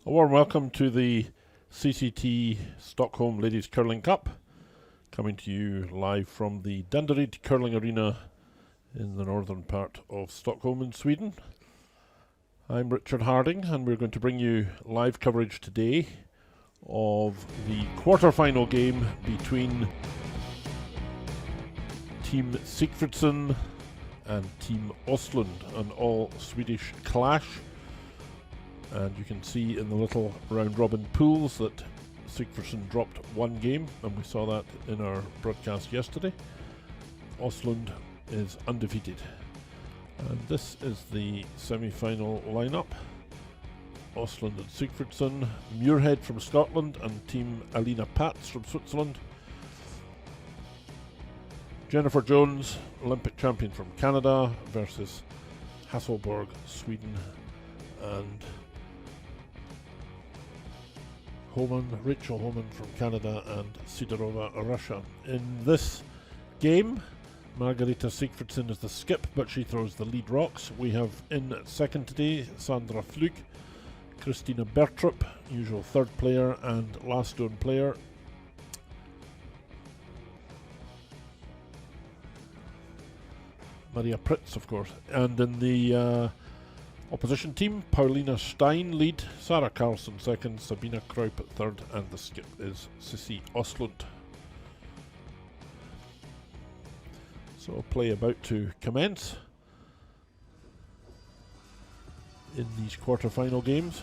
A warm welcome to the CCT Stockholm Ladies Curling Cup, coming to you live from the Danderyd Curling Arena in the northern part of Stockholm in Sweden. I'm Richard Harding, and we're going to bring you live coverage today of the quarterfinal game between Team SIGFRIDSSON and Team OESTLUND, an all-Swedish clash. And you can see in the little round-robin pools that SIGFRIDSSON dropped one game, and we saw that in our broadcast yesterday. OESTLUND is undefeated. And this is the semi-final lineup. OESTLUND and SIGFRIDSSON, Muirhead from Scotland and Team Alina Pats from Switzerland. Jennifer Jones, Olympic champion from Canada, versus Hasselborg, Sweden, and Rachel Homan from Canada and Sidorova, Russia. In this game, Margareta SIGFRIDSSON is the skip, but she throws the lead rocks. We have in second today Sandra Flug, Christina Bertrup, usual third player and last stone player. Maria Pritz, of course. And in the opposition team, Paulina Stein lead, Sarah Carlson second, Sabina Kraup at third, and the skip is Sissi Ostlund. So play about to commence in these quarter-final games.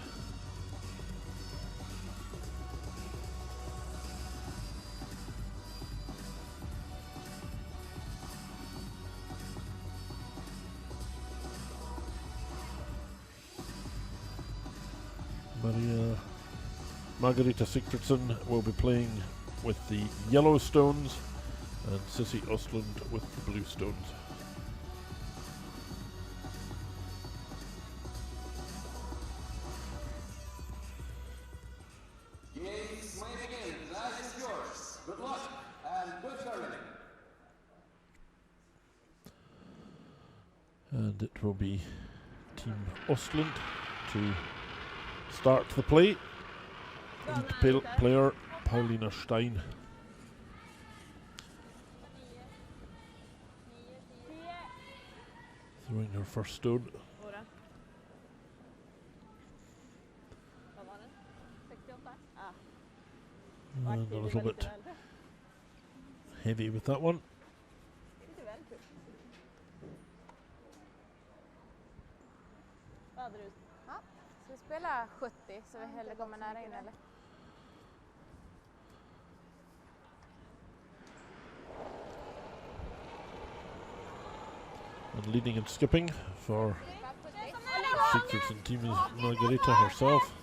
Margareta SIGFRIDSSON will be playing with the yellow stones and Sissi Ostlund with the blue stones. Games may begin. The line is yours. Good luck and good curling. And it will be Team Ostlund to start the play. Lead player Paulina Stein. Throwing her first stone. And a little bit heavy with that one. Ska vi spela 70 så vi hellre kommer nära in eller? And leading and skipping for SIGFRIDSSON team is Margareta herself.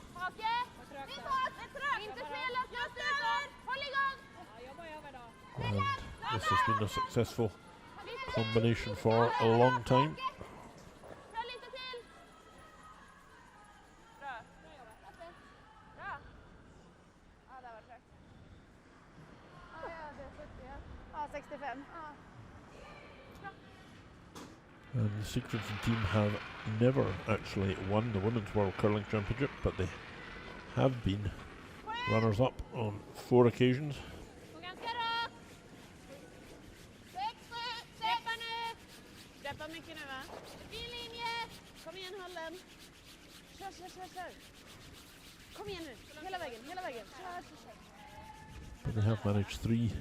And this has been a successful combination for a long time. And the SIGFRIDSSON team have never actually won the Women's World Curling Championship, but they have been runners-up on 4 occasions. But they have managed 3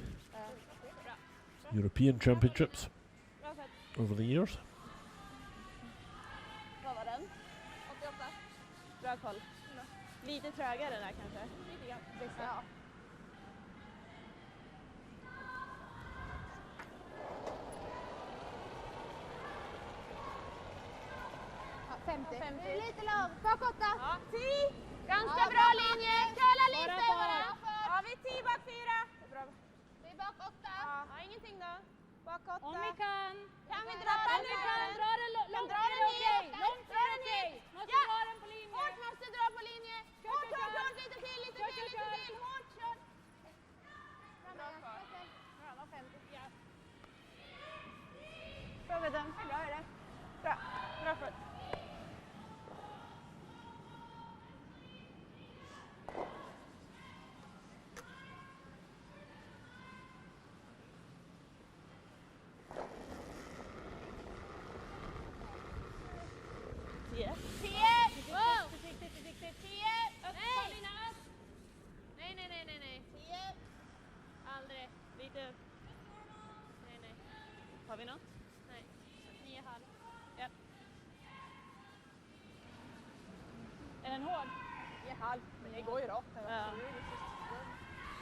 European Championships over the years. Bra koll. Lite trögare där kanske. Lite grann. Ja. Det är lite långt. Bak 8. 10. Ganska bra linje. Köla lite bara. Ja, vi 10 bak 4. Bra. Vi bak 8. Ja, ingenting då. Bak 8. Om vi kan. Kan vi dra den? Dra den långt. Dra den ner. Långt dra den ner. Måste dra den på linje. Hårt måste dra på linje. Hårt, hårt, hårt. Lite till, lite till, lite till. Hårt, kör. Bra kvar. Bra, var 50. Ja. Bra bedömt. Bra är det. Bra. Bra för. något? Nej. 9,5. Ja. Är den hård? 9,5, men det går ju rakt här. Ja.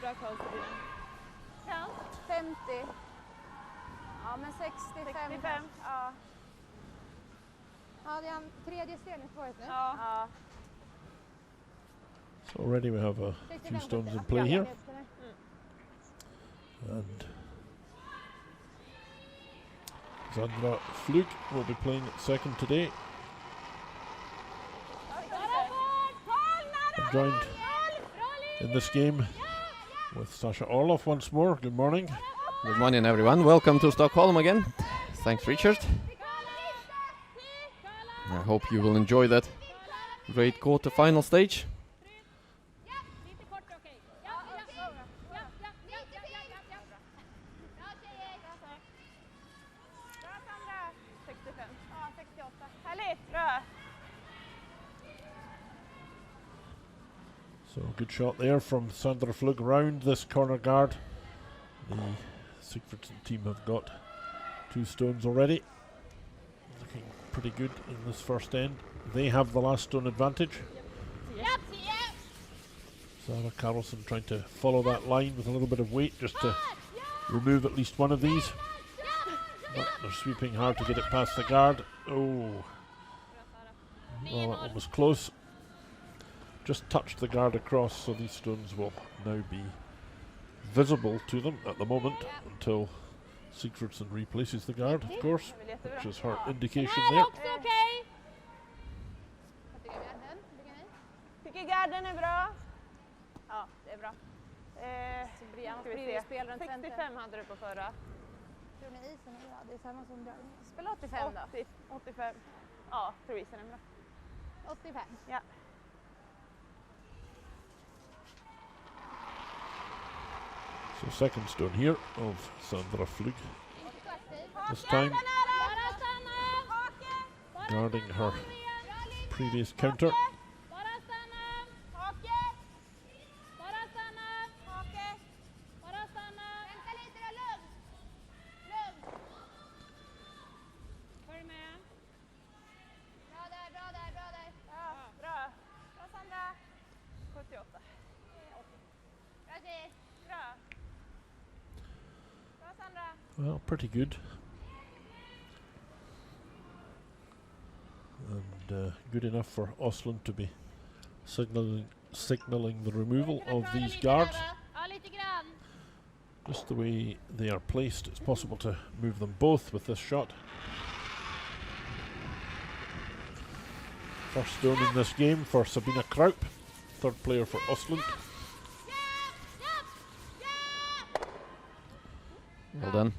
Bra koll på dina. Ja. 50. Ja, men 65. 65. Ja. Ja, det är tredje ställningsparet nu. Ja. Ja. So already we have a few stones in play here. And Sandra Flug will be playing at second today. I'm joined in this game with Sasha Orloff once more. Good morning. Good morning, everyone. Welcome to Stockholm again. Thanks, Richard. I hope you will enjoy that great quarter-final stage. So good shot there from Sandra Flug round this corner guard. The SIGFRIDSSON team have got 2 stones already. Looking pretty good in this first end. They have the last stone advantage. Sarah Carlson trying to follow that line with a little bit of weight just to remove at least one of these. But they're sweeping hard to get it past the guard. Oh, well, that one was close. Just touched the guard across, so these stones will now be visible to them at the moment until SIGFRIDSSON replaces the guard, of course, which is her indication there. Tycker garden är bra. Ja, det är bra. Ska vi se. 65 hade du på förra. Tror ni isen är bra? Det är samma som dragning. Spela 85 då. 85. Ja, tror isen är bra. 85. Ja. So second stone here of Sandra Flug. This time guarding her previous counter. Well, pretty good. And good enough for OESTLUND to be signaling the removal of these guards. Just the way they are placed, it's possible to move them both with this shot. First stone in this game for Sabina Kraup, third player for OESTLUND. Well done.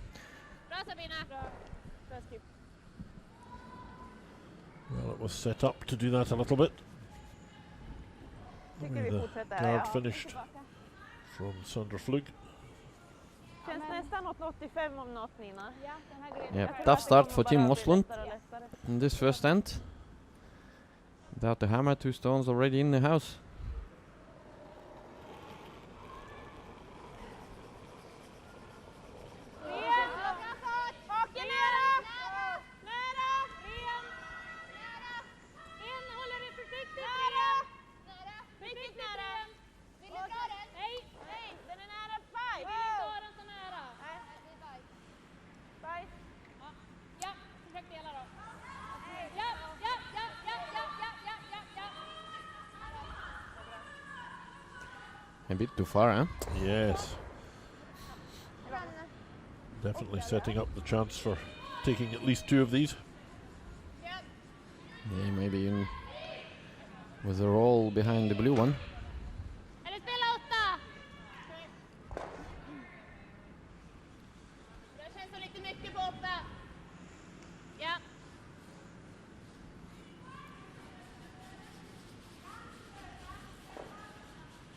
Well, it was set up to do that a little bit. The way the guard finished from Sandra Flug. Känns nästan åt 85 om något, Nina. Yeah, tough start for Team OESTLUND in this first end. Without the hammer, 2 stones already in the house. A bit too far, huh? Yes. Definitely setting up the chance for taking at least 2 of these. Yeah, maybe in with a roll behind the blue one.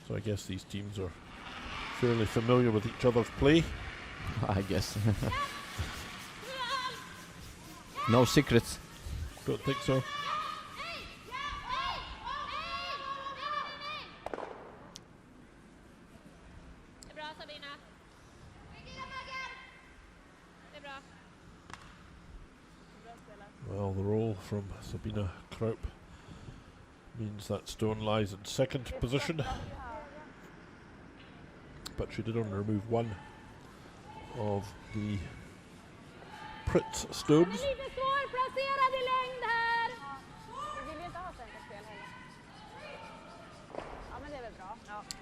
So I guess these teams are fairly familiar with each other's play. I guess. No secrets. Don't think so. from Sabina Kraup means that stone lies in second position. But she did only remove one of the Pritz stones.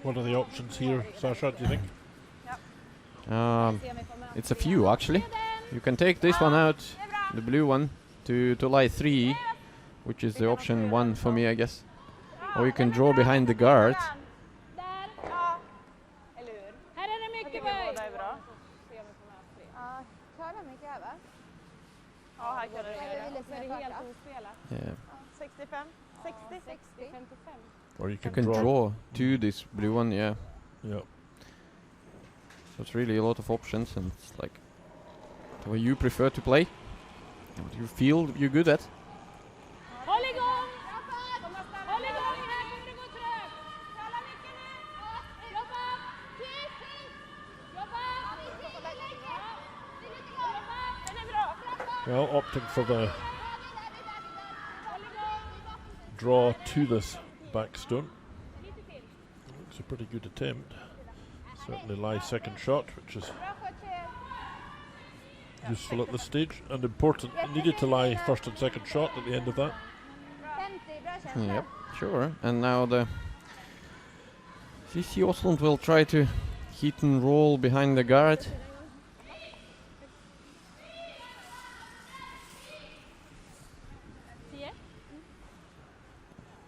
What are the options here, Sasha, do you think? It's a few actually. You can take this one out, the blue one, to lie 3, which is the option 1 for me, I guess. Or you can draw behind the guard. Yeah. 65, 60, 55. Or You can draw to this blue one, yeah. Yeah. So it's really a lot of options, and it's like the way you prefer to play, what you feel you're good at. Well, opting for the draw to this back stone. Looks a pretty good attempt. Certainly lie second shot, which is useful at this stage and important. Needed to lie first and second shot at the end of that. Yep, sure. And now the CC Osland will try to hit and roll behind the guard.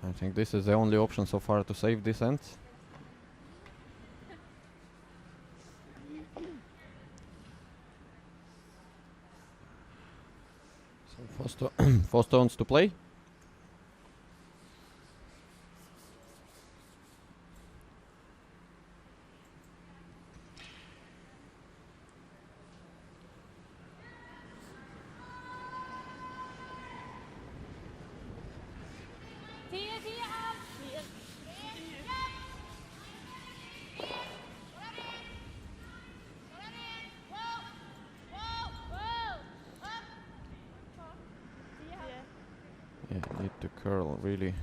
I think this is the only option so far to save this end. So 4 stones to play. Yeah, need to curl really.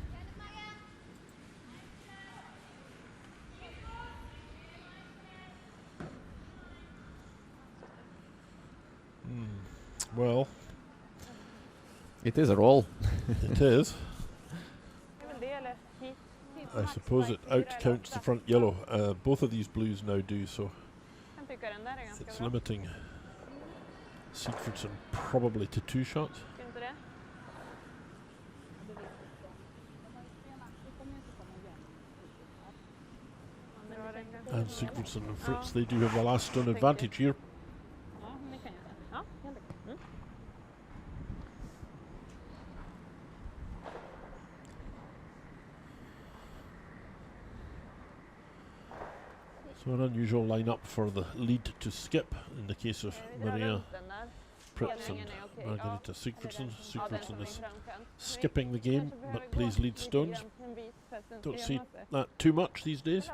Well, it is a roll. it is. I suppose it outcounts the front yellow. Both of these blues now do, so it's limiting Sigfridsson probably to 2 shots. And Sigfridsson and Fritz, they do have the last stone advantage here. So an unusual lineup for the lead to skip in the case of Maria Pritz and Margareta Sigfridsson. Sigfridsson is skipping the game but plays lead stones. Don't see that too much these days.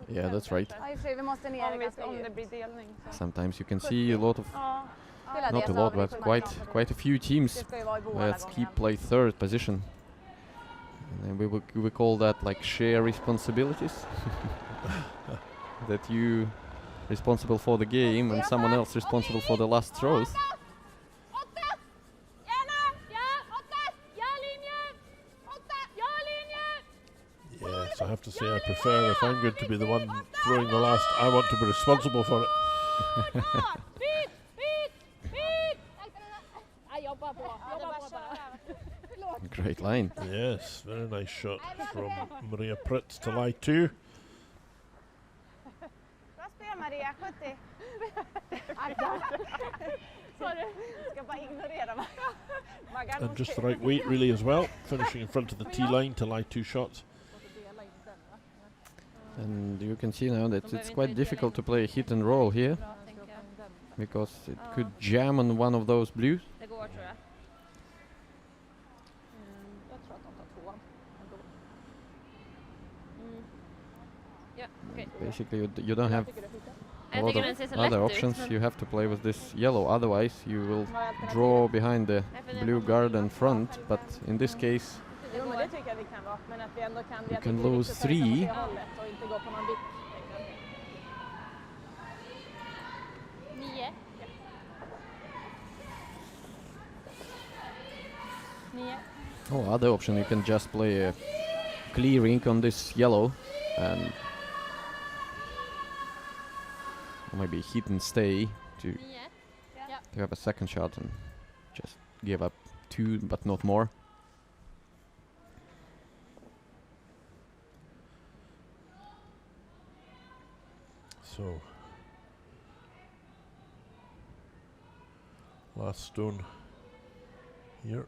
Yeah, that's right. Sometimes you can see a lot of, not a lot, but quite a few teams that keep play 3rd position. And then we call that like share responsibilities. That you responsible for the game and someone else responsible for the last throws. Yes, I have to say I prefer, if I'm going to be the one throwing the last, I want to be responsible for it. Great line. Yes, very nice shot from Maria Pritz to lie 2. Maria, 70. And just the right weight really as well, finishing in front of the tee line to lie 2 shots. And you can see now that it's quite difficult to play hit and roll here, because it could jam on one of those blues. Basically you don't have a lot of other options. You have to play with this yellow, otherwise you will draw behind the blue guard and front, but in this case Jo, men det tycker jag vi kan vara, men att vi ändå kan you can lose 3. och inte gå på någon bit. 9. 9. Oh, other option, you can just play a clear ink on this yellow and maybe hit and stay to have a second shot and just give up 2 but not more. So, last stone here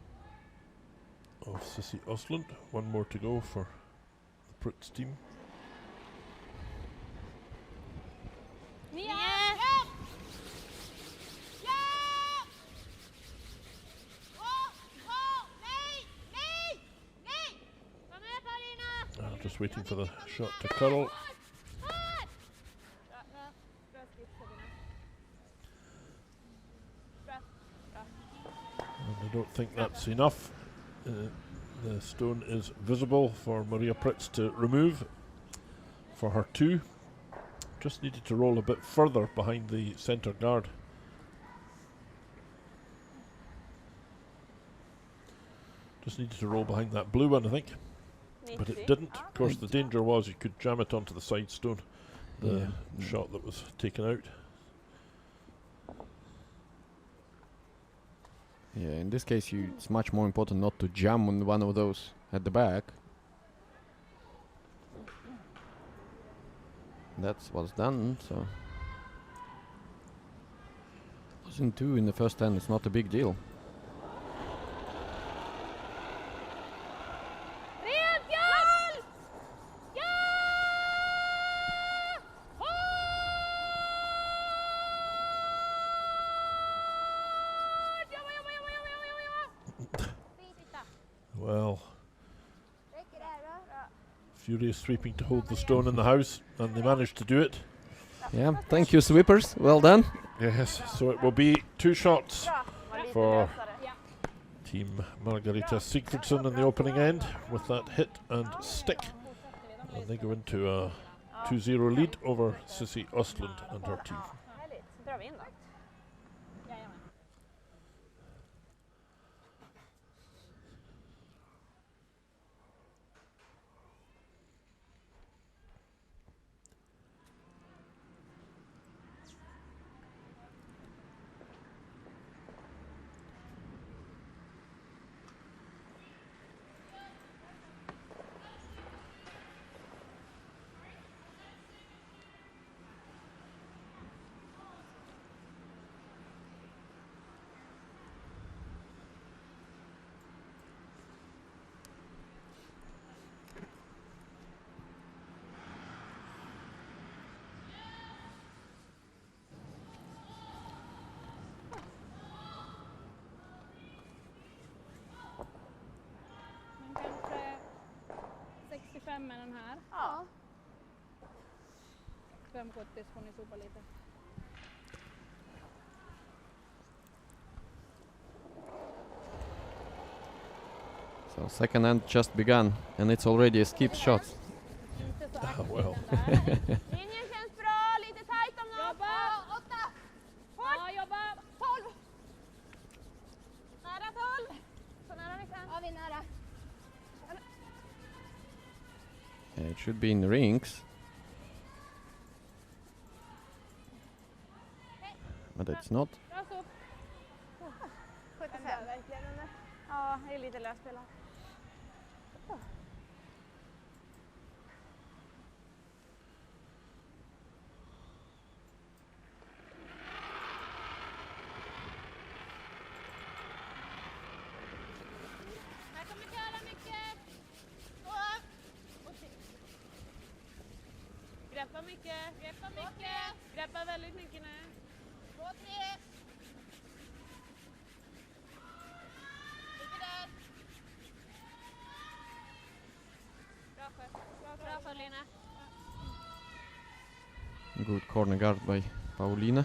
of SWE. One more to go for the Pritz team. 9. Just waiting for the shot to curl. And I don't think that's enough. The stone is visible for Maria Pritz to remove for her 2. Just needed to roll a bit further behind the centre guard. Just needed to roll behind that blue one, I think. But it didn't. Of course, the danger was you could jam it onto the side stone, the shot that was taken out. Yeah, in this case it's much more important not to jam on one of those at the back. That's what's done, so losing 2 in the first 10 is not a big deal. Well, furious sweeping to hold the stone in the house, and they managed to do it. Yeah, thank you, sweepers. Well done. Yes, so it will be 2 shots for Team Margareta Sigfridsson in the opening end with that hit and stick. And they go into a 2-0 lead over SWE and her team. Kanske 65 med den här. Ja. 570 får ni sopa lite. So second end just begun and it's already a skip shot. Well. Linjen känns bra, lite tajt om något. Jobba! 8! Ja, jobba! 12! Nära 12! Så nära ni kan. Ja, vi är nära. It should be in rings. But it's not. Bra så. 75. Verkligen. Ja, det är lite lösspelat. Här kommer köra mycket. Greppa mycket. Greppa mycket. Greppa väldigt mycket nu. 2, 3. Ligger där. Bra för Lina. Good corner guard by Paulina.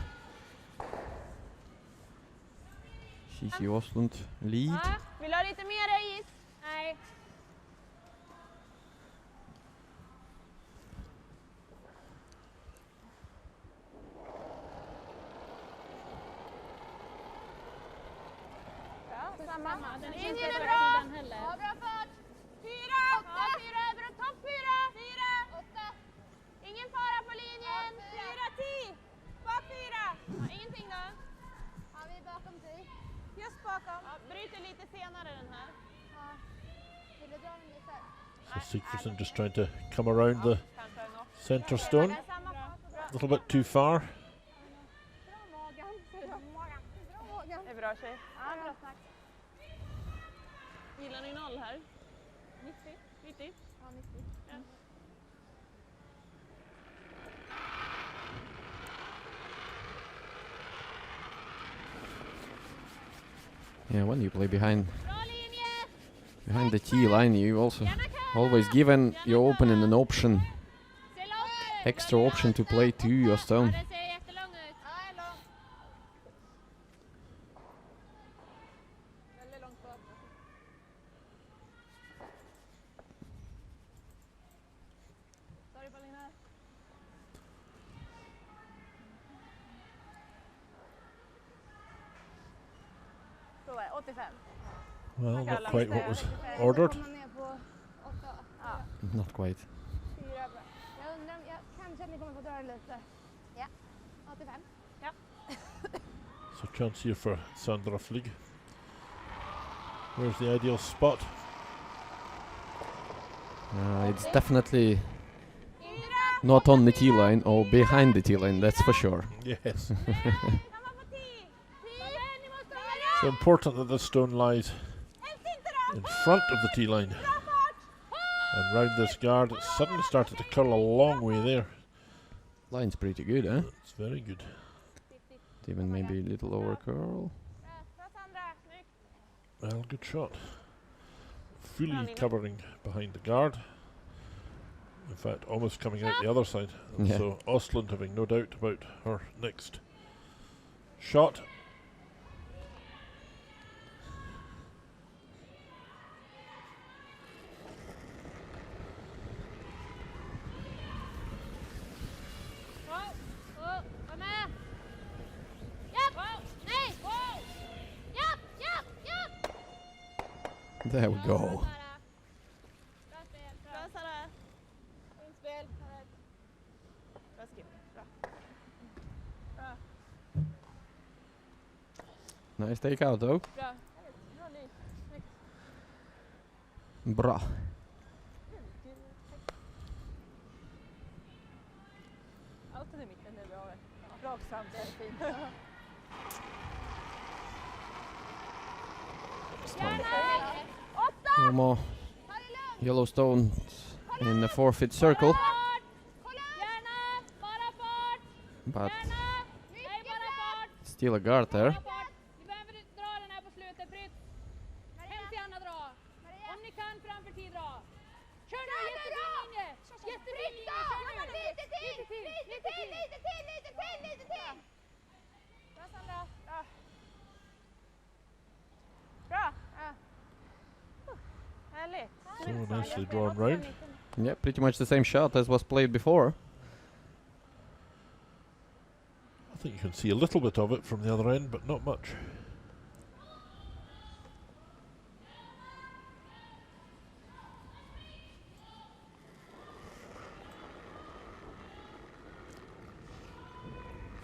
CC Ostlund lead. Ja, vill du ha lite mer is? Nej. Samma. In är det bra. Ja, bra fart. 4. Ja, 4 är bra. Topp 4. 4. 8. Ingen fara på linjen. 4, 10. Bak 4. Ja, ingenting då. Ja, vi är bakom 10. Just bakom. Ja, bryter lite senare den här. Ja. Vill du dra den lite? So Sigfridsson just trying to come around the center stone. A little bit too far. Bra magen. Bra magen. Det är bra tjej. Ja, bra snack. Gillar ni 0 här? 90? 90? Ja, 90. Ja. Yeah, when you play behind Bra linje! the tee line, you also always given your opponent an option, Ser långt ut! extra option to play to your stone. Ja, det ser jättelång ut. Ja, är lång. Väldigt långt bak. Sorry Paulina. Så är 85. Well, not quite what was ordered. Komma ner på 8. Ja. Not quite. 4 bra. Jag undrar om kanske att ni kommer få dra det lite. Ja. 85. So chance here for Sandra Flig. Where's the ideal spot? It's definitely not on the tee line or behind the tee line, that's for sure. Yes. Kan man få 10? 10? Ni måste ha So important that the stone lies helst inte då. in front of the tee line. Bra fart! And round this guard, it suddenly started to curl a long way there. Line's pretty good, eh? It's very good. Even maybe a little over curl. Bra Sandra, snyggt. Well, good shot. Fully covering behind the guard. In fact, almost coming out the other side. And Yeah. so Ostlund having no doubt about her next shot. Var med! Japp! Nej! Japp, japp, japp! There we go. Bra spel, bra Sara. Fint spel. Bra skip, bra. Bra, Nice takeout though. bra. Bra liv, snyggt. Bra. Outen i mitten, det är bra. Rakt fram, det är fint. Gärna! 8! No more yellow stones in the 4-foot circle, Gärna! Bara fart! but Gärna! Nej, bara fart! still a guard there. Bara fart! Ni behöver dra den här på slutet, Britt. Hemskt gärna dra. Om ni kan framför tid, dra. Kör nu, jättefin linje! Jättefin linje, kör nu! Lite till! Lite till! Bra Sandra! Bra! Bra! Härligt! So nicely drawn round. Yeah, pretty much the same shot as was played before. I think you can see a little bit of it from the other end, but not much.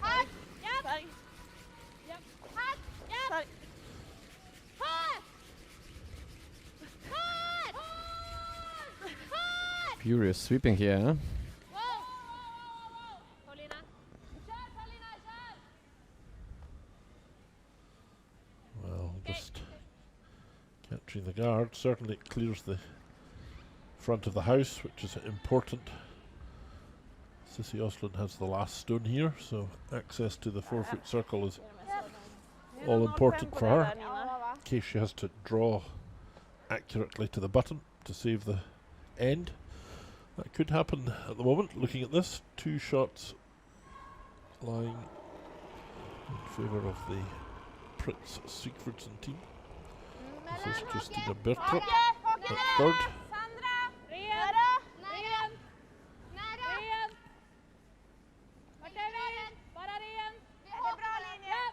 Hack! Japp! Japp! Hack! Japp! Hack! Hack! Hack! Furious sweeping here, huh? Wow! Paulina! Kör Paulina, kör! Well, just capturing the guard. Certainly it clears the front of the house, which is important. Sissy Ostlund has the last stone here, so access to the 4-foot circle is all important for her, in case she has to draw accurately to the button to save the end. That could happen at the moment, looking at this. 2 shots lying in favour of the Pritz Sigfridsson team. This is Christina Bertrup at third. Sandra! Ren! Ren! Ren! Vart är vi? Bara ren! Är det bra linje? Ja!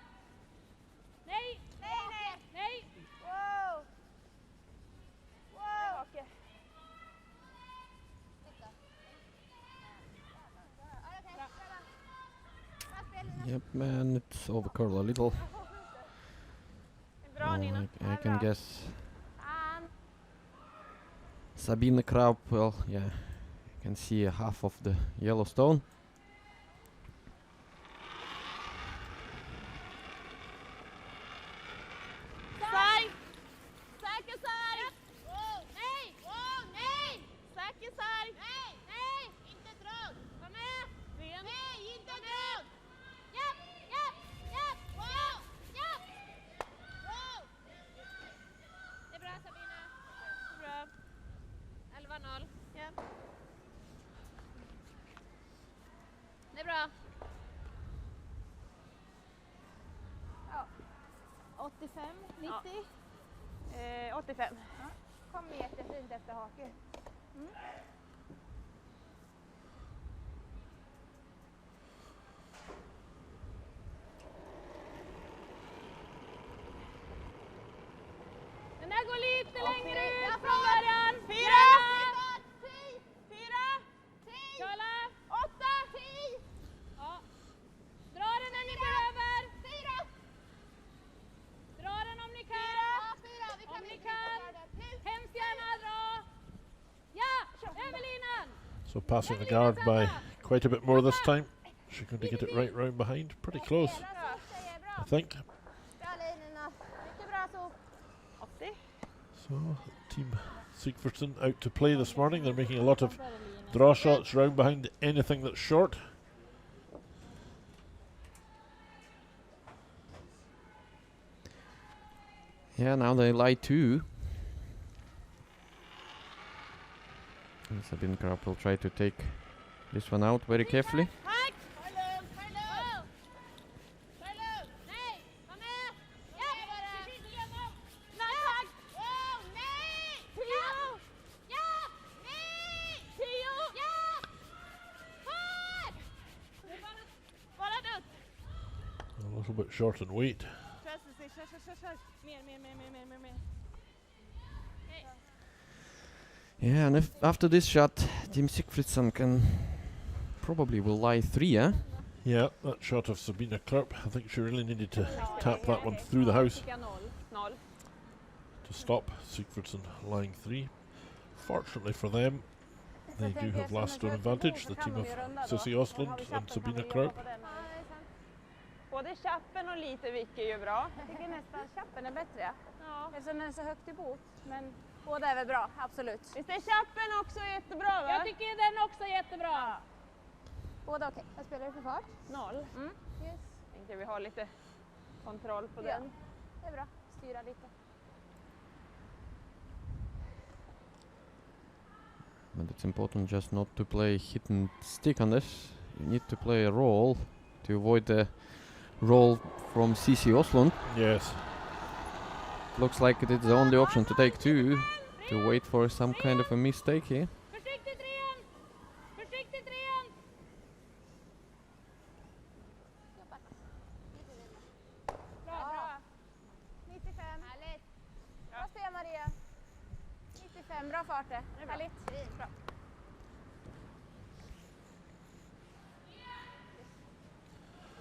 Nej! Nej! Nej! Wow! Wow! Okej. Yep, man, it's overcurled a little. Bra Nina. I can guess Sabine Kraup, well, yeah, you can see half of the yellow stone. Sarg! Säker sarg! Nej! Nej! Säker sarg! Nej! Nej! Inte drag! Kom med! Ren! Nej, inte drag! Japp! Japp! Japp! Wow! Japp! Wow! Det är bra Sabina. Det är bra. 11-0. Japp. Det är bra. 85, 90. 85. Kom jättefint efter hake. Den där går lite längre fyra. ut från början. 4! 4! Kala! 8! 10! Ja. Dra den när ni behöver. 4! Dra den om ni kan. Om ni kan. Hemskt gärna dra. Ja! Över linan! So passing the guard by quite a bit more this time. She's going to get it right round behind. Pretty close, I think. Bra linorna. Mycket bra så. 80. So Team Sigfridsson out to play this morning. They're making a lot of draw shots round behind anything that's short. Yeah, now they lie two. And Sabine Kraup will try to take this one out very carefully. Tack! Ta lugnt, ta lugnt! Ta lugnt! Nej! Kom med! Ja! Precis igenom! Nej, tack! Wow! Nej! 10! Ja! Nej! 10! Ja! Kvar! Bara dutt! A little bit short in weight. Kör. Mer. Nej. Yeah, and if after this shot, Team Sigfridsson can probably will lie three, eh? Yeah, that shot of Sabina Kraup. I think she really needed to tap that one through the house Noll. to stop Sigfridsson lying three. Fortunately for them, they do have last stone advantage, the team of Cissi Ostlund and Sabina Kraup. Både chappen och lite vick är ju bra. Jag tycker nästan chappen är bättre. Ja. Eftersom den är så högt i bot. Men båda är väl bra, absolut. Visst är chappen också jättebra va? Jag tycker den också är jättebra. Båda okej. Vad spelar du för fart? 0. Yes. Tänkte vi har lite kontroll på Ja. den. Det är bra. Styra lite. But it's important just not to play hit and stick on this. You need to play a roll to avoid the roll from CC Ostlund. Yes, Looks like it is the only option to take two, to wait for some kind of a mistake here. Försiktigt Ren! Försiktigt Ren! Bra. 95. Härligt. Bra spel Maria. 95. Bra fart det. Härligt. Bra.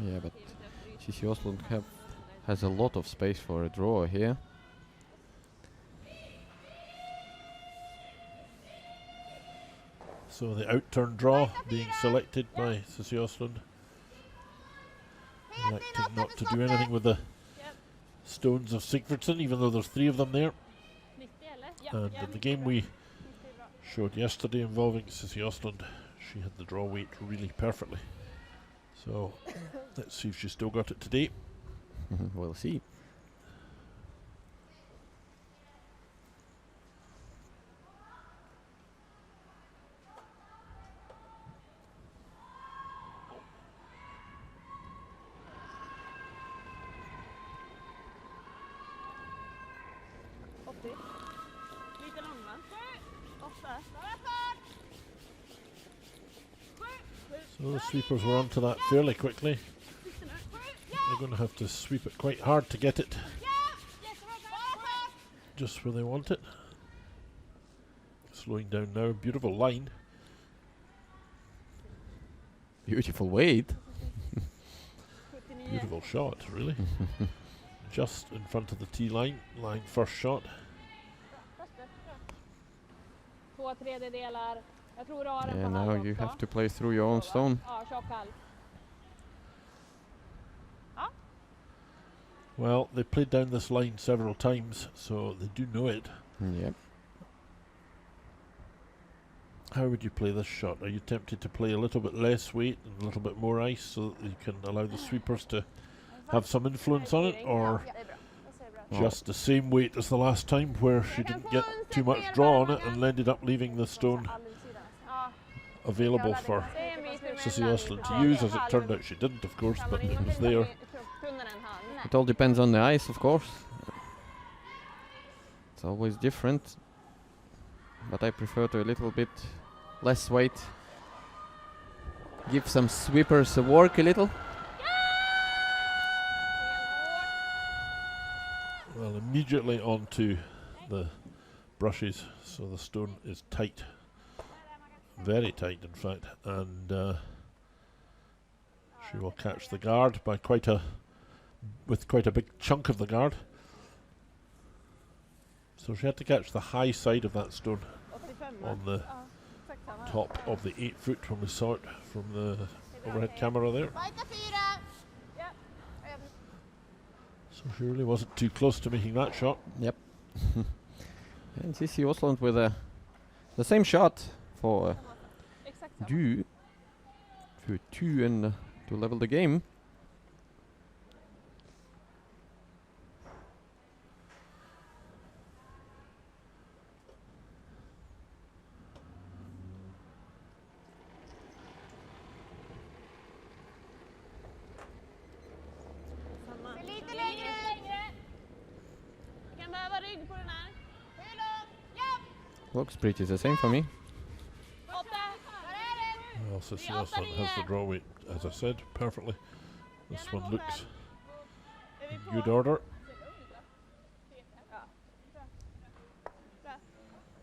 Yeah, but CC Ostlund has a lot of space for a draw here. so the outturn draw being selected by Cissi Ostlund. Electing not to do anything with the stones of Sigfridsson, even though there's three of them there. 90 eller? And in the game we showed yesterday involving Cissi Ostlund, she had the draw weight really perfectly. So let's see if she's still got it today. We'll see. Lite lång va? 8. So the sweepers were onto that fairly quickly. They're going to have to sweep it quite hard to get it just where they want it. Slowing down now, beautiful line. Beautiful weight. Beautiful shot, really. Just in front of the tee line, line first shot. 2/3. Jag tror du har den Yeah, på halv now you också. have to play through your own stone. Ja, tjock halv. Well, they played down this line several times, so they do know it. Yep. How would you play this shot? Are you tempted to play a little bit less weight and a little bit more ice so that you can allow the sweepers to have some influence on it, or just the same weight as the last time where she didn't get too much draw on it and ended up leaving the stone available for Cissi Östlund to use, as it turned out she didn't, of course, but it was there. It all depends on the ice, of course. It's always different. But I prefer to a little bit less weight. Give some sweepers a work a little. Well, immediately onto the brushes, so the stone is tight. Very tight, in fact, and she will catch the guard by with quite a big chunk of the guard. So she had to catch the high side of that stone on the top of the 8 foot when we saw it from the overhead camera there. So she really wasn't too close to making that shot. Yep. And Cissi Östlund with the same shot for du for 2 and to level the game. Looks pretty the same for me. Well, Cissi Östlund has the draw weight, as I said, perfectly. This one looks in good order.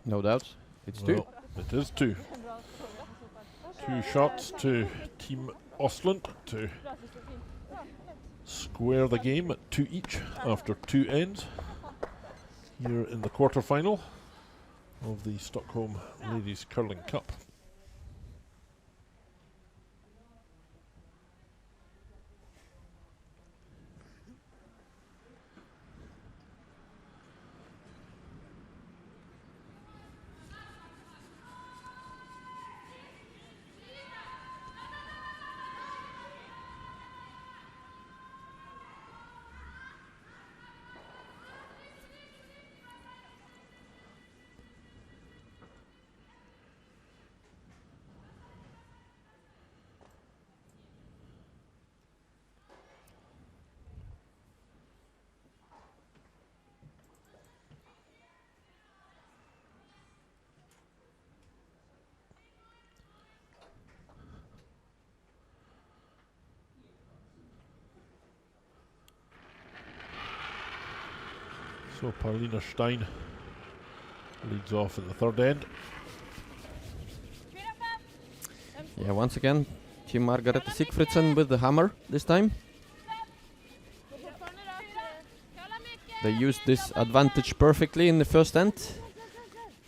No doubts. It's 2. Well, it is 2. 2 shots to Team Östlund to square the game at 2 each after 2 ends here in the quarterfinal of the Stockholm Ladies Curling Cup. So Paulina Stein leads off in the third end. Yeah, once again, Team Margareta SIGFRIDSSON with the hammer this time. They used this advantage perfectly in the first end,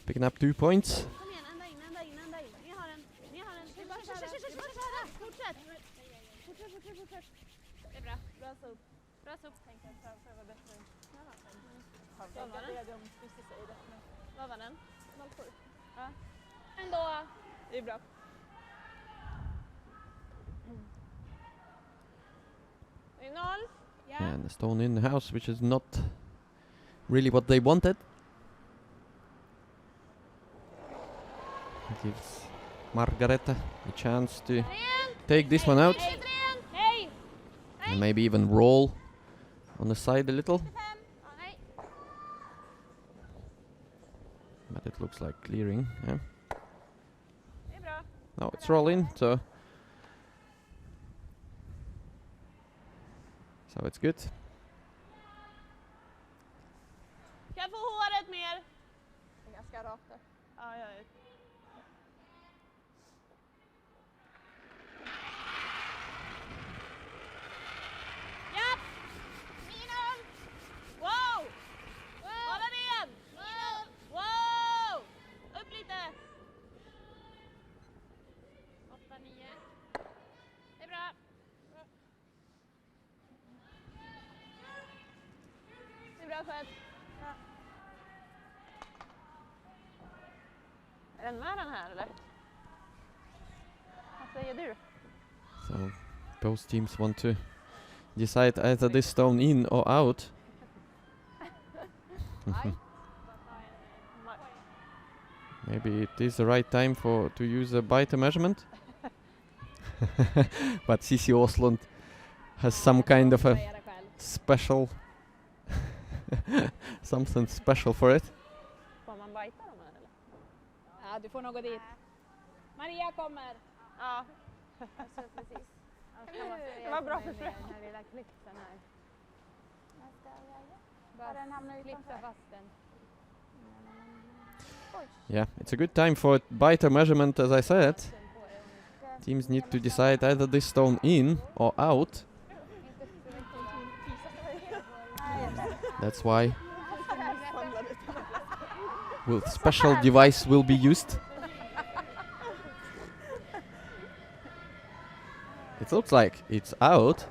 picking up 2 points. And the stone in the house, which is not really what they wanted. It gives Margareta a chance to take this one out. And maybe even roll on the side a little. But it looks like clearing. Yeah. Det är bra. Now it's rolling, so it's good. Kan jag få håret mer? Det är ganska rakt där. Ja, jag vet. Ja! Minus! Wow! Hålla ben! Minus! Wow! Upp lite! 8, 9. Det är bra. Det är bra skött. Ja. Är den med den här eller? Vad säger du? So both teams want to decide either this stone in or out. Maybe it is the right time to use a biter measurement. But CC OESTLUND has some kind of a special something special for it. Får man bajta dem här eller? Ja, du får nog gå dit. Maria kommer. Ja. Alltså, precis. Det var bra försök. Den här lilla klipsen här. Bara klipsa fast den. Yeah, it's a good time for biter measurement, as I said. Teams need to decide either this stone in or out. That's why special device will be used. It looks like it's out,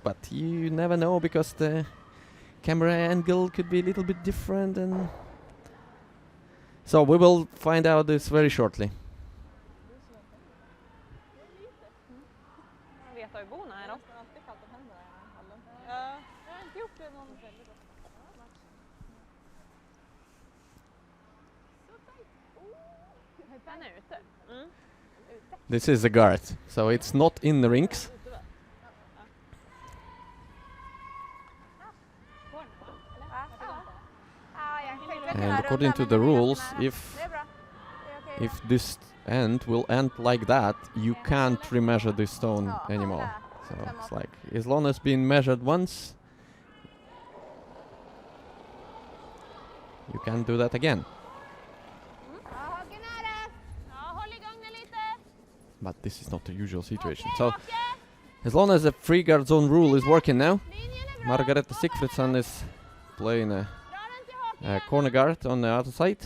but you never know because the camera angle could be a little bit different, and so we will find out this very shortly. Jag vet hur bona är då. Det är alltid kallt om händerna i hallen. Ja, jag har inte gjort det någon väldigt bra. Den är ute. Mm. This is a guard, so it's not in the rinks. And according to the rules, if this end will end like that, you can't remeasure this stone anymore. So it's like, as long as been measured once, you can't do that again. But this is not the usual situation. So as long as the free guard zone rule is working now, Margareta SIGFRIDSSON is playing a corner guard on the other side.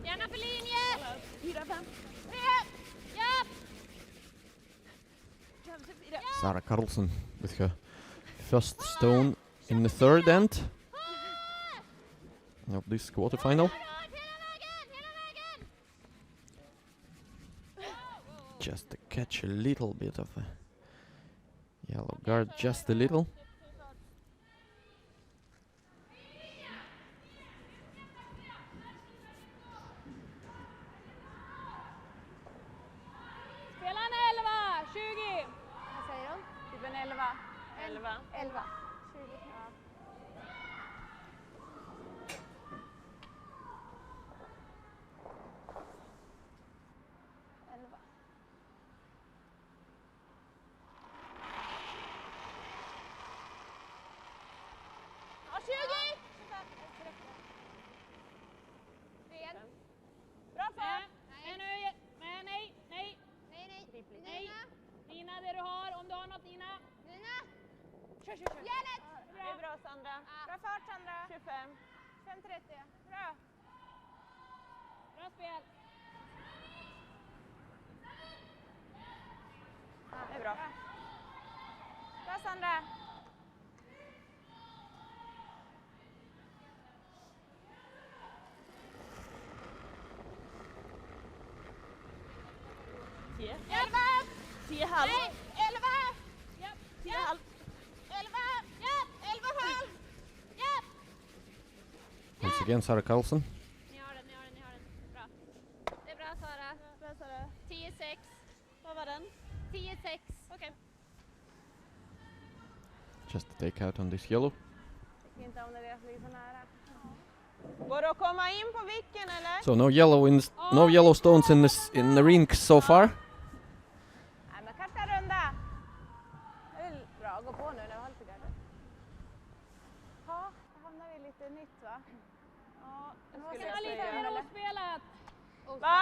Gärna för linje! 4, 5. Ja! Sarah Carlson with her first stone in the third end of this quarterfinal. Just to catch a little bit of a yellow guard, just a little. Spela en 11, 20. Vad säger de? Typ en 11. 11. 11. 20. Ja. Ja, 20! Ren. Bra fart! Nej. Nej. Nej. Nina, det du har, om du har något Nina. Nina. Kör. Järnet. Det är bra Sandra. Bra fart Sandra. 25. 5.30. Bra. Bra spel. Det är bra. Bra Sandra. 10,5. 11. Japp. 10,5. 11. Japp. 11,5. Japp. Once again, Sarah Carlson. Ni har den. Bra. Det är bra, Sara. Bra, Sara. 10-6. Vad var den? 10-6. Okej. Just to take out on this yellow. Inte om det ligger så nära. Går det att komma in på vicken eller? So no yellow stones in the rink so far. Nej, men kanske en runda. Det är bra, gå på nu när vi har lite garden. Ja, då hamnar vi lite nytt va? Ja, det Kan skulle ha jag lite säga. mer ospelat. Va?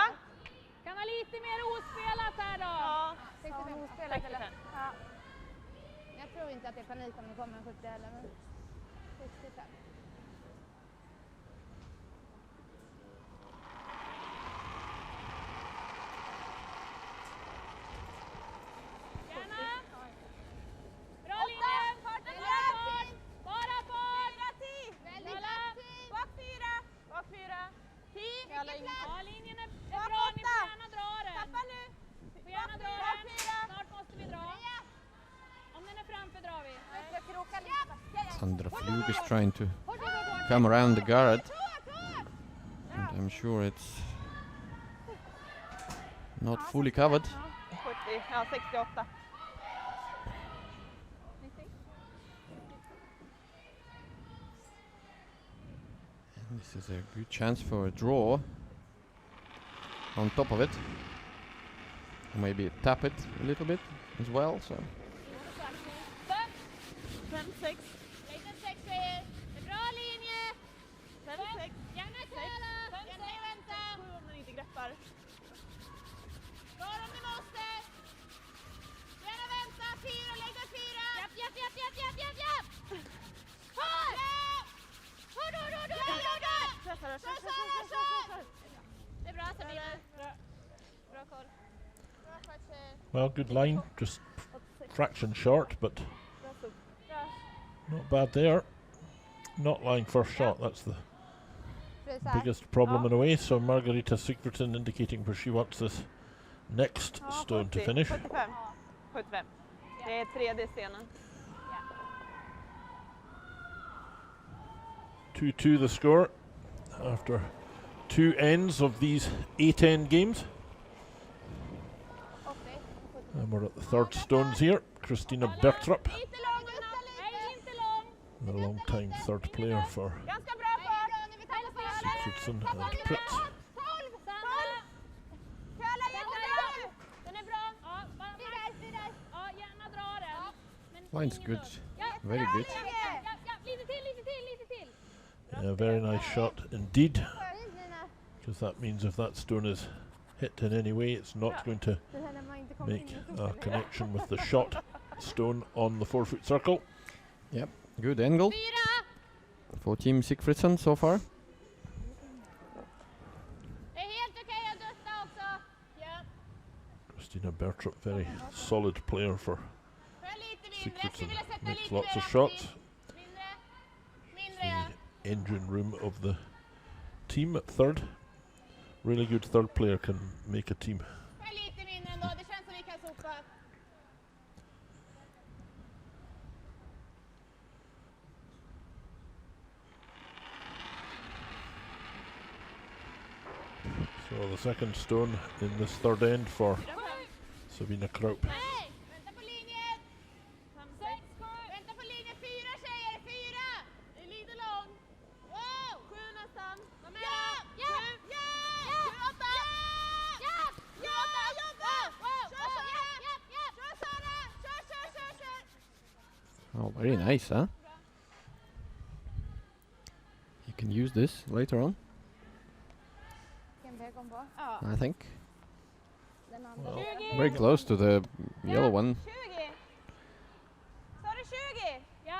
Kan ha lite mer ospelat här då. Ja. 65 ospelat eller? 65. Ja. Jag tror inte att det är panik om det kommer en 70 heller, men 65. Gärna. Bra linje. Bara fart. Bara fart. Bak 4. Bak 4. 10. Ja, linjen är Bak bra. Ni 8. får gärna dra den. Tappa nu. Får gärna dra Bak den. 4. Snart måste vi dra. Om den är framför drar vi. Jag krokar lite. Sandra Flug is trying to come around the guard. And I'm sure it's not fully covered. 70. Ja, 68. And this is a good chance for a draw on top of it. Maybe tap it a little bit as well. So 56. Lägg den 6 tjejer. Det är bra linje. 56. Gärna köla. Gärna vänta. 7 om den inte greppar. Dra om ni måste. Gärna vänta. 4. Lägg den 4. Japp. Håll! Kör! Det är bra Sabina. Bra koll. Well, good line. Just fraction short, but not bad there. Not lying first shot. That's the biggest problem in a way. So Margarita Sigfridsson indicating where she wants this next stone to finish. 75. 75. Det är tredje stenen. 2-2 the score after 2 ends of these 8-end games. And we're at the third stones here. Christina Bertrup, Lite lång Gunnar. Nej, inte lång. the long-time third player for Ganska bra fart. Sigfridsson and Pritz. 12. Sanna. Köla jättebra. Den är bra. Ja, ja, gärna dra den. Men line's ingen good, dör. very good. Ja, lite till. A very nice shot indeed, because that means if that stone is hit in any way, it's not going to make a connection with the shot stone on the 4-foot circle. Yep, good angle 4. for Team Sigfridsson so far. Det är helt okej att dutta också. Ja. Christina Bertrup, very solid player for För lite mindre. Sigfridsson. Skulle sätta Makes lite lots mer of aktiv. shots. Mindre ja. The engine room of the team at third. Really good third player can make a team. För lite mindre ändå. Det känns som vi kan sopa. So the second stone in this third end for Sabina Kraup. Nej! Vänta på linjen! 6, 7. Vänta på linjen. 4 tjejer. 4. Det är lite lång. Wow! 7 nästan. Kom igen! Ja! 8. Ja! Wow! Kör Sara. Kör. Oh, very nice, huh? You can use this later on, I think. Well, Very close to the yellow one. 20. Så är det 20. Ja.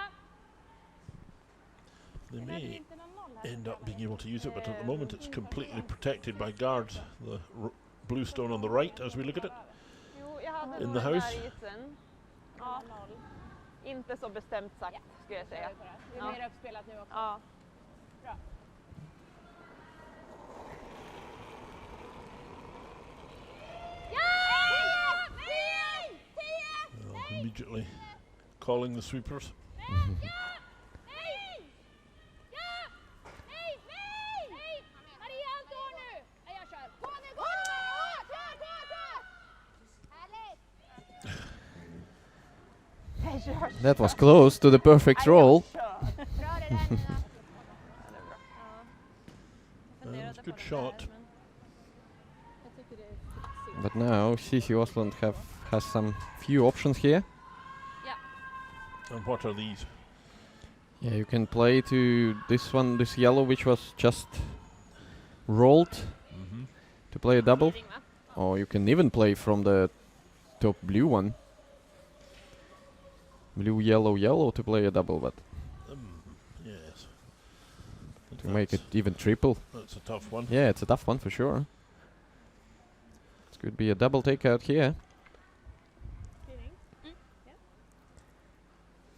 they may end up being able to use it, but at the moment it's completely protected by guards. The blue stone on the right, as we look at it. Jo, jag hade In nog the den house? där isen. Ja. Inte så bestämt sagt, skulle jag säga. Det är mer uppspelat nu också. Ja. Ja! 10! immediately calling the sweepers. That was close to the perfect roll. It's a good shot. But now CC Ostlund has some few options here. And what are these? Yeah, you can play to this one, this yellow, which was just rolled to play a double. Or you can even play from the top blue one. Blue, yellow, yellow to play a double, but Yes. to make it even triple. That's a tough one. Yeah, it's a tough one for sure. It could be a double takeout here. I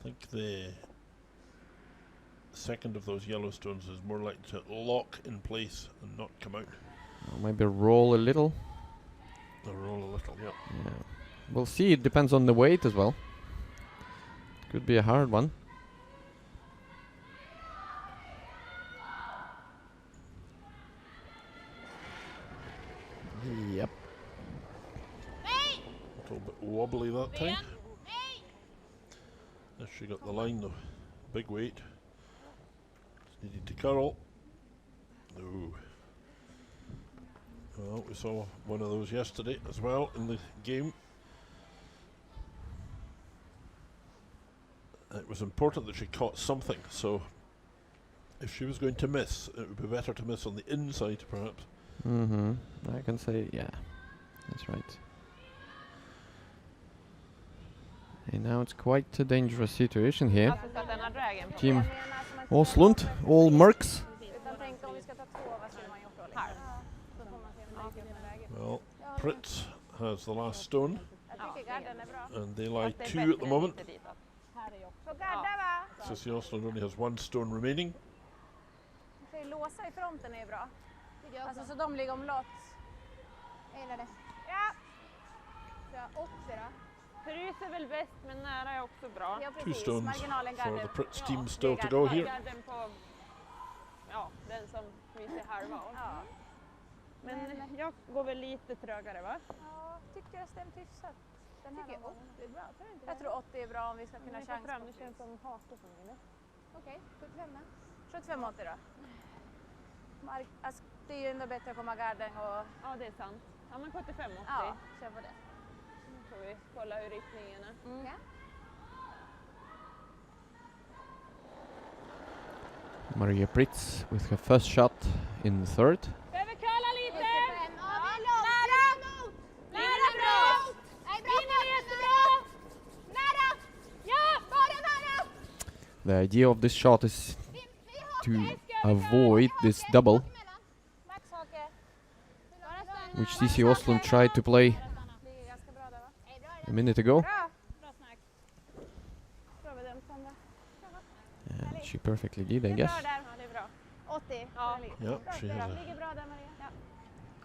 think the second of those yellow stones is more likely to lock in place and not come out. Or maybe roll a little. Or roll a little, yeah. Yeah. We'll see, it depends on the weight as well. Could be a hard one. Yep. A little bit wobbly that time. As she got the line though. Big weight. Just needed to curl. No. Well, we saw one of those yesterday as well in the game. It was important that she caught something, so if she was going to miss, it would be better to miss on the inside perhaps. I can say, yeah, that's right. And now it's quite a dangerous situation here. Team Ostlund, all mercs. Well, Pritz has the last stone, and they lie 2 at the moment. CC Ostlund only has 1 stone remaining. Låsa i fronten är bra. Alltså så de ligger omlott. Jag gillar det. Ja. Så 80 då. Frys är väl bäst, men nära är också bra. Ja, 2 precis. stones Marginalen for garden. the Pritz team still to go here. Garden på, ja, den som fryser halva av. Ja. Men jag går väl lite trögare, va? Ja, tycker jag stämt hyfsat. Den Jag här tycker gången. 80 är bra. Tror du inte Jag det? tror 80 är bra om vi ska kunna Nu chansa fram, på det känns som hake för mig. Okej, 75 då. 75-80 då. Alltså, det är ju ändå bättre att komma garden och Ja, det är sant. Ja, men 75-80. ja, kör på det. Nu får vi kolla hur riktningen är. Ja. Maria Pritz with her first shot in the third. Behöver curla lite! 75. Ja, det är långt. Nära! Nära bra! Nej, bra. Linjen är jättebra! Nära! Ja! Bara nära! The idea of this shot is to avoid this double, Max hake. which CC Ostlund tried to play Ligger ganska bra där va? a minute ago. Bra! Bra snack. Prövar den Sandra. And she perfectly did, I Det är guess. bra där. Ja, det är bra. 80. Ja. Yeah, she has a Ligger bra där, Maria. Ja.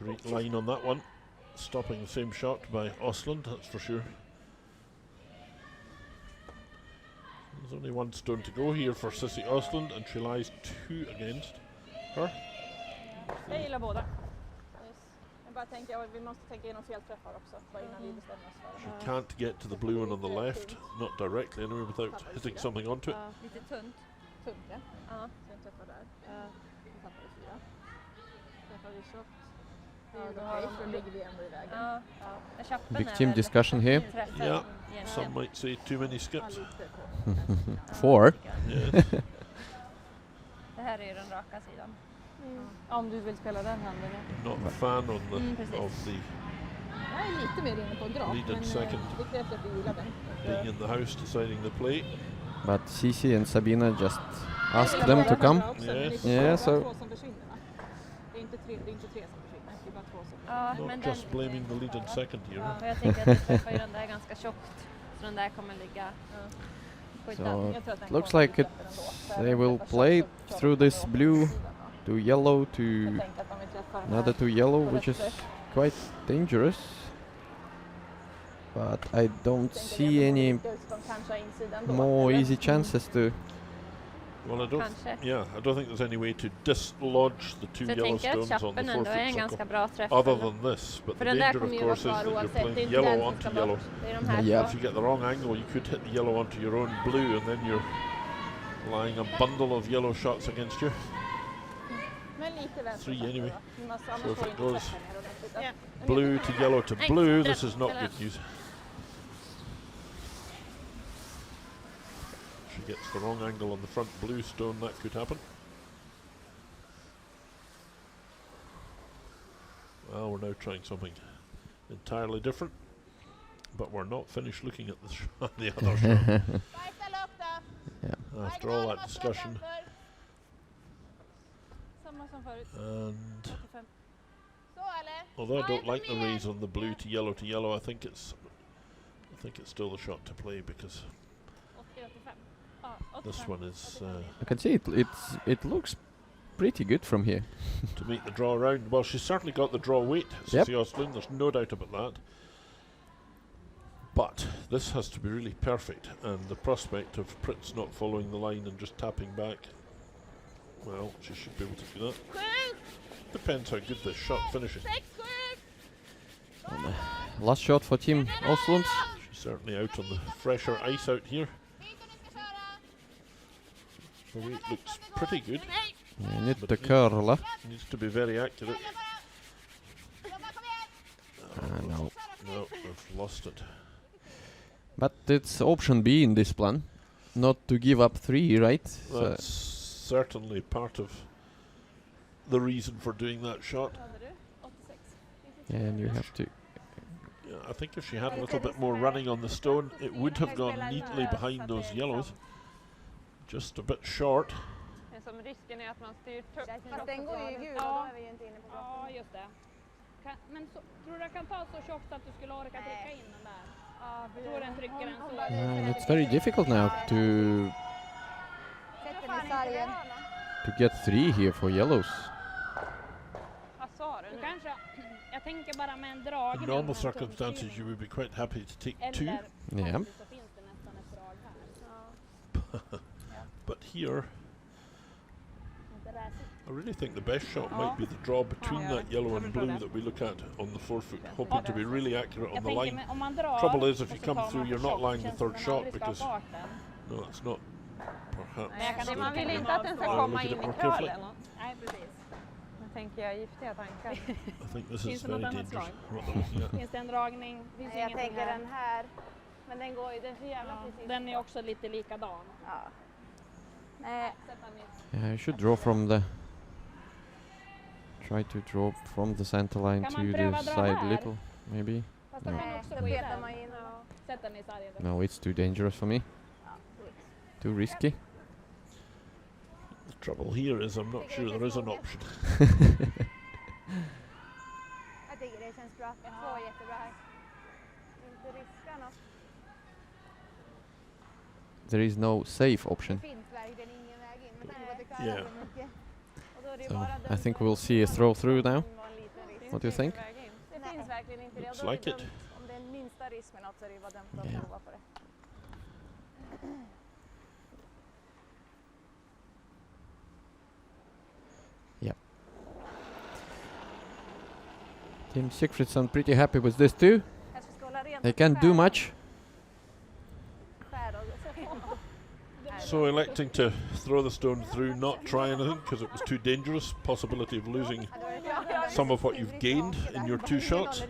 great line on that one. Stopping the same shot by Ostlund, that's for sure. There's only 1 stone to go here for CC Ostlund, and she lies 2 against her. Jag gillar båda. Jag bara tänker att vi måste tänka igenom felträffar också, bara innan vi bestämmer oss för det. She can't get to the blue one on the left, not directly anyway, without hitting something onto it. Lite tunt. Tunt ja. Ja. Så jag träffar där. Vi tappade 4. Träffar vi tjockt. Ja, då okej, för då ligger vi ändå i vägen. Ja. Jag köpte Big team discussion here. Yeah, some might say too many skips. 4. Yes. Det här är den raka sidan. Om du vill spela den handen. Not a fan on precis. of the Jag är lite mer inne på en drag. lead and second Det krävs att du gillar den. being in the house deciding the play. But CC and Sabina just asked them to come. Yes. Yeah, so Två som försvinner va? Det är inte tre som försvinner. Det är bara 2 som Ja, Not men just blaming the lead and second here. Ja, jag tänker att vi träffar ju den där ganska tjockt. Så den där kommer ligga skjuta. So Jag tror att den it looks kommer like bli bättre ändå. Så they även will träffar play tjock så through kör de this på blue sidan, va? to yellow to Jag tänker att de vill träffa den här. another to yellow, which is quite dangerous. but I don't see any more easy chances to. Well, I don't. Kanske. Yeah, I don't think there's any way to dislodge the two Så jag yellow tänker att stones on the chappen ändå är en 4-foot ganska circle. bra träff. Other ändå. than this, but För the den där danger, kommer of ju vara course, is kvar that you're oavsett. Det är playing inte yellow den som onto ska yellow. bort. Det är de här Yeah. If you get the wrong angle, you could hit the yellow onto your own blue, and then you're lying a bundle of yellow shots against you. Men lite vänster. 3 anyway. Annars So if får it inte goes träffa ner ordentligt. Ja. blue to yellow to Thanks. blue, this Yeah. is not Yeah. good news. She gets the wrong angle on the front blue stone, that could happen. Well, we're now trying something entirely different, but we're not finished looking at the other shot. Ställ upp då. After all that discussion, Samma som förut. and 85. Så eller? although I don't like the raise on the blue to yellow, I think it's still the shot to play, because 80-85. Ja, 85. this one is I can see it looks pretty good from here. to meet the draw round. Well, she's certainly got the draw weight, Yep. CC OESTLUND, there's no doubt about that. But this has to be really perfect, and the prospect of Pritz not following the line and just tapping back, well, she should be able to do that. 7, Depends how good this shot finishes. 6, 7. Last shot for Team OESTLUND. She's certainly out on the fresher ice out here. The weight looks pretty good. Nyt the curl. Needs to be very accurate. No. No, I've lost it. But it's option B in this plan. Not to give up 3, right? That's certainly part of the reason for doing that shot. And you have to. Yeah, I think if she had a little bit more running on the stone, it would have gone neatly behind those yellows. Just a bit short. Det är som risken är att man styr tufft. Fast den går ju gul och Ja. då är vi ju inte inne på Ja, just det. Men så, tror du den kan ta så tjockt att du skulle orka trycka in den där? Ja, jag tror den trycker den så. It's very difficult now to Sätter den i sargen. get 3 here for yellows. Vad sa du? Kanske, jag tänker bara med en drag. In normal circumstances, you would be quite happy to take 2, Yeah. Så finns det nästan ett drag här. but here, I really think the best shot might be the draw between that yellow and blue that we look at on the 4-foot, hoping to be really accurate on Jag the tänker line. om man drar. Trouble is, if och you så come tar through, man you're not för lying the känns third som man shot, aldrig ska ha because farten. no, it's not. Perhaps. Nej, Man vill good. inte att den ska I'll komma look at in it i more carefully. curlen. Nej, precis. Nu tänker jag giftiga tankar. I think this Finns is det något very annat dangerous. slag? What they're looking at. Finns det en dragning? Finns Nej, jag ingenting tänker här. den här. Men den går ju, den är så jävla Ja, precis. den är också lite likadan. Ja. Nej, Yeah, you should draw from the. Try to draw from the center line Kan to man the pröva dra side här? little, maybe. Fast No. den kan nej, också då gå i petar den. man in. Ja. Sätt den i sargen. No, it's too dangerous for me. Ja, Too risky. The trouble here is I'm not sure there is an option. jag tycker det känns bra. Jag får jättebra här. Inte riska något. There is no safe Det option. finns verkligen ingen väg in. Med tanke på att det kallar Yeah. så mycket. Och då är det ju So bara I den think som we'll see a throw through now. var en liten risk. What do you think? Det finns verkligen inte det. Looks Och då är like det it. dumt. Om det är en minsta risk med något så är det ju bara dumt att Yeah. prova på det. Team SIGFRIDSSON pretty happy with this too. Kanske ska hålla rent They på can't do much. skär och så får man- So electing to throw the stone through, not try anything because it was too dangerous. Possibility of losing some of what you've gained in your 2 shots.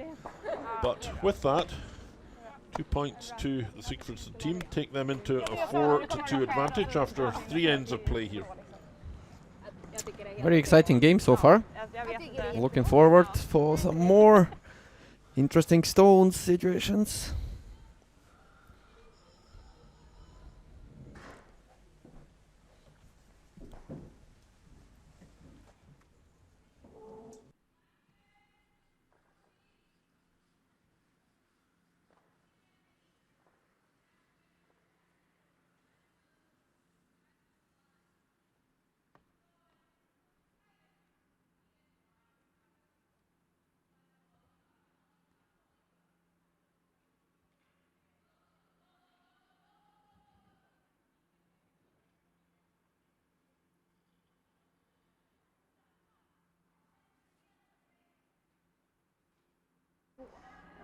But with that, 2 points to the SIGFRIDSSON team, take them into a 4-2 advantage after 3 ends of play here. Very exciting game so far. Jag vet det. Looking forward for some more interesting stones situations.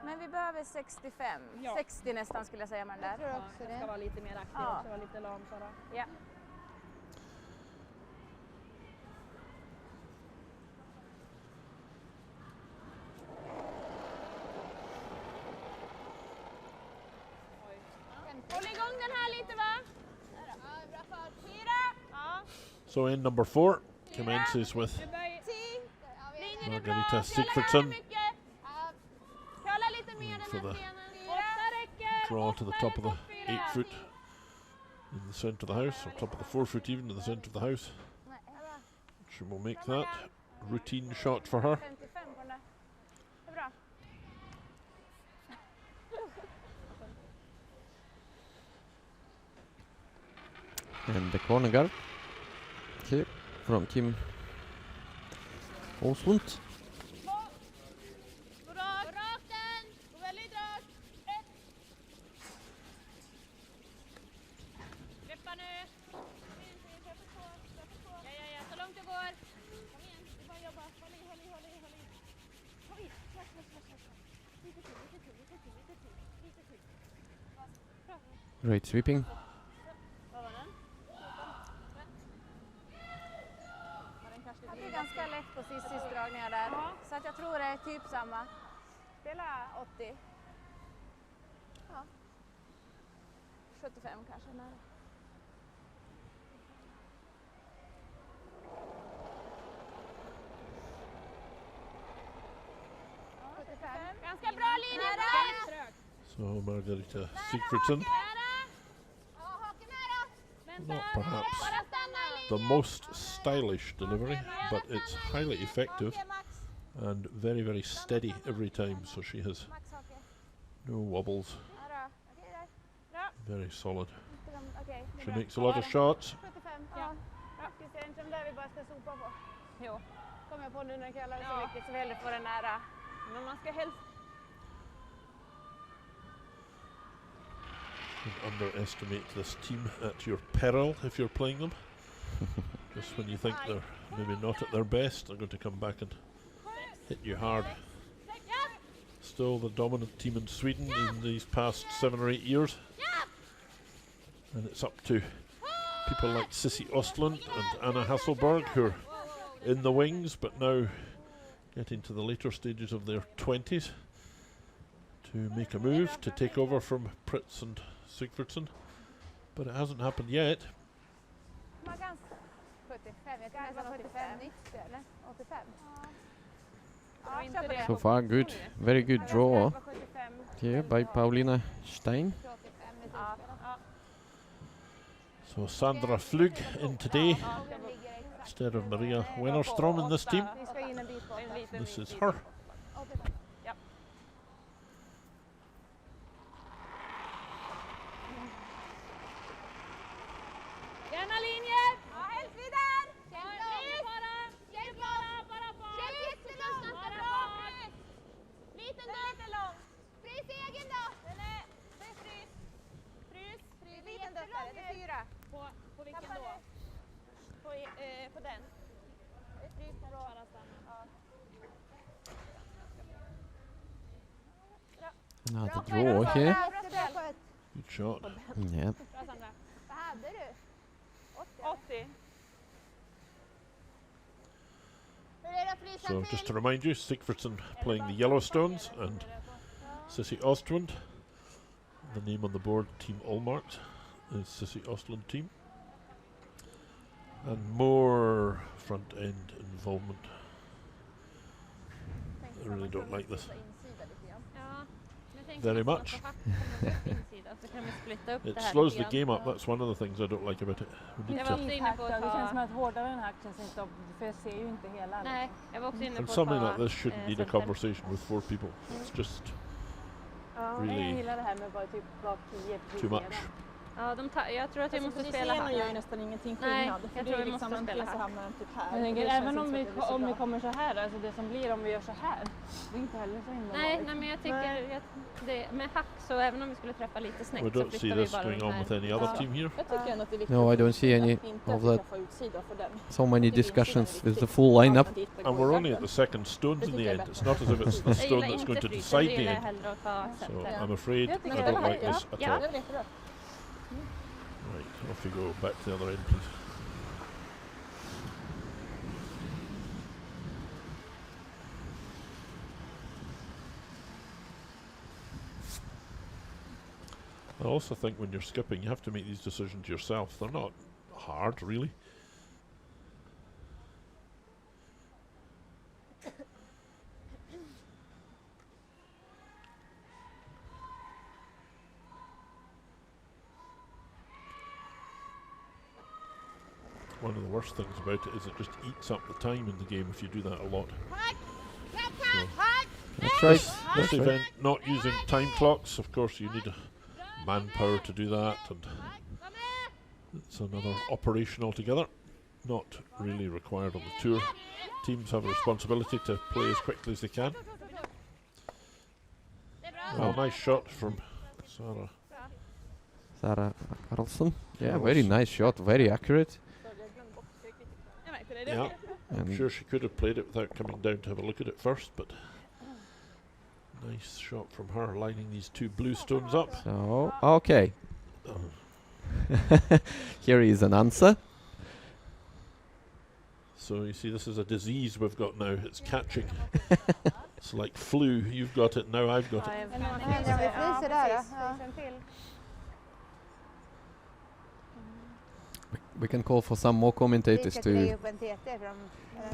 Men vi behöver 65. Ja. 60 nästan skulle jag säga med den där. Jag ska vara lite mer aktiv Ja. också, vara lite långsammare. Ja. Håll igång den här lite va? Ja, bra fart. 4. Ja. So in number 4 commences with 10. Linjen är bra. Margarita Sigfridsson. Köla lite mer for den här the stenen. 8 räcker. draw to the top of the 8 foot in the centre of the house, or top of the 4 foot even in the centre of the house. She will make that routine shot for her. 55 på den där. Det är bra. And the corner guard here from Team OESTLUND. Gå rakt den. Gå väldigt rakt. 1. Greppa nu. Ja, så långt det går. Kom igen, det är bara att jobba. Håll i. Kom in. Lite till. Bra. Great sweeping. Vad var den? Det är ganska lätt på Cissis dragningar där. Ja. Så att jag tror det är typ samma. Spela 80. Ja. 75 kanske nära. Ganska bra linje där. So Margarita Sigfridsson, not perhaps the most stylish delivery, but it's highly effective and very, very steady every time, so she has no wobbles, very solid. She makes a lot of shots. 75. Ja. Ska vi se, inte om där vi bara ska sopa på. Jo. Kommer jag på nu när jag kallar det så mycket så hellre får den nära. Men man ska helst... Don't underestimate this team at your peril if you're playing them. Just when you think they're maybe not at their best, they're going to come back and hit you hard. Still the dominant team in Sweden in these past 7 or 8 years. And it's up to people like Cissi Ostlund and Anna Hasselberg, who are in the wings but now getting to the later stages of their 20s, to make a move to take over from Pritz and Sigfridsson. But it hasn't happened yet. 75, jag kan nästan 85, 90 eller 85. So far good, very good draw here by Paulina Stein. So Sandra Flug in today instead of Maria Wennerstrom in this team. This is her. Gärna linjer! Ja, helt vidare! Hjälp bara fart! Liten lång! Frys egen då! Det är frys. Liten döttare, det är 4. På vilken då? På den. Det är frys på bara stanna. Another draw here. Good shot. Yeah. Bra Sandra. Vad hade du? 80. So just to remind you, Sigfridsson playing the Yellowstones and Cissi Ostlund. The name on the board, Team Allmarked, is Cissi Ostlund team. And more front end involvement. I really don't like this very much. It slows the game up, that's one of the things I don't like about it. We need to, Det känns som att hårdare än hack känns inte upp, för jag ser ju inte hela. Nej, jag var också inne and på something like this shouldn't need a conversation with 4 people. It's just Jag really gillar det här med bara typ bak 10 too much. Ja, jag tror att vi måste spela här. här. Gör ju nästan ingenting Nej, skillnad. jag tror vi måste spela här. Så hamnar den typ här. Jag tänker, även om vi kommer så här, alltså det som blir om vi gör så här, det är inte heller så himla Nej, vanligt. men jag tycker det, med hack så även om vi skulle träffa lite snett We så don't see flyttar vi this bara going den on här. with any other team here. Jag tycker ändå att det är viktigt. No, I don't see any inte of att vi that. ska få utsida för den. So many discussions with the full lineup. And we're only at the second stones in the end. It's not as if it's the stone that's going to decide the end. So I'm afraid I don't like this at all. Right, off we go. Back to the other end, please. I also think when you're skipping, you have to make these decisions yourself. They're not hard, really. One of the worst things about it is it just eats up the time in the game if you do that a lot. That's right. This That's right. event not using time clocks, of course you need manpower to do that, and it's another operation altogether. Not really required on the tour. Teams have a responsibility to play as quickly as they can. Well, nice shot from Sarah. Sarah Karlsson. Yeah, very nice shot, very accurate. Yeah, I'm sure she could have played it without coming down to have a look at it first, but nice shot from her, lining these two blue stones up. So, okay. Here is an answer. So you see, this is a disease we've got now. It's catching. It's like flu. You've got it now. I've got it. We can call for some more commentators to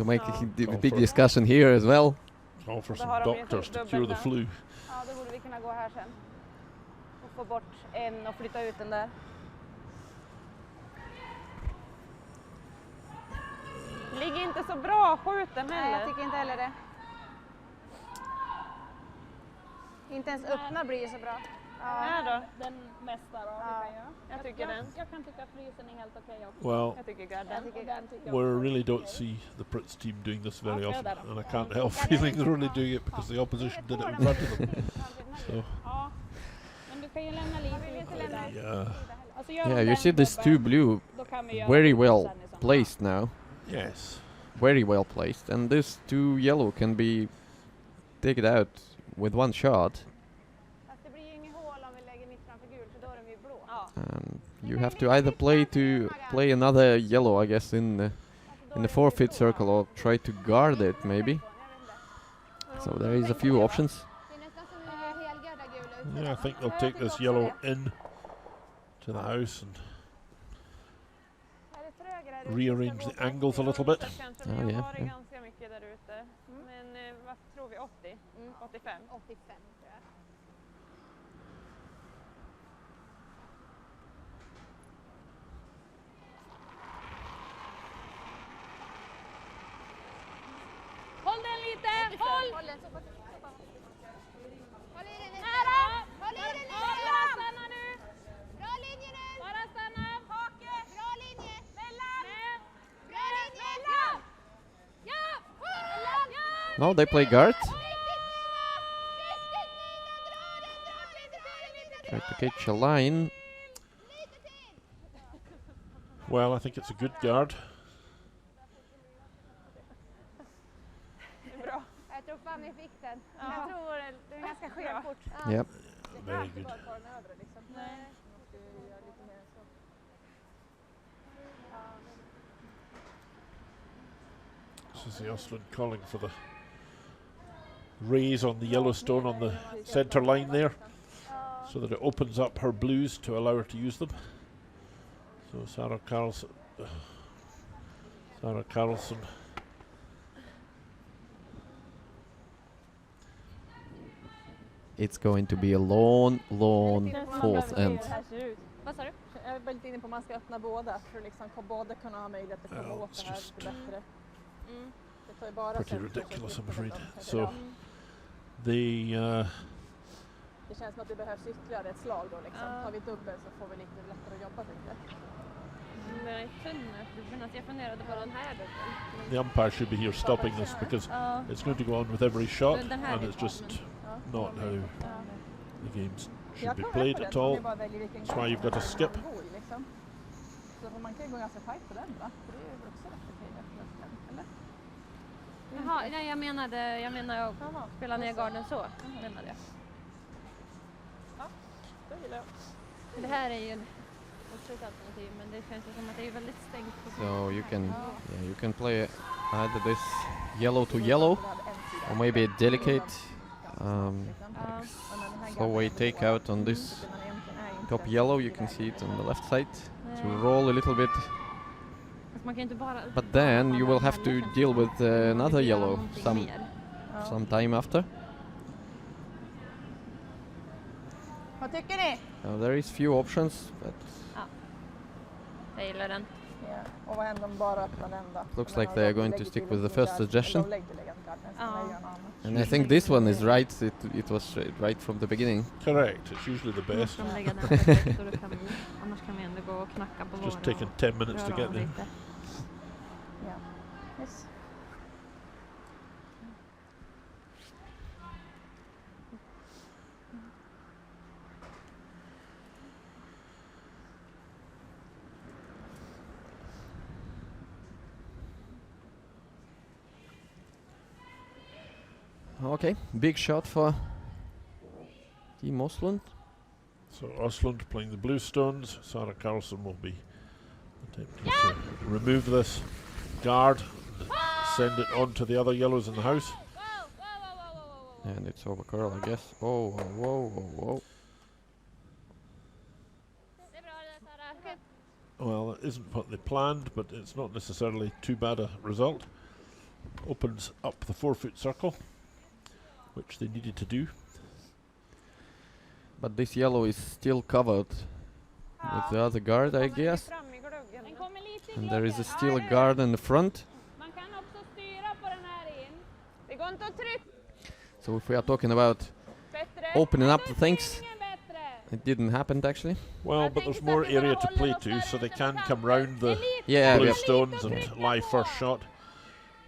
make a Call big for- discussion here as well. Call for Då some har de ju doctors to dubbel cure the där. flu. Ja, då borde vi kunna gå här sen. Och få bort en och flytta ut den där. Ligger inte så bra skjuten heller. Nej, jag tycker inte heller det. Inte ens öppna blir så bra. Ja, då. Den mesta då, Jag tycker den. Jag kan tycka frysen är helt okej också. Well, Jag tycker garden. we really don't see the Brits team doing this very often, and I can't help feeling they're only doing it because the opposition did it in front of them. So, Ja, men du kan ju lämna lite. yeah. Alltså gör Yeah, de you den see these two gubben, blue då kan vi göra very den well sen i sånt fall. placed now. Yes. Very well placed. And this two yellow can be taken out with one shot. Fast det blir ju inget hål om vi lägger mitt framför gul, för då är de ju blå. You have to either play another yellow, I guess, in the forfeit circle, or try to guard it maybe. So there is a few options. Yeah, I think they'll take this yellow in to the house and rearrange the angles a little bit. Kanske, Ja, men jag ja, har det ja. ganska mycket där ute. Men vad tror vi? 80? 85? 85 tror jag. Håll den lite! Håll! Håll den så pass. Håll i den Nära! Håll i den Bara stanna nu! Bra linje nu! Bara stanna! Hake! Bra linje! Mellan! Med! Bra linje! Ja! No, they play guard. Try to catch a line. Well, I think it's a good guard. Bra. Jag tror fan vi fick den. Jag tror det är ganska skev fort. Yep. Very good. Nej. This is the Ostlund calling for the raise on the yellow stone on the centre line there, so that it opens up her blues to allow her to use them. So Sarah Karlsson. It's going to be a long fourth end. Vad sa du? Jag är väldigt inne på att man ska öppna båda för att liksom båda kunna ha möjlighet att komma Ja, åt det här just lite bättre. Det tar ju bara Pretty center som ridiculous, I'm flyttar afraid. dem. So the Det känns som att det behövs ytterligare ett slag då liksom. Tar vi dubbel så får vi lite lättare att jobba tänkte. Den är tunn. Jag funderade på den här dubbeln. The umpire should be here stopping this because it's going to go on with every shot, and it's just not how the games should be played at all. That's why you've got to skip. Så man kan gå ganska tajt på den va? För det är ju också rätt okej, eller? Jaha, nej jag menar att spela ner garden så. Menade jag. Ja, det gillar jag. Det här är ju också ett alternativ, men det känns ju som att det är väldigt stängt. So you can play either this yellow to yellow, or maybe a delicate slow way take out on this top yellow. You can see it on the left side to roll a little bit. But then you will have to deal with another yellow some time after. Vad tycker ni? There is few options, but Jag gillar den. Ja, och vad händer om bara öppnar den då? looks like they are going to stick with the first suggestion. And I think this one is right. It was right from the beginning. Correct. It's usually the best. Annars kan vi ändå gå och knacka på våra. Just taking 10 minutes to get there. Ja. Yes. Okay, big shot for Team OESTLUND. So OESTLUND playing the blue stones. Sarah Carlson will be attempting to remove this guard and send it on to the other yellows in the house. And it's over curl, I guess. Oh, whoa. Well, it isn't what they planned, but it's not necessarily too bad a result. Opens up the 4-foot circle, which they needed to do. But this yellow is still covered with the other guard, I guess. And there is still a guard in the front. So if we are talking about opening up the things, it didn't happen actually. Well, but there's more area to play to, so they can come round the blue Yeah. stones and lie first shot.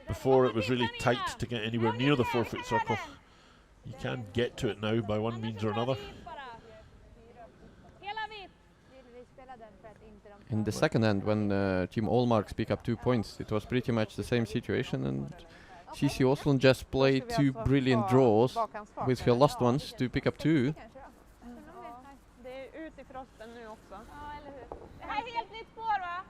Before it was really tight to get anywhere near the 4-foot circle. You can get to it now by one means or another. In the second end, when Team Allmarks pick up 2 points, it was pretty much the same situation, and CC OESTLUND just played 2 brilliant draws with her last ones to pick up 2. Det är ut i frosten nu också. Det här är helt nytt spår va?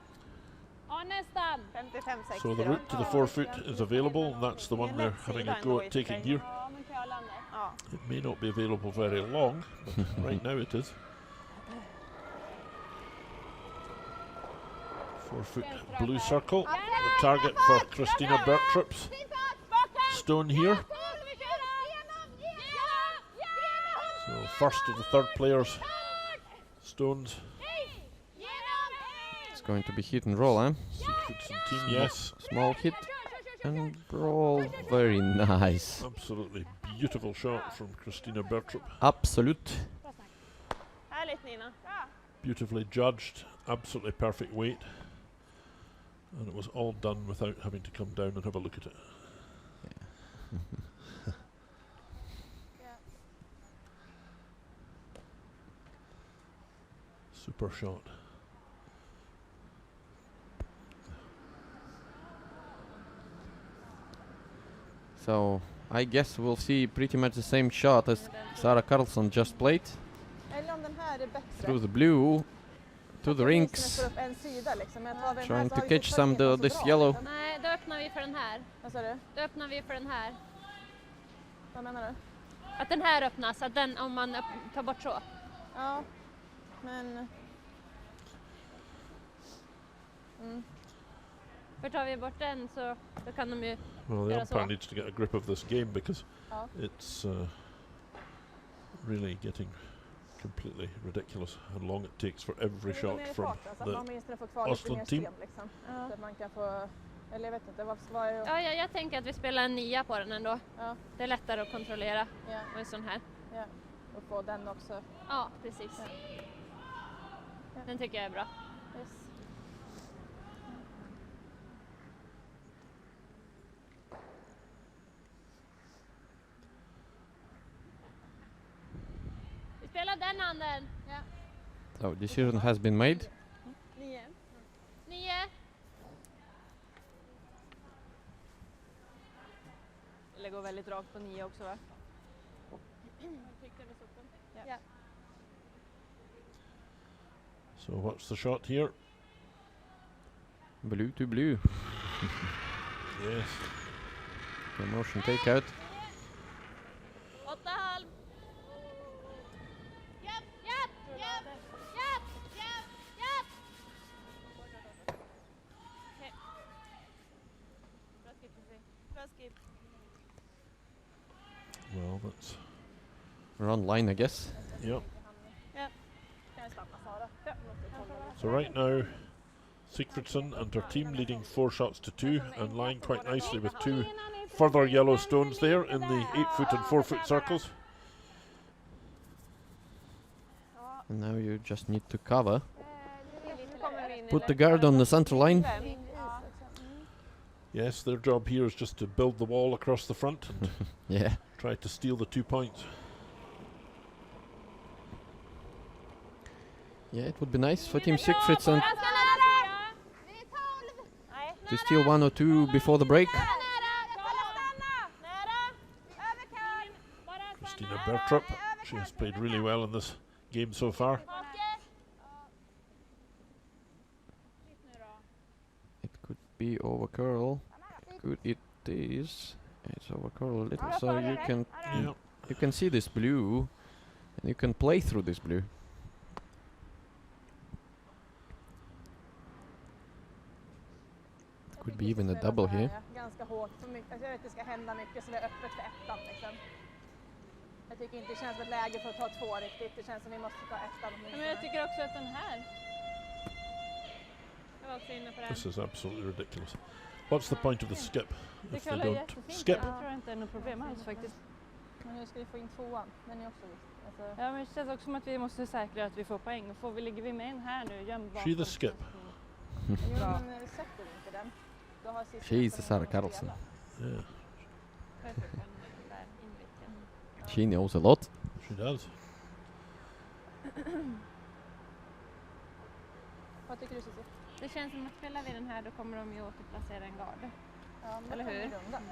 Ja, nästan. 55-60. So the route to the 4-foot is available, and that's the one they're having a go at taking here. It may not be available very long, but right now it is. 4-foot blue circle, the target for Christina Bertrup's stone here. So first of the third players' stones. It's going to be hit and roll, huh? SIGFRIDSSON team, yes. Small hit and roll. Very nice. Absolutely beautiful shot from Christina Bertrup. Absolute. Härligt Nina. Beautifully judged, absolutely perfect weight. And it was all done without having to come down and have a look at it. Super shot. So I guess we'll see pretty much the same shot as Sarah Carlson just played. Through the blue, to the rinks. Trying to catch some of this yellow. Nej, då öppnar vi för den här. Vad sa du? Då öppnar vi för den här. Vad menar du? Att den här öppnas, att den, om man tar bort så. Ja, men... För tar vi bort den så då kan de ju Well, the göra umpire så. needs to get a grip of this game because it's really getting completely ridiculous how long it takes for every shot from the OESTLUND team. Så att man kan få... Eller jag vet inte, vad är... Ja, jag tänker att vi spelar en 9 på den ändå. Ja. Det är lättare att kontrollera. Ja. Och en sån här. Ja. Och få den också. Ja, precis. Den tycker jag är bra. Yes. Vi spelar den handen. Ja. So decision has been made. 9. Det går väldigt rakt på 9 också, va? Ja. So what's the shot here? Blue to blue. Yes. Promotion takeout. 8,5. Japp, japp, japp, japp, japp, japp. Okej. Bra skip, Susie. Bra skip. Well, that's We're online, I guess. yep. Kan jag stanna, Sara? Ja. So right now, Sigfridsson and her team leading 4 shots to 2 and lying quite nicely with 2 further yellow stones there in the 8-foot and 4-foot circles. And now you just need to cover. Nu kommer vi in i Put the guard on the center line. Yes, their job here is just to build the wall across the front and Yeah. try to steal the 2 points. Yeah, it would be nice for Team Sigfridsson Ganska nära. Vi är 12. Nej. to steal 1 or 2 before the break. Nära. Kolla, stanna. Nära. Över kön. Christina Bertrup, she has played really well in this game so far. Hake. It could be over curl. It is. It's over curl a little, so Yeah. you can see this blue, and you can play through this blue. Could be even a double here. Ganska hårt. För mycket. Jag vet att det ska hända mycket så det är öppet för ettan liksom. Jag tycker inte det känns som ett läge för att ta 2 riktigt. Det känns som vi måste ta ettan. Ja, men jag tycker också att den här. Jag var också inne på den. This is absolutely ridiculous. What's the point of the skip Det if they kollar don't jättefint. skip? Jag tror inte det är något problem alls faktiskt. Men nu ska vi få in 2an. Den är också viktig. Alltså, Ja, men det känns också som att vi måste säkra att vi får poäng. Och ligger vi med en här nu, gömd bakom. She the skip. jo, men sätter vi inte den. Då har sista She's poängen Sarah att Carlson. spela. Yeah, She knows a lot. she does. Vad tycker du, Cici? Det känns som att spelar vi den här då kommer de ju återplacera en gard. Ja, men Eller då kommer hur? vi undan.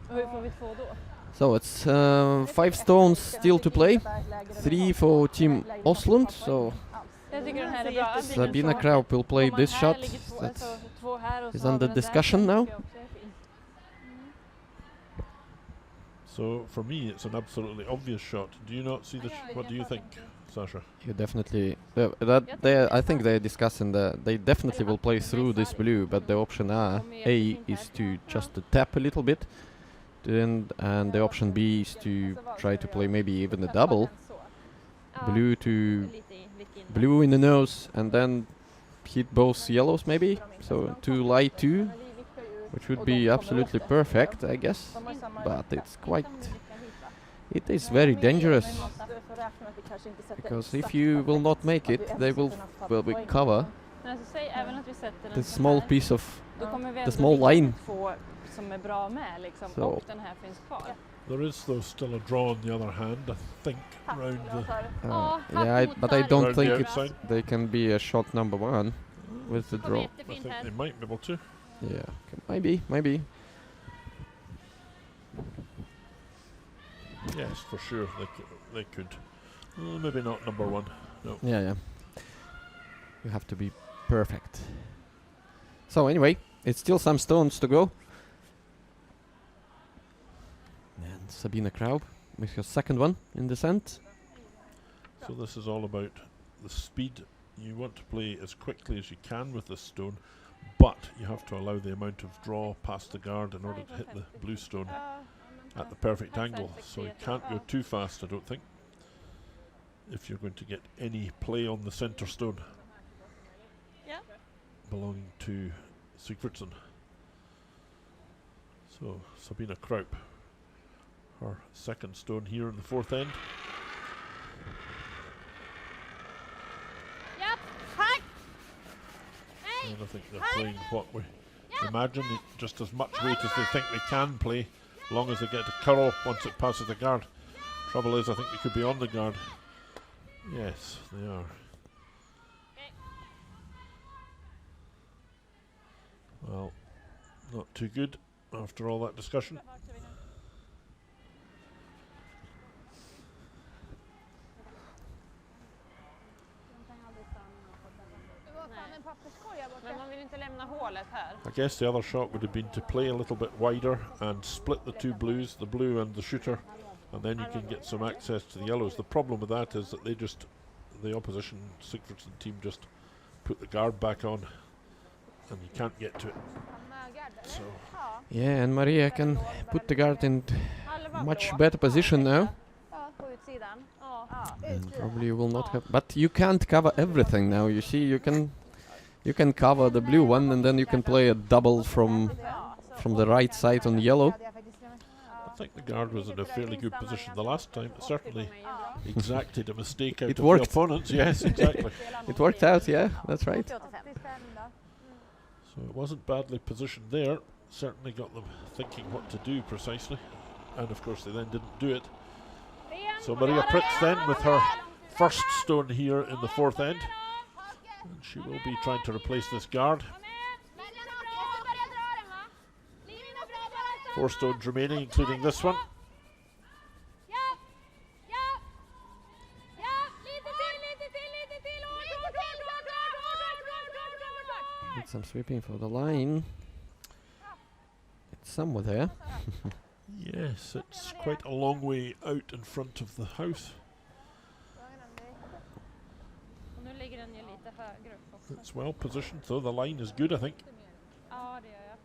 Och hur får vi 2 då? So it's 5 stones still to play. 3 for Team Oslund. So Jag tycker den här är bra. Sabina Kraup will play this shot. That is under discussion now. So for me, it's an absolutely obvious shot. Do you not see the? What do you think, Sasha? You definitely. I think they're discussing they definitely will play through this blue, but the option A is to just to tap a little bit, and the option B is to try to play maybe even a double. Blue to blue in the nose, and then hit both yellows maybe. So to light 2, which would be absolutely perfect, I guess. But it's quite. It is very dangerous. Because if you will not make it, they will be cover Men alltså säg även att vi sätter den the så small här, piece of då kommer vi the ändå small ligga line. med 2 som är bra med liksom, Så. och den här finns kvar. There is though still a draw on the other hand. I think round the yeah, but I don't round think the it's outside. they can be a shot number 1 with the draw. I think they might be able to. Yeah, maybe. Yes, for sure they could. Maybe not number 1. No. Yeah. You have to be perfect. So anyway, it's still some stones to go. And Sabina Kraub with her second one in descent. So this is all about the speed. You want to play as quickly as you can with this stone, but you have to allow the amount of draw past the guard in order to hit the blue stone at the perfect angle. So you can't go too fast, I don't think, if you're going to get any play on the centre stone belonging to Sigfridsson. So Sabina Kraup, her second stone here in the 4th end. I think they're playing what we imagine, just as much weight as they think they can play, long as they get to curl once it passes the guard. Trouble is, I think they could be on the guard. Yes, they are. Well, not too good after all that discussion. Men man vill inte lämna hålet här. I guess the other shot would have been to play a little bit wider and split the two blues, the blue and the shooter, and then you can get some access to the yellows. The problem with that is that the opposition Sigfridsson team just put the guard back on and you can't get to it. So Yeah, and Maria can put the guard in much better position now. And probably you will not have, but you can't cover everything now. You see, you can cover the blue one, and then you can play a double from the right side on yellow. I think the guard was in a fairly good position the last time. It certainly exacted a mistake out It of worked. the opponents. Yes, exactly. It worked out, yeah, that's right. So it wasn't badly positioned there. Certainly got them thinking what to do precisely. And of course they then didn't do it. So Maria Pritz then with her first stone here in the fourth end. And she will be trying to replace this guard. 4 stones remaining, including this one. Need some sweeping for the line. It's somewhere there. Yes, it's quite a long way out in front of the house. Och nu ligger den ju lite högre upp också. It's well positioned, though. The line is good, I think. Ja, det gör jag.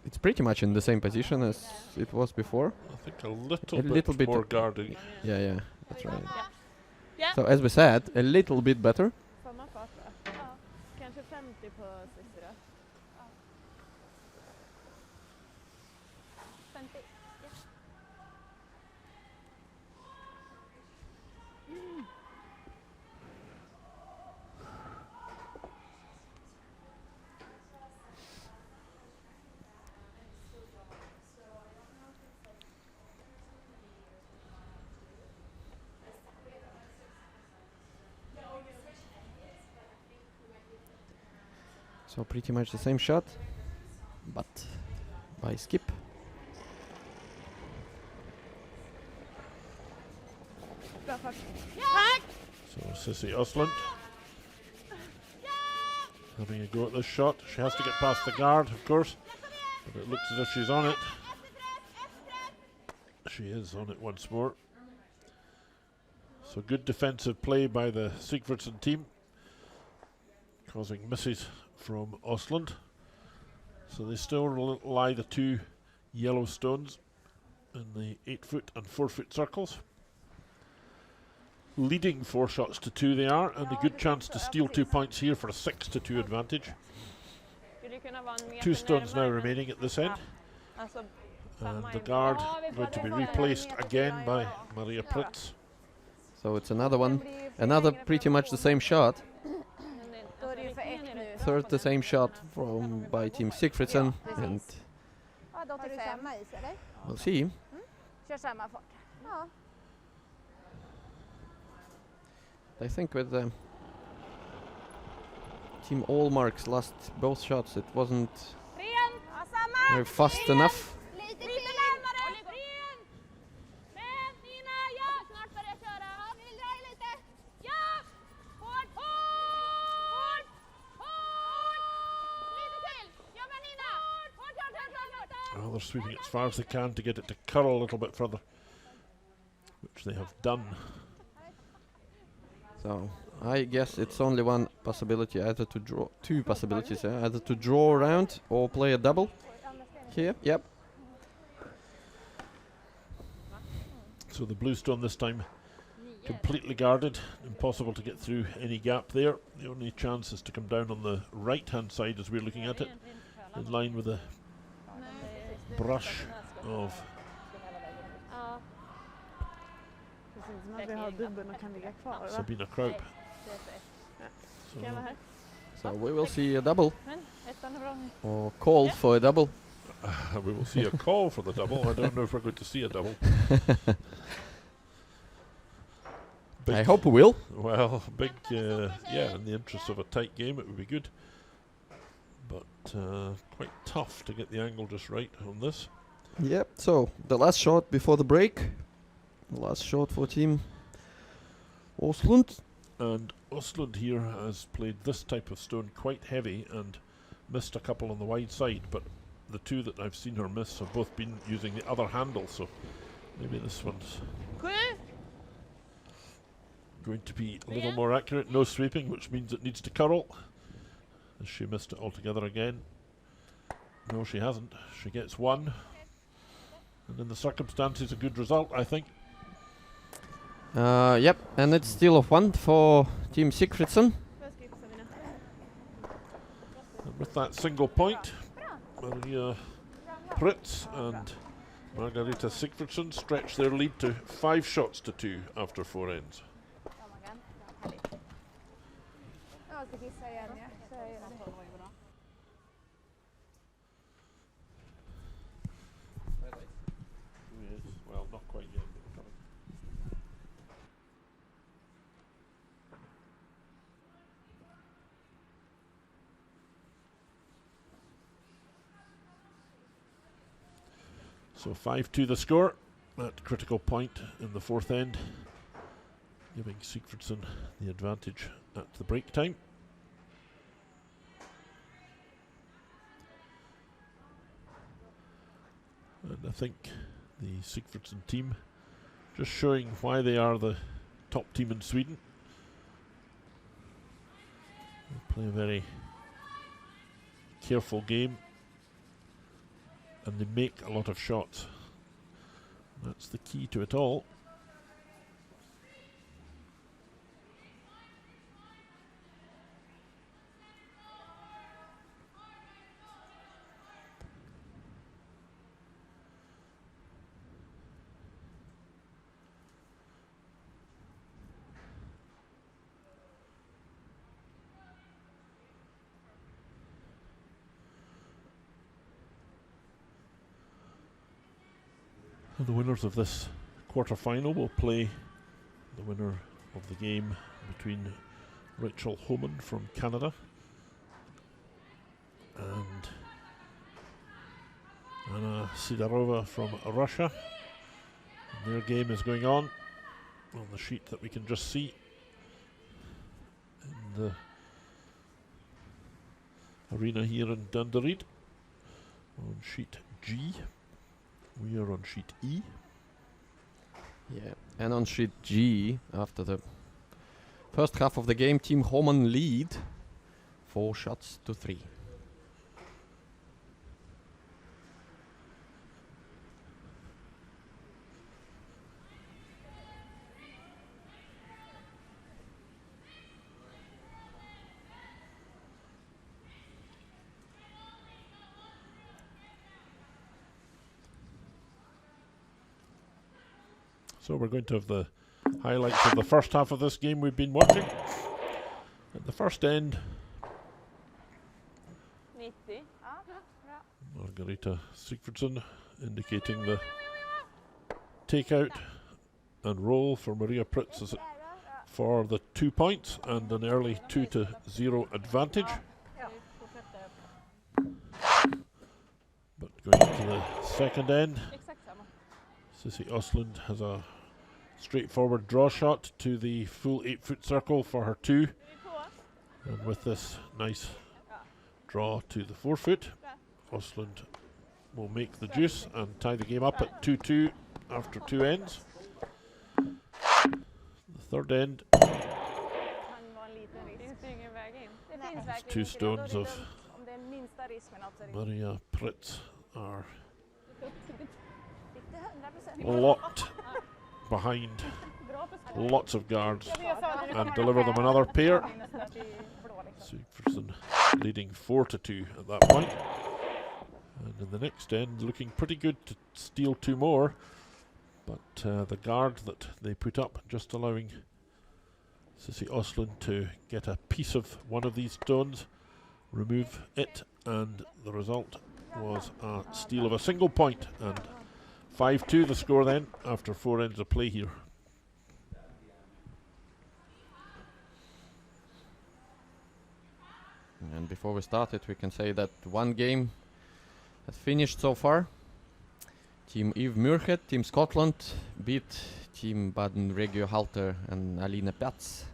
It's pretty much in the same position as it was before. I think a little little bit more guarding. Yeah, that's right. Ja. So as we said, a little bit better. Samma fart va? Ja. Kanske 50 på Sissera. 50. So pretty much the same shot, but by skip. Bra fart. So Sissy Östlund having a go at this shot. She has to get past the guard, of course, but it looks as if she's on it. She is on it once more. So good defensive play by the Sigfridsson team, causing misses from Östlund. So they still lie the 2 yellow stones in the 8-foot and 4-foot circles. Leading 4 shots to 2 they are, and a good chance to steal 2 points here for a 6-2 advantage. 2 stones now remaining at this end. And the guard going to be replaced again by Maria Pritz. So it's another one, another pretty much the same shot. Third the same shot from by Team Sigfridsson, and we'll see. Kör samma fart. Ja. I think with Team Allmarks lost both shots. It wasn't very fast enough. Lite närmare! Ren! Men Nina, ja! Snart börja köra. Ja, vi vill dra i lite. Ja! Hårt! Hårt! Hårt! Lite till! Jobba Nina! Hårt! Well, they're sweeping it as far as they can to get it to curl a little bit further, which they have done. So I guess it's only one possibility, either to draw, 2 possibilities, either to draw around or play a double here. Yep. So the blue stone this time completely guarded, impossible to get through any gap there. The only chance is to come down on the right hand side as we're looking at it, in line with the brush of Vi har dubben och kan ligga kvar. Sabina Kraup. Kan jag vara här? So we will see a double. Or call for a double. We will see a call for the double. I don't know if we're going to see a double. I hope we will. Well, big, yeah, in the interest of a tight game, it would be good. But quite tough to get the angle just right on this. Yep, so the last shot before the break. The last shot for team OESTLUND. And OESTLUND here has played this type of stone quite heavy and missed a couple on the wide side, but the two that I've seen her miss have both been using the other handle, so maybe this one's going to be a little more accurate. No sweeping, which means it needs to curl. Has she missed it altogether again? No, she hasn't. She gets one. And in the circumstances, a good result, I think. Yep, and it's still a 1 for team SIGFRIDSSON. And with that single point, Maria Pritz and Margareta Sigfridsson stretch their lead to 5 shots to 2 after 4 ends. Well, not quite yet, but we're coming. So 5-2 the score at critical point in the 4th end, giving Sigfridsson the advantage at the break time. And I think the Sigfridsson team just showing why they are the top team in Sweden. They play a very careful game and they make a lot of shots. That's the key to it all. The winners of this quarter-final will play the winner of the game between Rachel Homan from Canada and Anna Sidorova from Russia. And their game is going on the sheet that we can just see in the arena here in Danderyd on sheet G. We are on sheet E. Yeah, and on sheet G, after the first half of the game, Team Homan lead 4 shots to 3. So we're going to have the highlights of the first half of this game we've been watching. At the first end, Margareta Sigfridsson indicating the takeout and roll for Maria Pritz for the 2 points and an early 2-0 advantage. But going to the second end, Sissi Östlund has a straightforward draw shot to the full 8-foot circle for her 2. And with this nice draw to the 4-foot, Östlund will make the deuce and tie the game up at 2-2 after 2 ends. The third end, these 2 stones of Maria Pritz are locked behind lots of guards and deliver them another pair. Sigfridsson leading 4-2 at that point. And in the next end, looking pretty good to steal 2 more, but the guard that they put up just allowing Sissi Östlund to get a piece of one of these stones remove it, and the result was a steal of a single point, and 5-2 the score then after 4 ends of play here. And before we started, we can say that one game has finished so far. Team Yves Muirhead, Team Scotland, beat Team Baden Regio Halter and Aline Pats.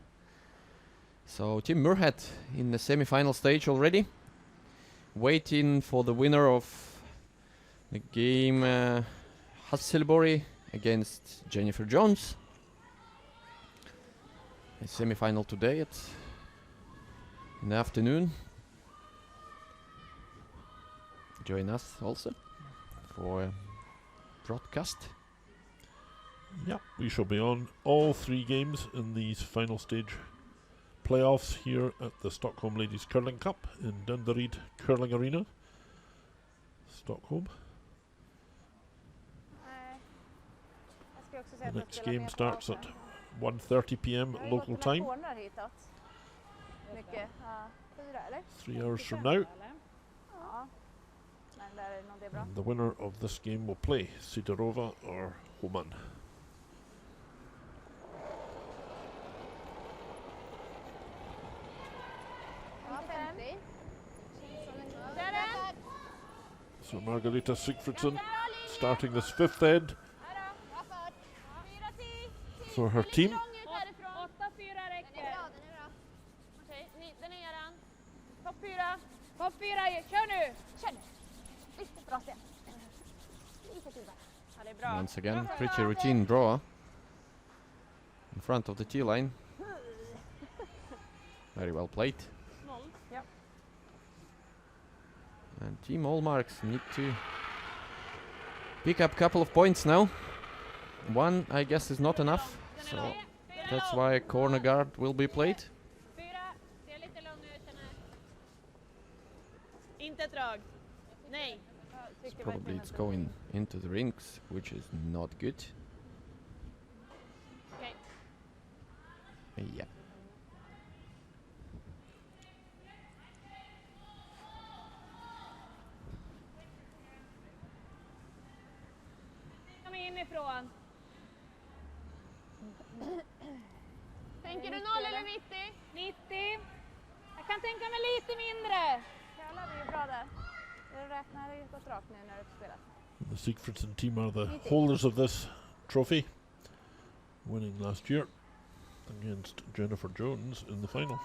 So Team Muirhead in the semi-final stage already, waiting for the winner of the game Hasselborg against Jennifer Jones. A semi-final today in the afternoon. Join us also for broadcast. Yeah, we shall be on all 3 games in these final stage playoffs here at the Stockholm Ladies Curling Cup in Dunderreed Curling Arena, Stockholm. The next game starts at 1:30 p.m. local time, 3 hours from now. And the winner of this game will play Sidorova or Homan. So Margareta Sigfridsson starting this 5th end for her team. Topp 4, kör nu! Kör nu! Riktigt bra Sten. Lite till bara. Ja, det är bra. Once again, pretty routine draw in front of the tee line. Very well played. Yep. And Team Allmarks need to pick up a couple of points now. One, I guess, is not enough, so that's why a corner guard will be played. Inte ett drag. Nej. So probably it's going into the rinks, which is not good. Okej. Yeah. Kom inifrån. Tänker du 0 eller 90? 90. Jag kan tänka mig lite mindre. Jävlar, det är bra där. Det räknar det gått rakt nu när du spelat. The Sigfridsson team are the holders of this trophy, winning last year against Jennifer Jones in the final.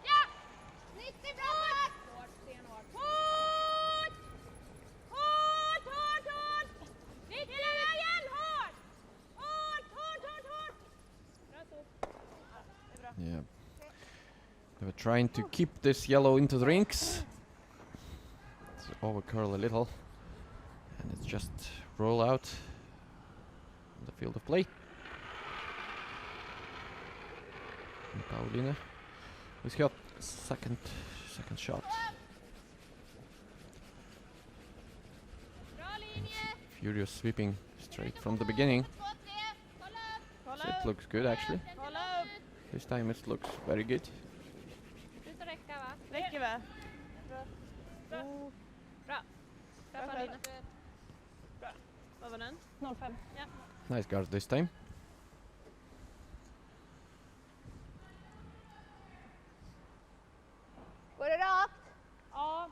Ja! 90 bra tack! Hårt, stenhårt. Hårt! Hårt, hårt, hårt! 90 igen, hårt! Hårt, hårt, hårt, hårt! Bra stort. Ja, det är bra. Yeah. They were trying to keep this yellow into the rinks. So over curl a little, and it's just roll out on the field of play. And Pauline, who's got second shot. Bra linje! Furious sweeping straight from the beginning. So it looks good actually. Kolla upp. This time it looks very good. Sluta räcka va? Räcker väl? Bra. Bra. Bra Pauline. Bra. Vad var den? 05. Ja. Nice guard this time. Går det rakt? Ja.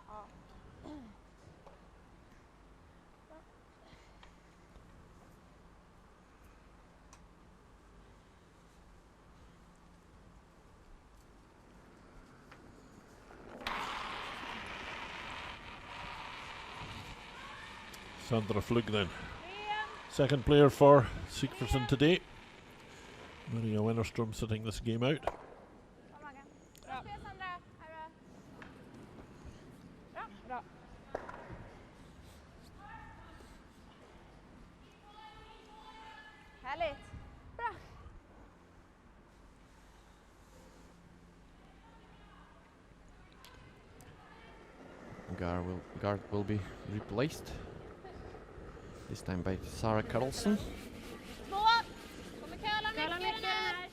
Sandra Flug then. Second player for Sigfridsson today. Maria Wennerström sitting this game out. Kom Maggan. Bra spel Sandra. Här bra. Bra. Härligt. Bra. Guard will be replaced. This time by Sarah Carlson. Två! Kommer köla mycket i den här.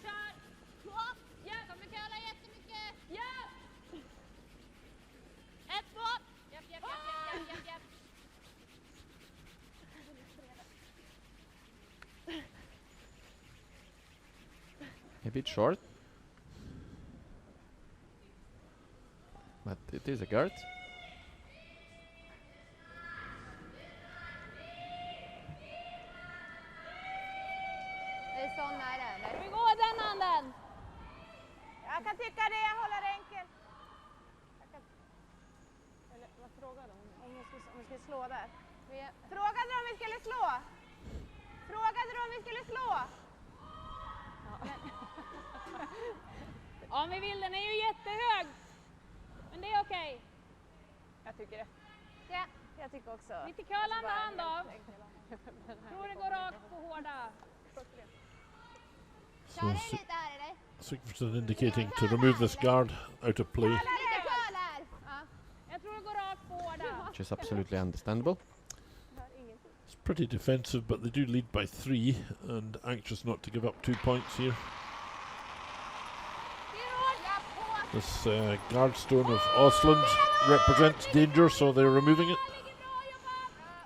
A bit short. But it is a guard. Det är sån nära, eller? Ska vi gå den handen? Jag kan tycka det, jag håller enkel. Eller vad frågade hon? Om vi skulle slå där. Frågade du om vi skulle slå? Frågade du om vi skulle slå? Om vi vill, den är ju jättehög. Men det är okej. Jag tycker det. Ja. Jag tycker också. Lite curlande hand då. Tror det går rakt på hårda. So Kör dig lite här, eller? Sigfridsson indicating to remove this guard out of play. Lite curl här. Ja. Jag tror det går rakt på hårda. Which is absolutely understandable. It's pretty defensive, but they do lead by 3 and anxious not to give up 2 points here. This guard stone of Ostlund represents danger, so they're removing it.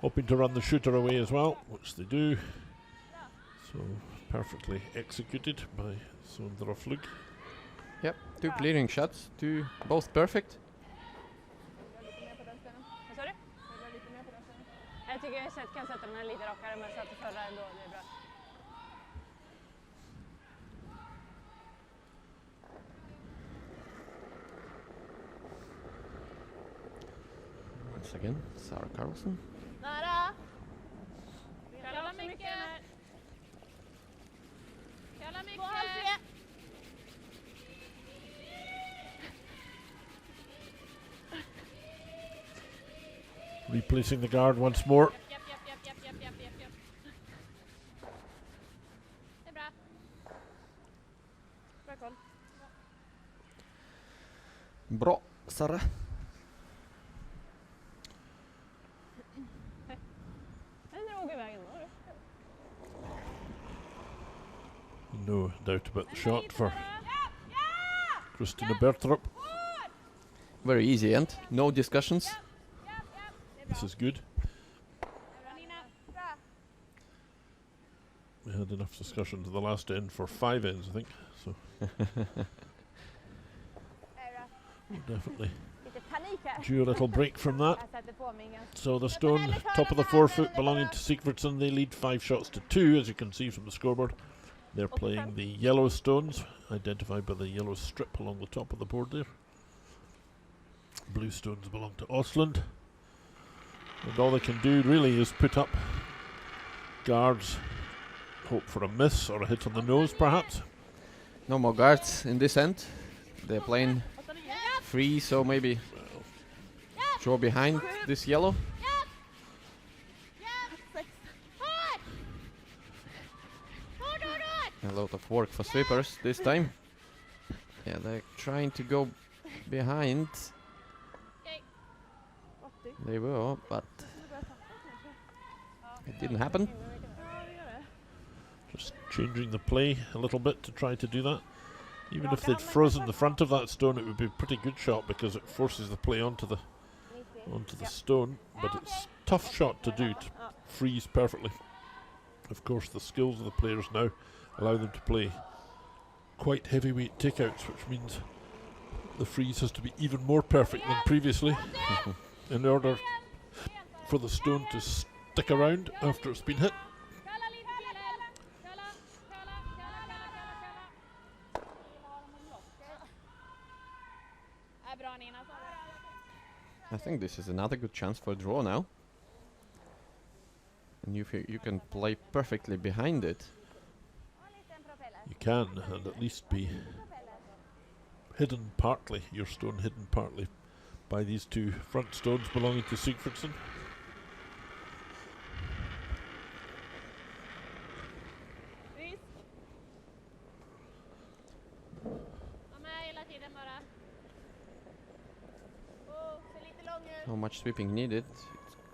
Hoping to run the shooter away as well, which they do. So perfectly executed by Sondroflug. Yep, 2 clearing shots, both perfect. Vad sa du? Jag tycker jag kan sätta den här lite rakare, men jag satte förra ändå. Det är bra. Once again, Sarah Carlson. Nära. Kalla mycket. Kalla mycket. Replacing the guard once more. Japp. Det är bra. Bra koll. Bra, Sarah. Den drog iväg ändå. No doubt about the shot for Christina Bertrup. Very easy end, no discussions. This is good. We had enough discussion to the last end for 5 ends, I think. So we'll definitely Lite panik här. due a little break from that. Jag sätter på mig ingen. So the stone, top of the forefoot, belonging to Sigfridsson. They lead 5 shots to 2, as you can see from the scoreboard. They're playing the yellow stones, identified by the yellow strip along the top of the board there. Blue stones belong to Ostlund. And all they can do really is put up guards, hope for a miss or a hit on the nose perhaps. No more guards in this end. They're playing free, so maybe draw behind this yellow. A lot of work for sweepers this time. Yeah, they're trying to go behind. They were, but it didn't happen. Just changing the play a little bit to try to do that. Even if they'd frozen the front of that stone, it would be a pretty good shot because it forces the play onto the stone. But it's a tough shot to do, to freeze perfectly. Of course, the skills of the players now allow them to play quite heavyweight takeouts, which means the freeze has to be even more perfect than previously in order for the stone to stick around after it's been hit. I think this is another good chance for a draw now. And you can play perfectly behind it. You can, and at least be hidden partly, your stone hidden partly by these 2 front stones belonging to Sigfridsson. How much sweeping needed?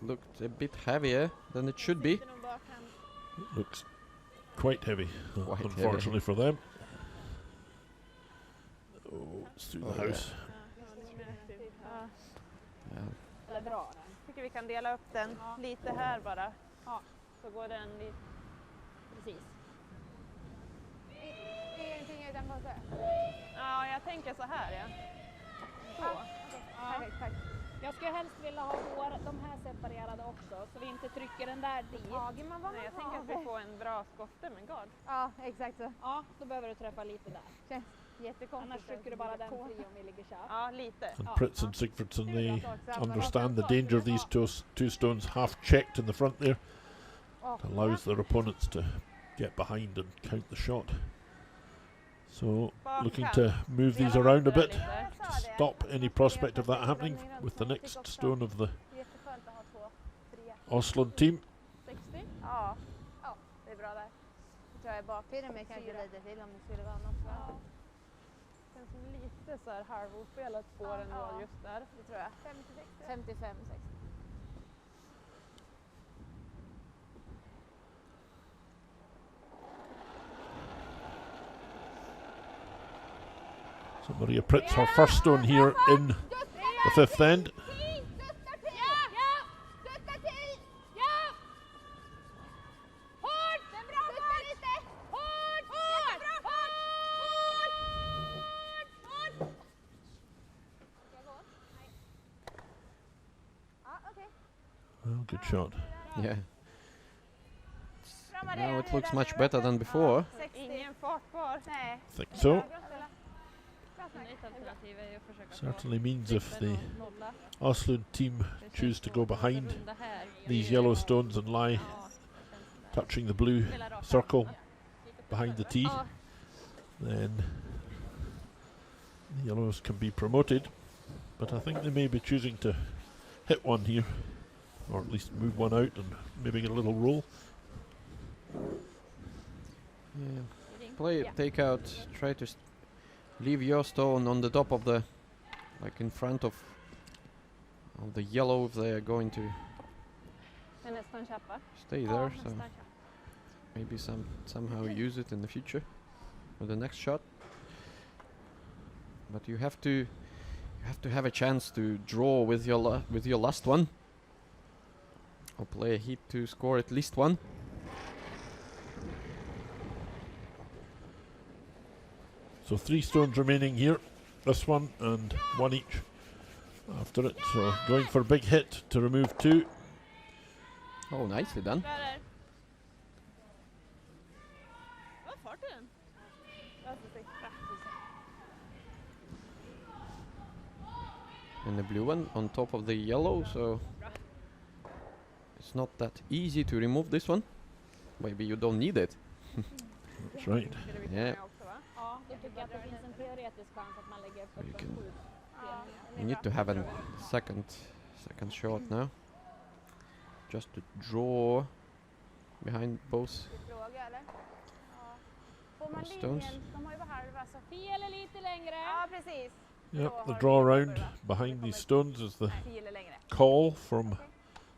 It looked a bit heavier than it should be. It looks quite heavy, Quite unfortunately for them. Oh, it's through the Oh, house. Yeah. Eller dra den. Tycker vi kan dela upp den lite här bara. Ja, så går den lite. Precis. Ingenting utan tänker så här, ja. Så. Perfekt, tack. Jag skulle helst vilja ha de här separerade också, så vi inte trycker den där dit. Nej, jag tänker att vi får en bra skotte med gard. Ja, exakt så. Ja, då behöver du träffa lite där. Känns jättekonstigt. Annars trycker du bara den fri om vi ligger kär. Ja, lite. And Pritz and Sigfridsson, they understand the danger of these two stones half checked in the front there. It allows their opponents to get behind and count the shot. So looking to move these around a bit to stop any prospect of that happening with the next stone of the Jätteskönt att ha 2 fria. OESTLUND team. 60? Ja, det är bra där. Jag tror jag är bak. Till och med kanske lite till om det skulle vara något. Ja. Känns som lite så här halvospelat spår ändå just där. Det tror jag. 55, 60. So Maria Pritz, her first stone here in the fifth end. Well, good shot. Yeah. Now it looks much better than before. Ingen fart kvar. Nej. Think so. Ett alternativ är ju att försöka Certainly means if the nolla. OESTLUND team choose to go behind Runda här. these yellow stones and lie touching the blue circle behind the tee, then the yellows can be promoted. But I think they may be choosing to hit one here, or at least move one out and maybe get a little roll. Yeah. Play it, take out, try to leave your stone on the top of the, like in front of the yellow if they are going to Det är nästan käppar. stay there. So maybe somehow use it in the future with the next shot. But you have to have a chance to draw with your last one, or play a hit to score at least one. So 3 stones remaining here. This one and 1 each after it. So going for a big hit to remove 2. Oh, nicely done. Vad fart är den? And the blue one on top of the yellow, so it's not that easy to remove this one. Maybe you don't need it. That's right. Yeah. Ja, jag tycker att det finns en teoretisk chans att man lägger So you öppen can- 7. You need to have a second shot now, just to draw behind both. Fråga eller? Får man Stones. linjen? De har ju bara halva så. 10 eller lite längre. Ja, precis. Yep, the draw around behind these stones is the 10 eller längre. call from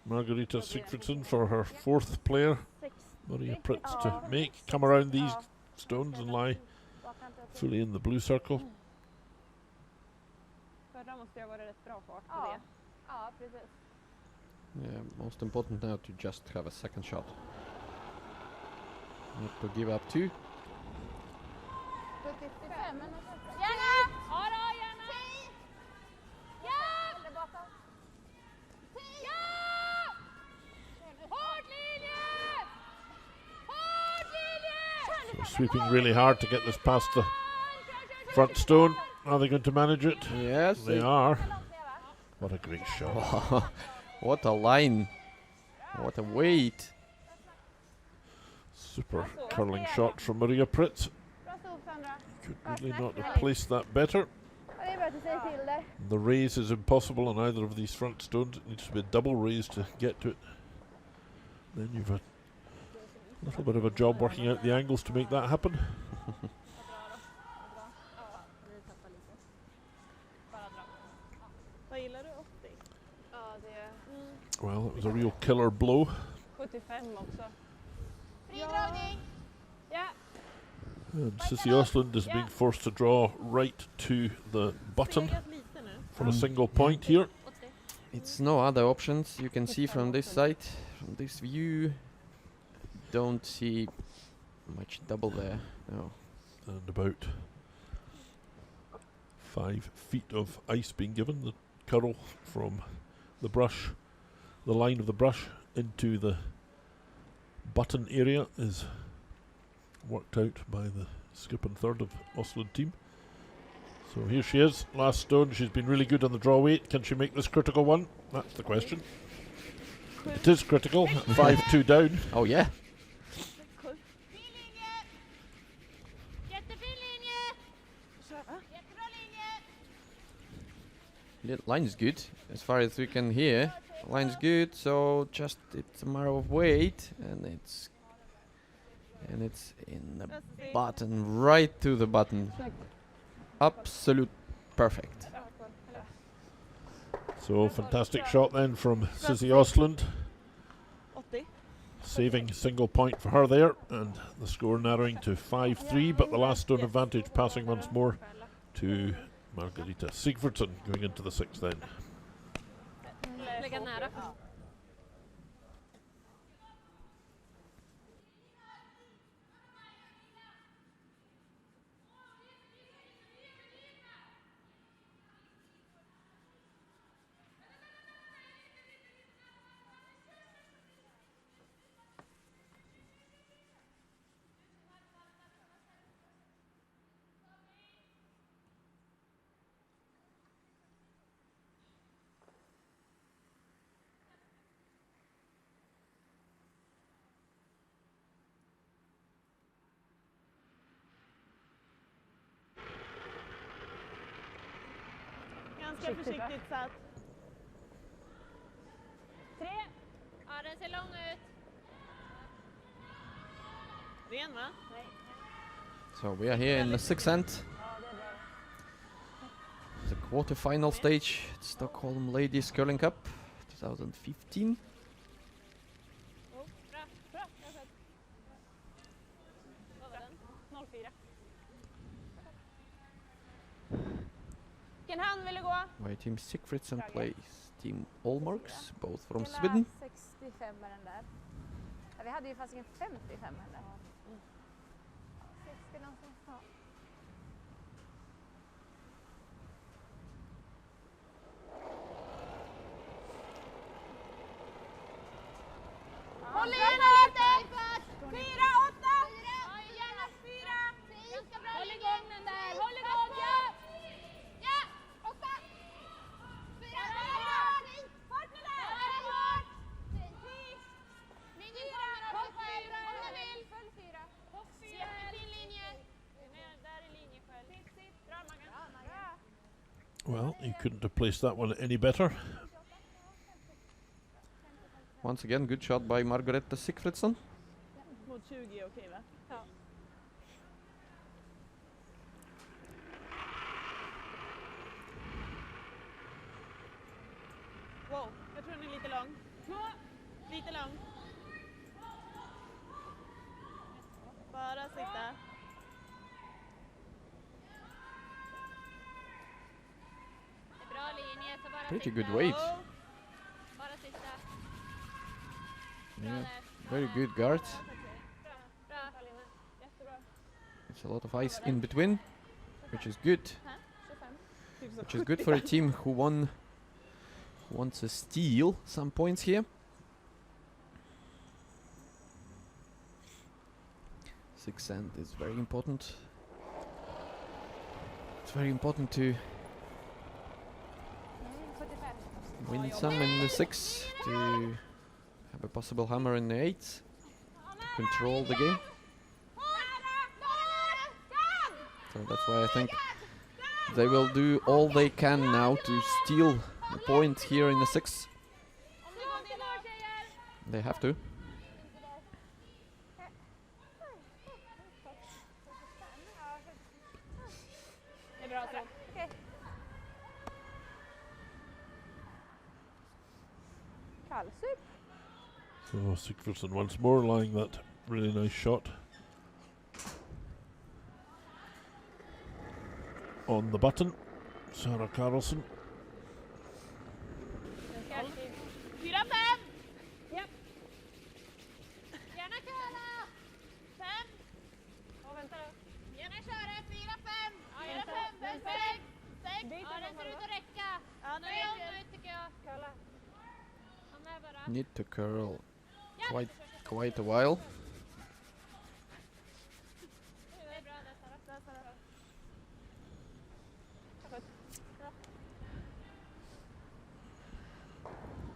Margarita Sigfridsson for her 4th player, 60. Maria Pritz, to make. Come around these stones and lie fully in the blue circle. Förra måste jag vara rätt bra fart på Ja. det. Ja, precis. Yeah, most important now to just have a second shot. Not to give up 2. 75. Gärna! Ja då, gärna! Ja! Eller bakom. Ja! Hård linje! Hård linje! So sweeping really hard to get this past the front stone. Are they going to manage it? Yes, They are. What a great shot. What a line! What a weight! Super curling shot from Maria Pritz. Bra stod Sandra. Could really not have placed that better. Ja, det är bra att du säger till där. The raise is impossible on either of these front stones. It needs to be a double raise to get to it. Then you've a little bit of a job working out the angles to make that happen. Vad gillar du? 80? Ja, det är... Well, it was a real killer blow. 75 också. Fri dragning. Ja. And Sissy OESTLUND is being forced to draw right to the button Stegat lite nu. for a single point here. It's no other options. You can see from this side, from this view, don't see much double there. No. And about 5 feet of ice being given. The curl from the brush, the line of the brush into the button area is worked out by the skip and third of Ostlund team. So here she is, last stone. She's been really good on the draw weight. Can she make this critical one? That's the question. It is critical. 5-2 down. Oh yeah. Line's good, as far as we can hear. Line's good, so just it's a matter of weight, and it's in the button, right to the button. Absolute perfect. So fantastic shot then from Sissy Ostlund, saving single point for her there, and the score narrowing to 5-3, but the last stone advantage passing once more to Margareta Sigfridsson going into the 6th then. Lägga nära. Ganska försiktigt satt. 3. Ja, den ser lång ut. Ren va? Nej. So we are here in the 6th end. The quarterfinal stage, Stockholm Ladies Curling Cup 2015. Oh, bra, bra. Jag sköt. Vad var den? 04. Vilken hand vill du gå? My team Sigfridsson plays team Allmarks, both from Sweden. 65 med den där. Ja, vi hade ju fast ingen 55 heller. 60 någonting. Ja. Håll i den! 4, 8! Ja, gärna 4! Ganska bra. Håll igång den där! Håll igång! Ja! 8! 4! Fart med det! Hårt! 4! Håll själv om du vill! Följ 4. Jättefin linje. Där är linje själv. Sitt. Bra Maggan. Well, you couldn't have placed that one any better. Once again, good shot by Margareta Sigfridsson. Mot 20 är okej va? Ja. Wow, jag tror den är lite lång. 2. Lite lång. Bara sitta. Det är bra linje, så bara Pretty sitta. good weight. Bara sitta. Yeah, very good guards. Bra. Jättebra. It's a lot of ice in between, which is good. 25. Which is good for a team who wants to steal some points here. 6th end is very important. It's very important to 75. win some in the 6th, to have a possible hammer in the 8th, to control the game. So that's why I think they will do all they can now to steal a point here in the 6th. They have to. Det är bra så. Okej. Kallsup. So Sigfridsson once more lying that really nice shot on the button. Sarah Karlsson. 4, 5! Japp. Gärna köra! 5! Och vänta då. Gärna köra 4, 5! 4, 5, 6, 6! nu är det lugnt ut tycker jag. Han är bara. Need to curl quite a while. Det är bra där Sara.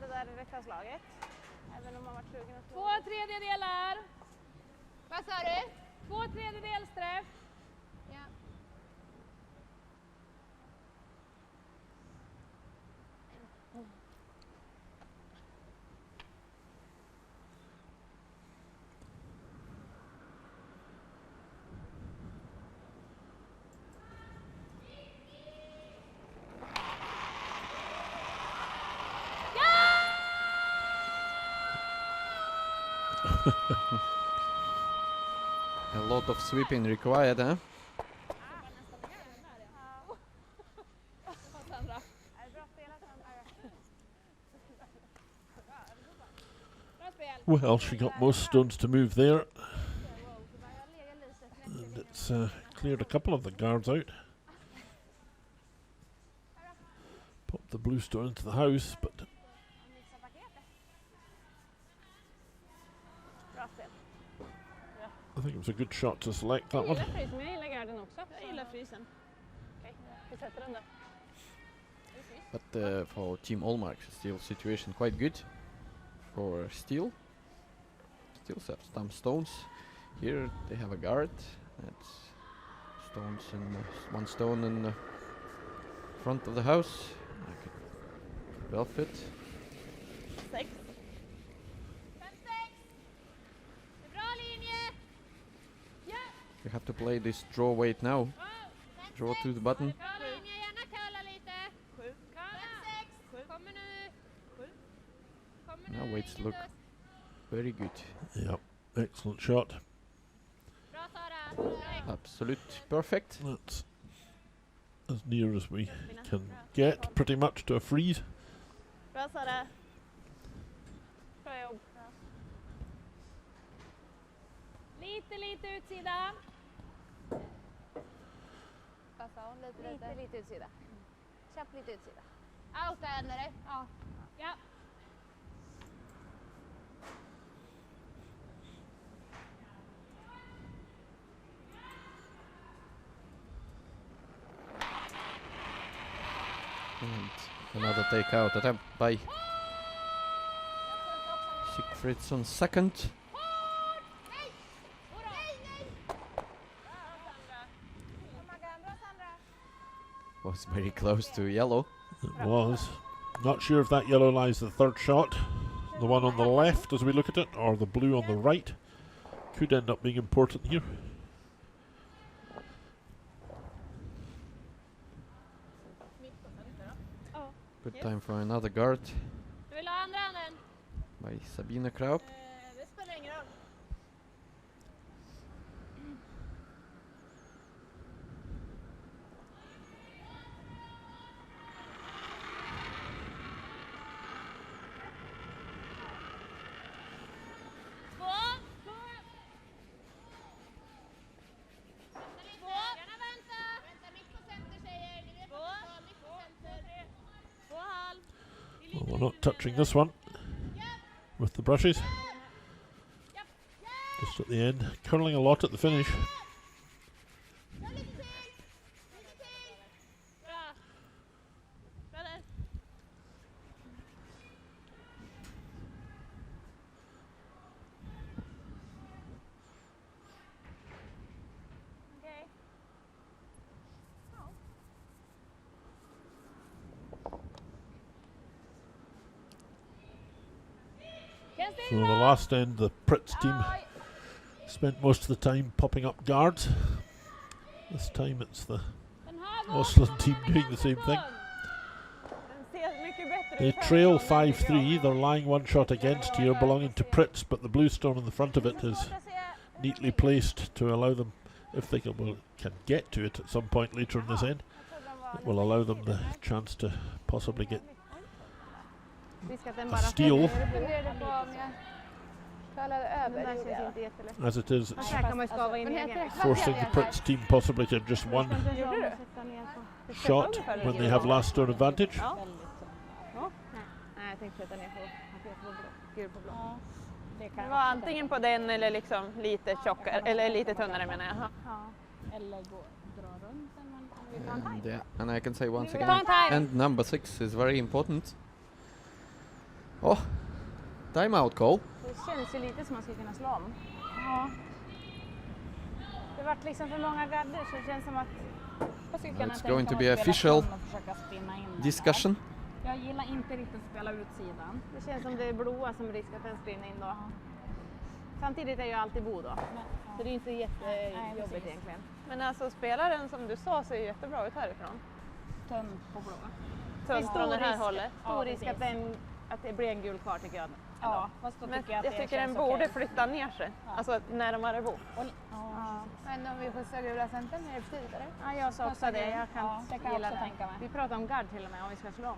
Det där är veckans-laget. Även om man var tvungen att... 2/3 Vad sa du? 2/3 träff. Ja. A lot of sweeping required, huh? Well, she got most stones to move there. And it's cleared a couple of the guards out. Popped the blue stone into the house, but Bra spel. I think it was a good shot to select that one. Jag gillar frysen, men jag gillar garden också. Jag gillar frysen. Okej, vi sätter den då. But for Team Allmark, still situation quite good for steel. Still some stones. Here they have a guard. That's stones and one stone in the front of the house. Well fit. 6. 5-6. Det är bra linje. Ja. You have to play this draw weight now. Draw to the button. Bra linje, gärna curla lite. 7. Curla. Kommer nu. Kommer nu. Now weights ingen look dust. very good. Yep, excellent shot. Bra Sara. Absolute perfect. That's as near as we can get, pretty much to a freeze. Bra Sara. Bra jobb. Lite utsida. Passa hon lite utsida. Kämpa lite utsida. Out där nere. Ja. Ja. And another takeout attempt by SIGFRIDSSON second. Was very close to yellow. It was. Not sure if that yellow lies the third shot, the one on the left as we look at it, or the blue on the right. Could end up being important here. Good time for another guard Du vill ha andra handen? by Sabina Kraup. Det spelar ingen roll. Gärna vänta. Vänta, mitt på center säger. Ni vet vad jag sa, mitt på center. 2,5. Well, we're not touching this one with the brushes. Just at the end, curling a lot at the finish. Bra. Bra där. Okej. So the last end, the Pritz team spent most of the time popping up guards. This time it's the Den här går. Ostlund team doing the same thing. Den ser mycket bättre They ut här trail än vad den gjorde 5-3. idag. They're lying one shot against here, belonging to Pritz, but the blue stone in the front of it is Svårt att se hur neatly den placed to allow them, if they can get to it at some point later in this end, it will allow them the chance to possibly get Risk att den a bara steal. Jag funderade på om jag curlade Den över. där Det gjorde känns jag. inte jättelätt. As it is, it's Här kan man ju skava in Men egen heter det- växt. forcing the Pritz team possibly to just one Gjorde du? shot when they have last stone advantage. Ja. tänkte sätta ner på gul på blå. Ja, det kan Det jag var också antingen tänka på den eller liksom lite tjockare, eller lite tunnare menar jag. mig. Ja. Eller dra runt den. Men om vi tar en And, and I can say once Ta again, en time. and number 6 is very important. Oh, timeout call. Det känns ju lite som man ska kunna slå om. Ja. Det vart liksom för många garder så det känns som att... Jag skulle kunna It's tänka going to mig be att spela official från och försöka spinna in den discussion. där. Jag gillar inte riktigt att spela utsidan. Det känns som det är blåa som risk att den spinner in då. Samtidigt är ju alltid bo då. Men, Så det är inte Nej, jättejobbigt precis. egentligen. Men alltså spelaren som du sa ser ju jättebra ut härifrån. tunn på blå. Tunt från det här hållet. Stor risk precis. att det blir en gul kvar tycker jag. Ja, fast då Men tycker jag att jag det tycker den känns borde okej. flytta ner sig. Ja. Alltså närmare bo. Ja. Men om vi skjutsar gula centern är det för tidigt eller? Ja, jag sa också det. Jag kan, Ja, det kan jag gilla också det. tänka mig. Vi pratar om gard till och med om vi ska slå om.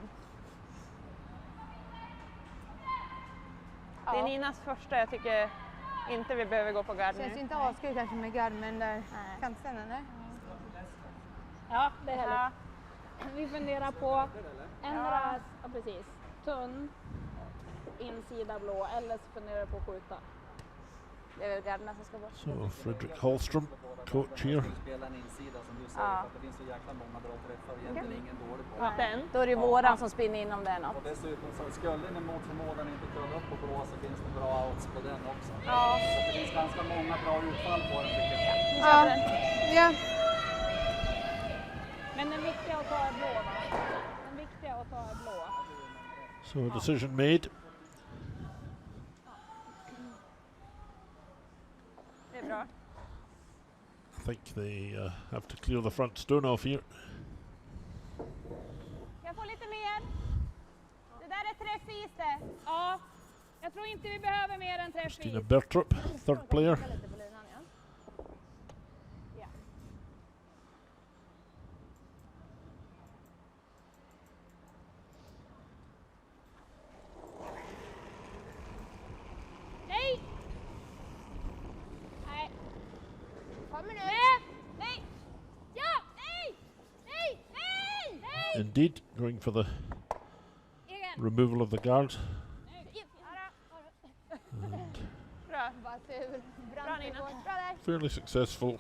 Det är Ninas första, jag tycker inte vi behöver gå på gard Känns ju nu. inte avskrivet kanske med gard men där kantsten eller? Ja, det är härligt. Vi funderar på ändra, ja precis, tunn, insida blå, eller så funderar jag på att skjuta. Det är väl garderna som ska bort. So Fredrik Hallström, coach here. Spela en insida som du säger, Ja. för att det finns så jäkla många bra träffar. Egentligen ingen dålig på. Den. Då är det ju våran som spinner in om det är något. Och dessutom så skulle ni mot förmodan inte kurva upp på blå så finns det bra outs på den också. Ja. Så det finns ganska många bra utfall på den tycker jag. Vi kör på den. Ja. Men den viktiga att ta är blå va? Den viktiga att ta är blå. So a decision made. Det är bra. I think they have to clear the front stone off here. Jag får lite mer. Det där är träffis det. Ja, jag tror inte vi behöver mer än träff Christina i. Bertrup, third player. Lite på linan, ja. Ja. Nej! Nej. Kommer nu! Nej. Ja! Nej! Nej! Nej! Nej! Indeed, going for the Igen! removal of the guard. Bra. Bara tur. Bra Nina. Bra där. Fairly successful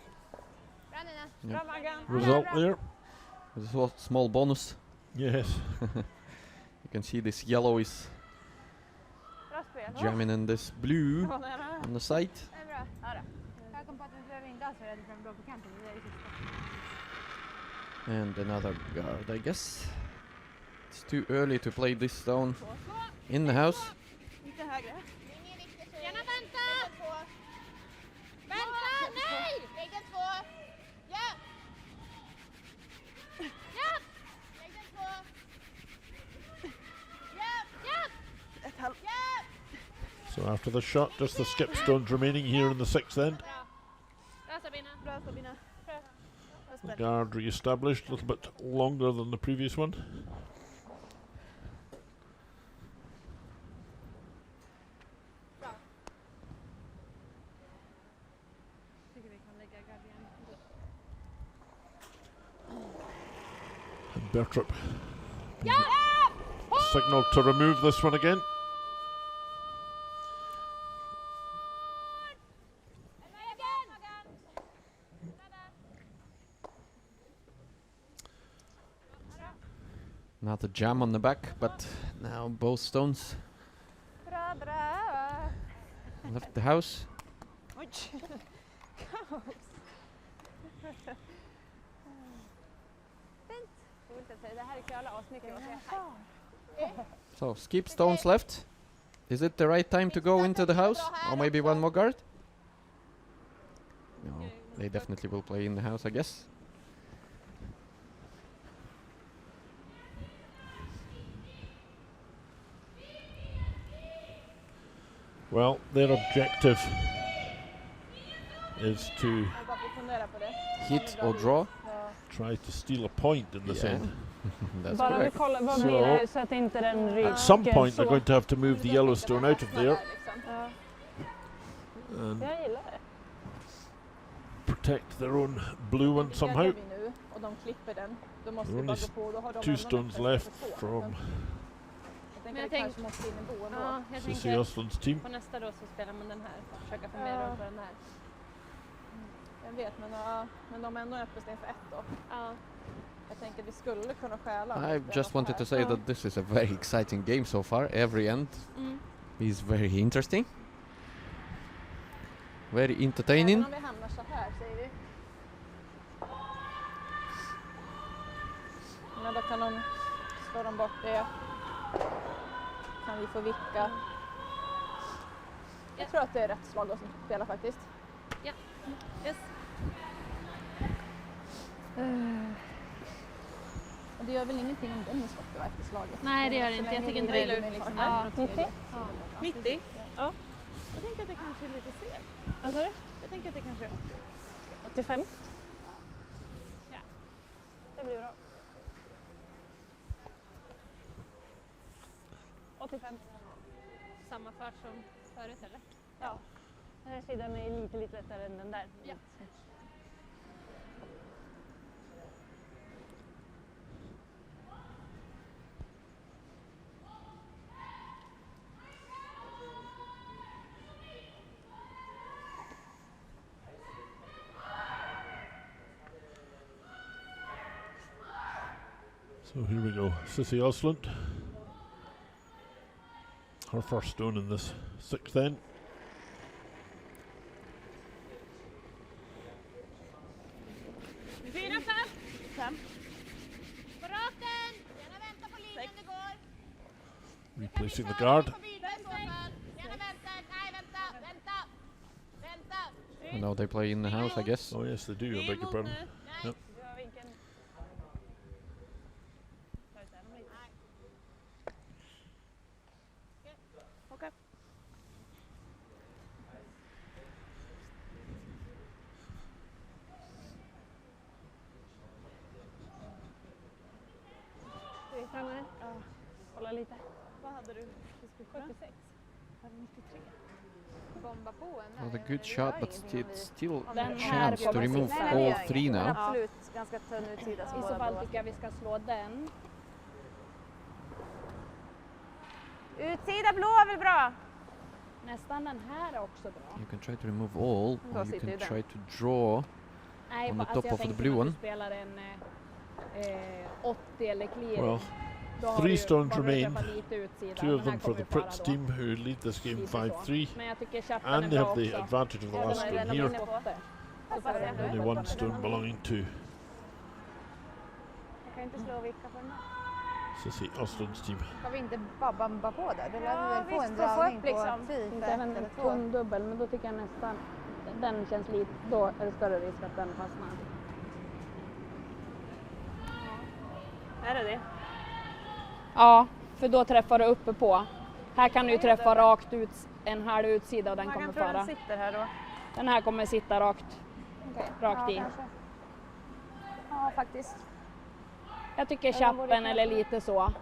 Bra Nina. Bra Maggan. result there. There's a small bonus. Yes. You can see this yellow is Bra spel. jamming in this blue Vad nära. on the side. Det är bra. Ja då. Jag kom på att vi behöver inte alls vara rädda för en blå på kanten. Det är ju sista. And another guard, I guess. It's too early to play this stone in the house. Lite högre. Gärna vänta! Vänta! Nej! Lägg den 2. Ja! Ja! Lägg den 2. Ja! Ett halvt. Ja! So after the shot, just the skip stones remaining here in the sixth end. Bra Sabina. Bra Sabina. Bra The spel. guard re-established, a little bit longer than the previous one. Tycker vi kan lägga gard igen. And Bertrup signalled to remove this one again. Not a jam on the back, but now both stones Bra, bra. left the house. Oj. Kaos. Fint. Roligt att se. Det här är köla asmycket. Och se. So skip stones left. Is it the right time to go into the house? Or maybe one more guard? No, they definitely will play in the house, I guess. Well, their objective is to Jag bara får fundera på det. Hit or draw? try to steal a point in this Yeah. end. That's Bara vi correct. kollar, vad Så- blir det så att inte den ryker At some point, så. they're going to have to move the yellow stone out of there Liksom. Ja. and Jag gillar det. protect their own blue one Gör somehow. vi nu och de klipper den. Då måste There vi are bara only gå på. Då har de Two ändå stones nästan left för två. from Jag tänker jag att tänk- kanske måste in i bo ändå. Ja, jag CC tänker Östlunds team. på nästa då så spelar man den här för att försöka få Ja. mer rum på den här. Jag vet, men de är ändå öppet för 1 då. Ja. Jag tänker vi skulle kunna stjäla. I just wanted to say that this is a very exciting game so far. Every end is very interesting. Very entertaining. Även om vi hamnar så här säger vi. Men då kan de slå dem bort det. Kan vi få vicka. Jag tror att det är rätt slag att spela faktiskt. Ja. Yes. Och det gör väl ingenting om den är stoppad efter slaget? Nej, det gör det inte. Jag tycker inte det är liksom ja. 90? 90? Ja. Jag tänker att det kanske är lite fel. Vad sa du? Jag tänker att det kanske är 85? Ja. Det blir bra. 85. Samma fart som förut eller? Ja. Den här sidan är lite lättare än den där. Ja. So here we go. CC Östlund. Her first stone in this 6th end. Fyra, fem. På raken. Gärna vänta på linjen det går. Replacing the guard. Gärna vänta. Nej, vänta. Vänta. And now they play in the house, I guess. Oh yes, they do. I beg your pardon. Yep. Okej. Ska vi fram här? Ja. Kolla lite. Vad hade du? 76. Var det 93? Bomba på en. It was a good shot, but it's still a Den här chance to kommer remove sista. all three Men now. absolut, ganska tunn utsida. I så fall tycker jag vi ska slå den. Utsida blå är väl bra? Nästan den här är också bra. You can try to remove all, Då or you sitter can ju den. try to draw. Nej, On the alltså top jag of the tänkte blue om one. du spelar en 80 eller clear. Well, Då har 3 du- stones kommer du remain. träffa lite utsida. 2 Den of här them for kommer the vi fara Pritz då. team, who lead this game Lite så. 5-3. Men jag tycker chappen And är they bra have the också. advantage of the last Även stone om den here. är borta. Hoppas jag. Only 1 stone belonging to Jag kan inte slå och vicka på den här. CC Östlunds team. Ska vi inte bara bamba på där? Då lär vi Ja, väl få visst, en för att få dragning upp på liksom. typ Inte 1 även eller en 2. tunn dubbel, men då tycker jag nästan den känns lite, då är det större risk att den fastnar. Är det? Ja, för då träffar du uppe på. Här kan du ju träffa rakt ut en halv utsida och den Man kommer kan tro fara. den sitter här då. Den här kommer sitta rakt, Okej. rakt i. Kanske. Ja, faktiskt. Jag tycker chappen eller lite så.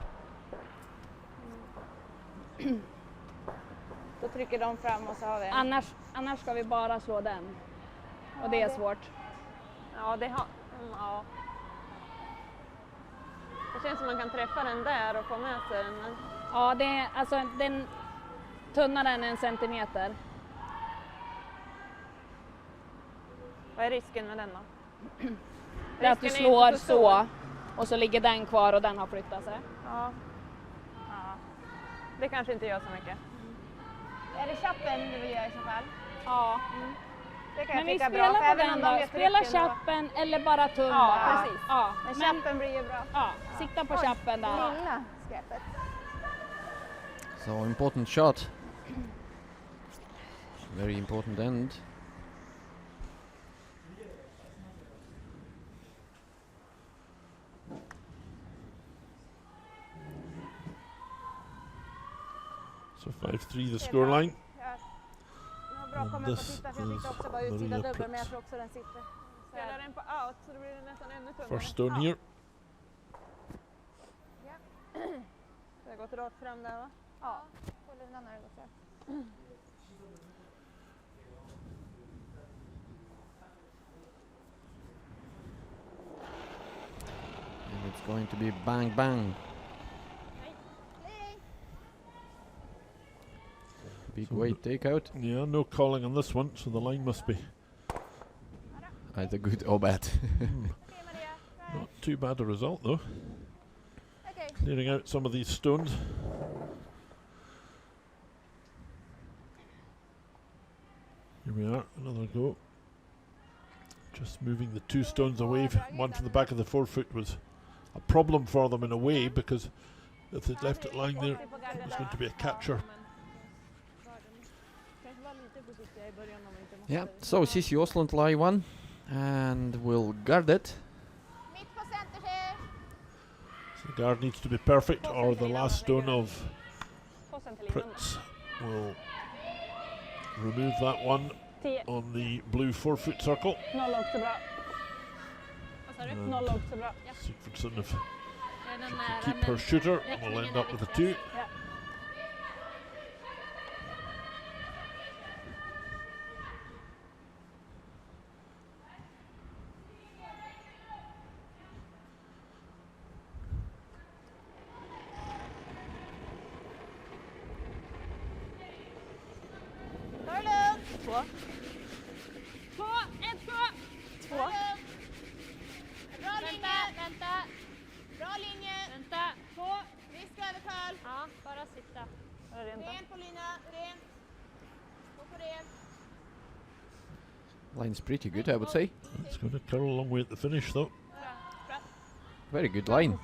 Då trycker de fram och så har vi en. Annars ska vi bara slå den. Och det är svårt. Ja, det har... ja. Det känns som man kan träffa den där och få med sig den. Men... Ja, det är alltså den tunnare än 1 centimeter. Vad är risken med den då? Det är att du Risken är inte slår så stor. så och så ligger den kvar och den har flyttat sig. Ja. Ja. Det kanske inte gör så mycket. Är det chappen du vill göra i så fall? Ja. Det kan Men jag vi tycka är spelar bra. på För även den om de då. vet Spela rycken då- chappen eller bara tunn Ja, bara. precis. Ja, Men men chappen blir ju bra. ja, sikta på chappen där. Lilla skräpet. So important shot. Very important end. So 5-3 the scoreline. Ja. Det var bra att komma upp och This titta för jag tyckte is också bara utsida Maria dubbel men jag Pritz. tror också den sitter. Spelar den på out så då blir den nästan ännu tunnare. First stone here. Det har gått rakt fram där va? Ja, på linan har det gått rätt. And it's going to be bang bang. Big weight takeout. Yeah, no calling on this one, so the line must be Either good or bad. not too bad a result though. Okay. Clearing out some of these stones. Here we are, another go. Just moving the 2 stones away. One from the back of the forefoot was a problem for them in a way, because if they'd left it lying there, it was going to be a catcher. Yeah, so CC Ostlund lie 1 and will guard it. Mitt på center här. So the guard needs to be perfect, or the last stone of Pritz will remove that one on the blue forefoot circle. Noll också bra. And Noll också bra. Sigfridsson, if she can keep her shooter, will end up with a 2. Ja. Ta det lugnt. 2. 2, 1, 2. 2. Bra linje. Vänta. Bra linje. Vänta. 2. Risk över curl. Ja, bara sitta. Bara rent. Rent på lina. Rent. Gå på rent. Line's pretty good, I would say. It's going to curl a long way at the finish though. Very good line.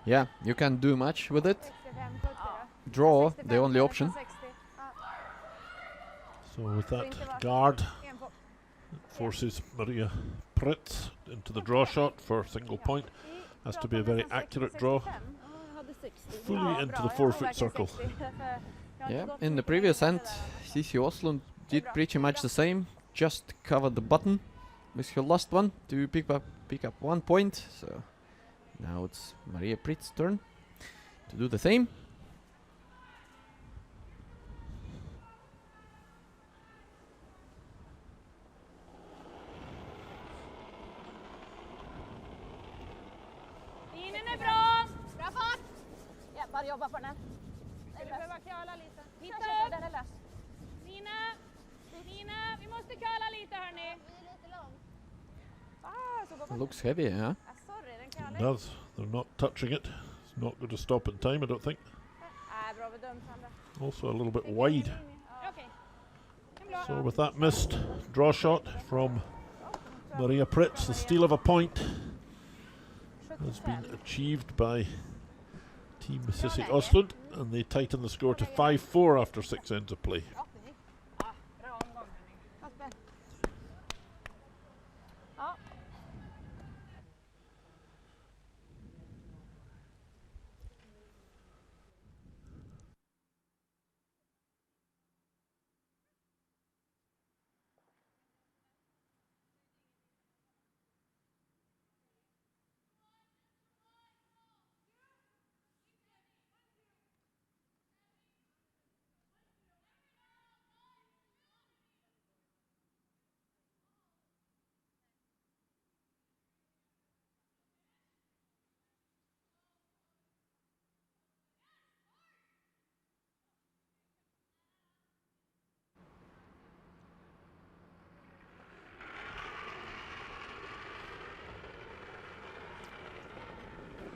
Yeah, you can't do much with it. 65, 70. Draw, the only option. 60. Ja. So with that guard, En på. it forces Maria Pritz into the draw shot for a single point. Has to be a very accurate draw, fully into the forefoot circle. Yeah, in the previous end, CC Ostlund did pretty much the same. Just covered the button with her last one to pick up 1 point. So now it's Maria Pritz's turn to do the same. Linjen är bra. Bra fart. Ja, bara jobba på den. Du behöver curla lite. Hitta upp. Den är lös. Nina, vi måste curla lite hörni. Looks heavy, yeah. Sorry, den It curlar. does. They're not touching it. It's not going to stop in time, I don't think. Bra bedömt, Sandra. Also a little bit wide. Okej. So with that missed draw shot from Maria Pritz, the steal of a point has been achieved by Team CC Ostlund, and they tighten the score to 5-4 after 6 ends of play. Bra omgång hörni. Kasper.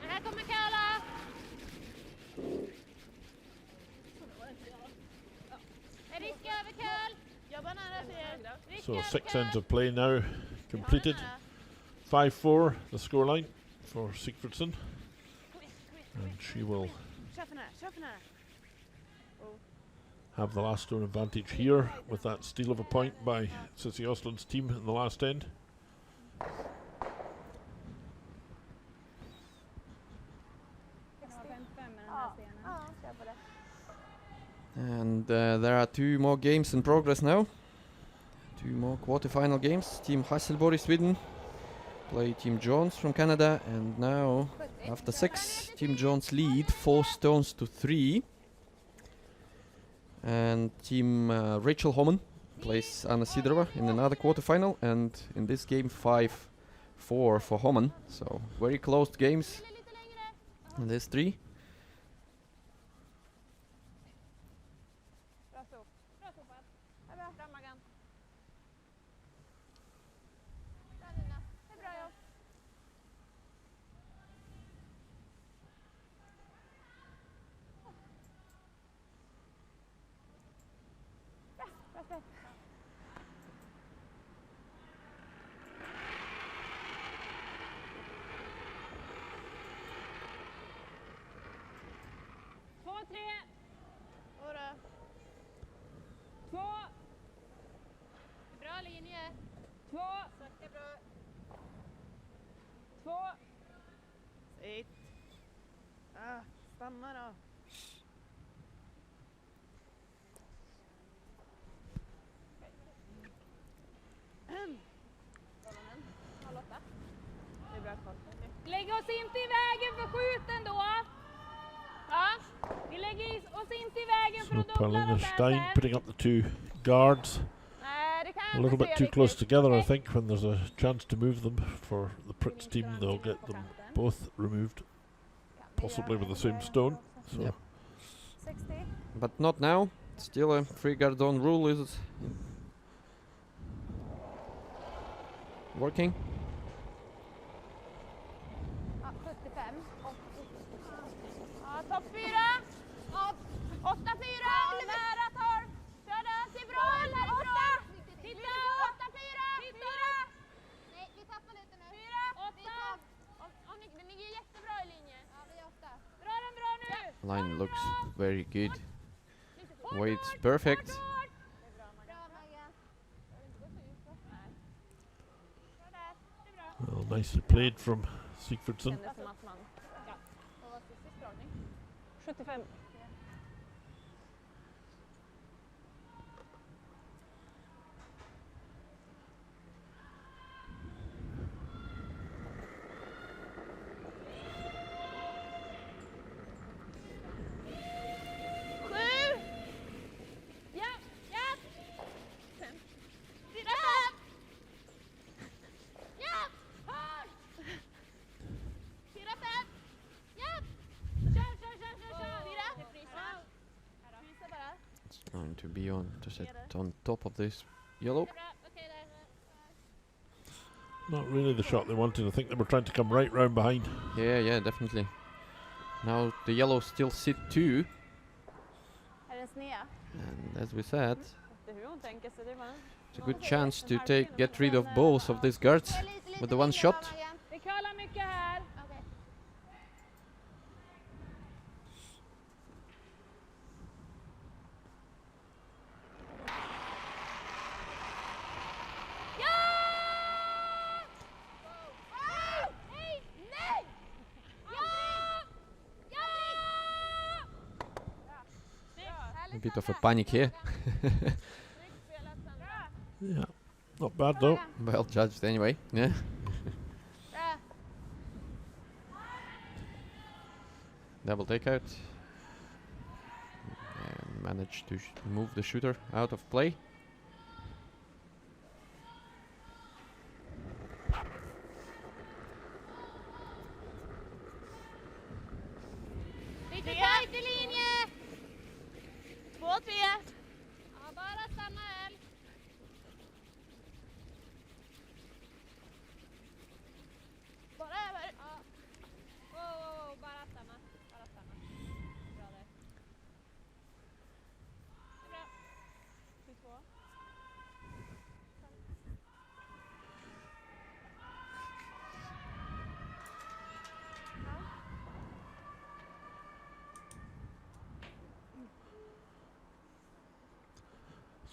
Här kommer curla. Risk över curl. Jobba nära fyr. Risk So över 6 curl. ends of play now completed. 5-4 the scoreline for Sigfridsson, and she will Kör för nära, kör för nära. have the last stone advantage here with that steal of a point by CC Ostlund's team in the last end. Kör på det. And there are 2 more games in progress now. 2 more quarterfinal games. Team Hasselborg, Sweden, play Team Jones from Canada, and now after 6, Team Jones lead 4 stones to 3. And Team Rachel Homan plays Anna Sidorova in another quarterfinal, and in this game 5-4 for Homan. So very close games. And there's 3. Bra så. Bra sopat. Det är bra. Bra Maggan. Bra Nina. Det är bra jobb. Bra. Bra spel. Bra linje. 2. Söker bra. 2. Sitt. Stanna då. Det är bra koll. Lägg oss inte i vägen för skjuten då. Ja, vi lägger oss inte i vägen för So att dubbla Paulina dem där Stein sen. putting up the 2 guards Nej, det kan jag a inte little se bit too riktigt. close together. I think when there's a chance to move them for the Pritz team, they'll get them both removed, possibly with the same stone. So Yep. 60. But not now. Still a 3 guard on rule is working. Ja, 75. Ja, topp 4. 8-4. Nära 12. Kör den. Det är bra härifrån. Titta. 8-4. Titta. Nej, vi tappar lite nu. 4. 8. Ni ligger jättebra i linje. Ja, vi är 8. Dra den bra nu. Line looks very good. Weight's perfect. Bra Maggan. well, nicely played from Sigfridsson. Kändes som att man... Ja. Vad var sist dragning? 75. Going to be on to set on top of this yellow. Not really the shot they wanted. I think they were trying to come right round behind. Yeah, definitely. Now the yellow still sit 2, Är den snea? and as we said, Inte hur hon tänker sig det bara. it's a good chance to get rid of both of these guards with the one shot. Vi curlar mycket här. Okej. A bit of a panic here. Yeah, not bad though. Well judged anyway. Yeah. Bra. Double takeout. Managed to move the shooter out of play. Lite tajt i linje. 2-3. Ja, bara stanna här. Bara över. Ja. Wow, bara stanna. Bara stanna. Bra där. Det är bra. 22.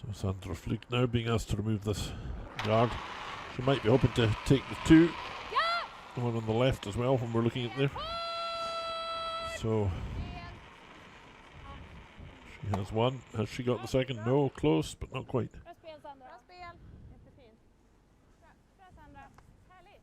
So Sandra Fluke now being asked to remove this guard. She might be hoping to take the 2. The one on the left as well when we're looking at there. So she has one. Has she got the second? No, close, but not quite. Bra spel Sandra. Bra spel. Jättefint. Bra Sandra. Härligt.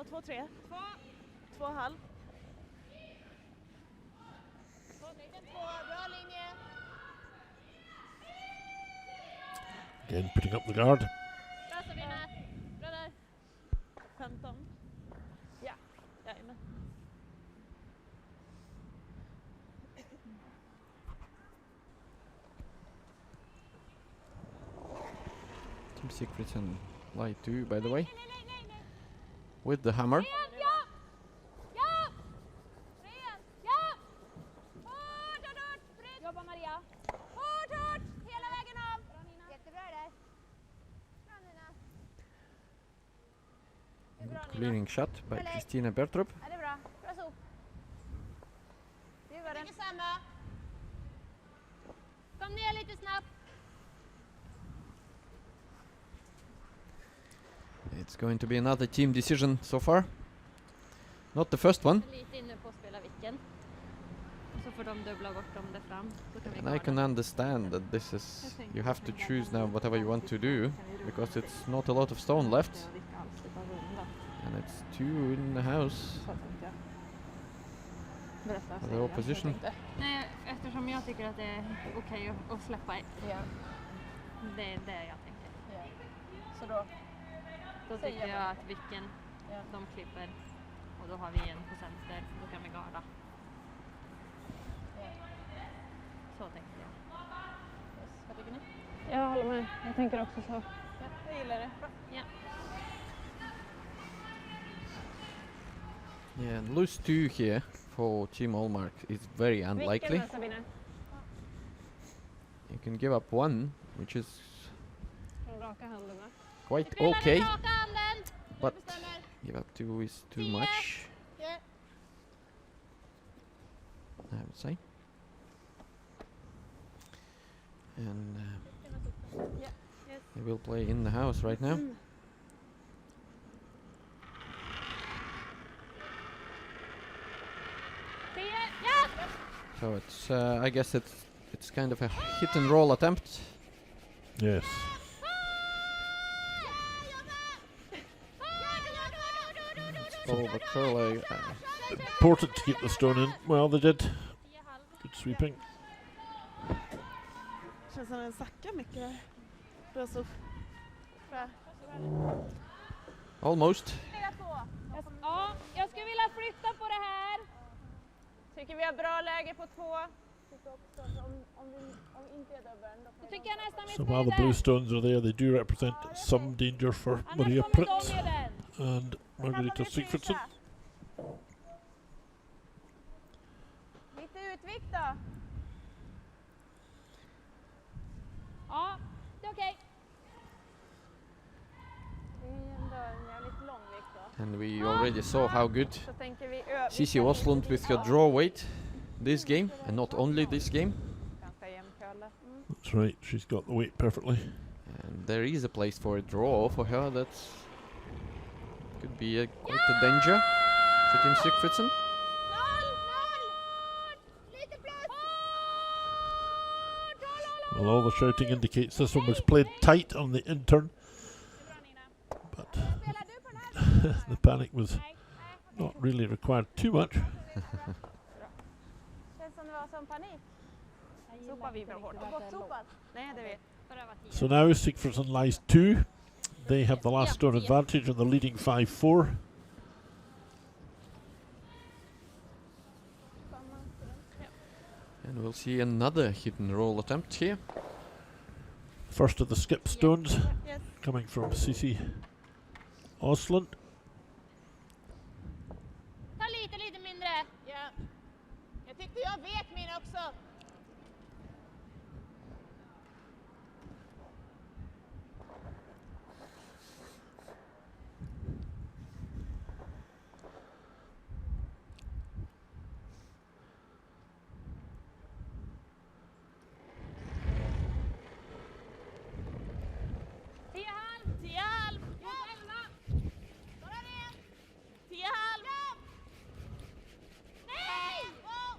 2, 3. 2,5. 2, bra linje. Again, putting up the guard. Bra Sabine. Bra där. 15. Ja, jajamän. Team SIGFRIDSSON lie 2, by the way. With the hammer. Ja! Ja! Ren! Ja! Hårt! Fritt! Jobba Maria. Hårt! Hela vägen av. Bra Nina. Jättebra det där. Bra Nina. Det är bra Nina. Cleaning shot by Kristina Bertrup. Ja, det är bra. Bra så. Det var den. Mycket samma. Kom ner lite snabbt. It's going to be another team decision so far. Not the first one. Lite inne på att spela vilken. Och så får de dubbla bort dem där fram. Då kan vi And I can understand that this is, you have to choose now whatever you want to do, because it's not a lot of stone left. And it's 2 in the house. For the opposition. Nej, eftersom jag tycker att det är okej att släppa. Det är det jag tänker. Så då? Då tycker jag att vilken de klipper. Och då har vi en på center. Då kan vi garda. Så tänkte jag. Vad tycker ni? Jag håller med. Jag tänker också så. Ja, jag gillar det. Bra. Ja. Yeah, and lose 2 here for Team Allmark is very unlikely. Vilken Sabine? You can give up 1, which is Från raka handen va? quite okay, Raka handen! but give up 2 is too much, I would say. And they will play in the house right now. So it's, I guess it's kind of a hit and roll attempt. Yes. Follow the curler. Important to keep the stone in. Well, they did. Good sweeping. Känns som den sackar mycket där. Bra så. Bra. Almost. Ja, jag skulle vilja flytta på det här. Tycker vi har bra läge på 2. Om inte är dubbeln då Då tycker jag nästan vi So while the blue stones are there, they do represent some danger for Maria Pritz and Margareta Sigfridsson. Lite utvikt då. Ja, det är okej. Det är ändå en jävligt lång vikt då. And we already saw how good Så tänker vi CC OESTLUND with her draw weight this game, and not only this game. Ganska jämn curl. That's right, she's got the weight perfectly. And there is a place for a draw for her that could be quite a danger for Team SIGFRIDSSON. Well, all the shouting indicates this one was played tight on the intern, but the panic was not really required too much. Känns som det var som panik. Sopar vi för hårt. Bortsopat? Nej, det vet. So now Sigfridsson lies 2. They have the last stone advantage and they're leading 5-4. And we'll see another hidden roll attempt here. First of the skip stones coming from CC OESTLUND. Ta lite mindre. Ja. Jag tyckte jag vet min också.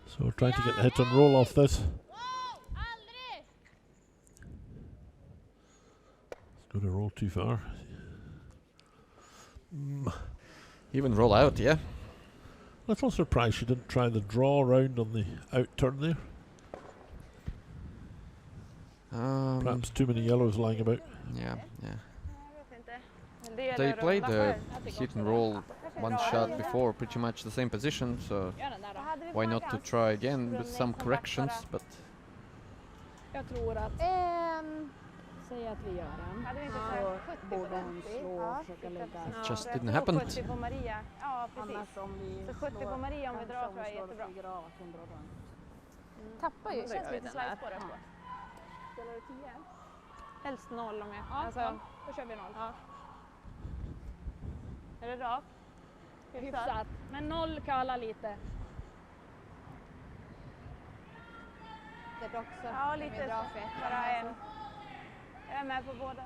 So we're trying to get the hit and roll off this. It's going to roll too far. Even roll out, yeah. Little surprised she didn't try the draw round on the out turn there. Perhaps too many yellows lying about. Yeah, yeah. Jag vet inte. Men det gäller They att played runda the själv. hit and roll one shot before, pretty much the same position, so Gör den där då. Hade vi why not to flaggan? try again with some corrections, but Jag tror att, säg att vi gör den. Hade vi inte Så sagt 70 på borde hon 50? slå Ja, och försöka lägga. it just jag didn't tror happen. 70 på Maria. Ja, precis. Annars om vi Så 70 på Maria om vi drar tror jag är jättebra. Tappar ju. Det känns lite slice på det. Ja. Spelar du 10? Helst 0 om jag... Ja, alltså, då kör vi 0. ja. Är det rakt? Hyfsat. Men 0 kala lite. Det är också. Ja, lite så. Bara en. Jag är med på båda.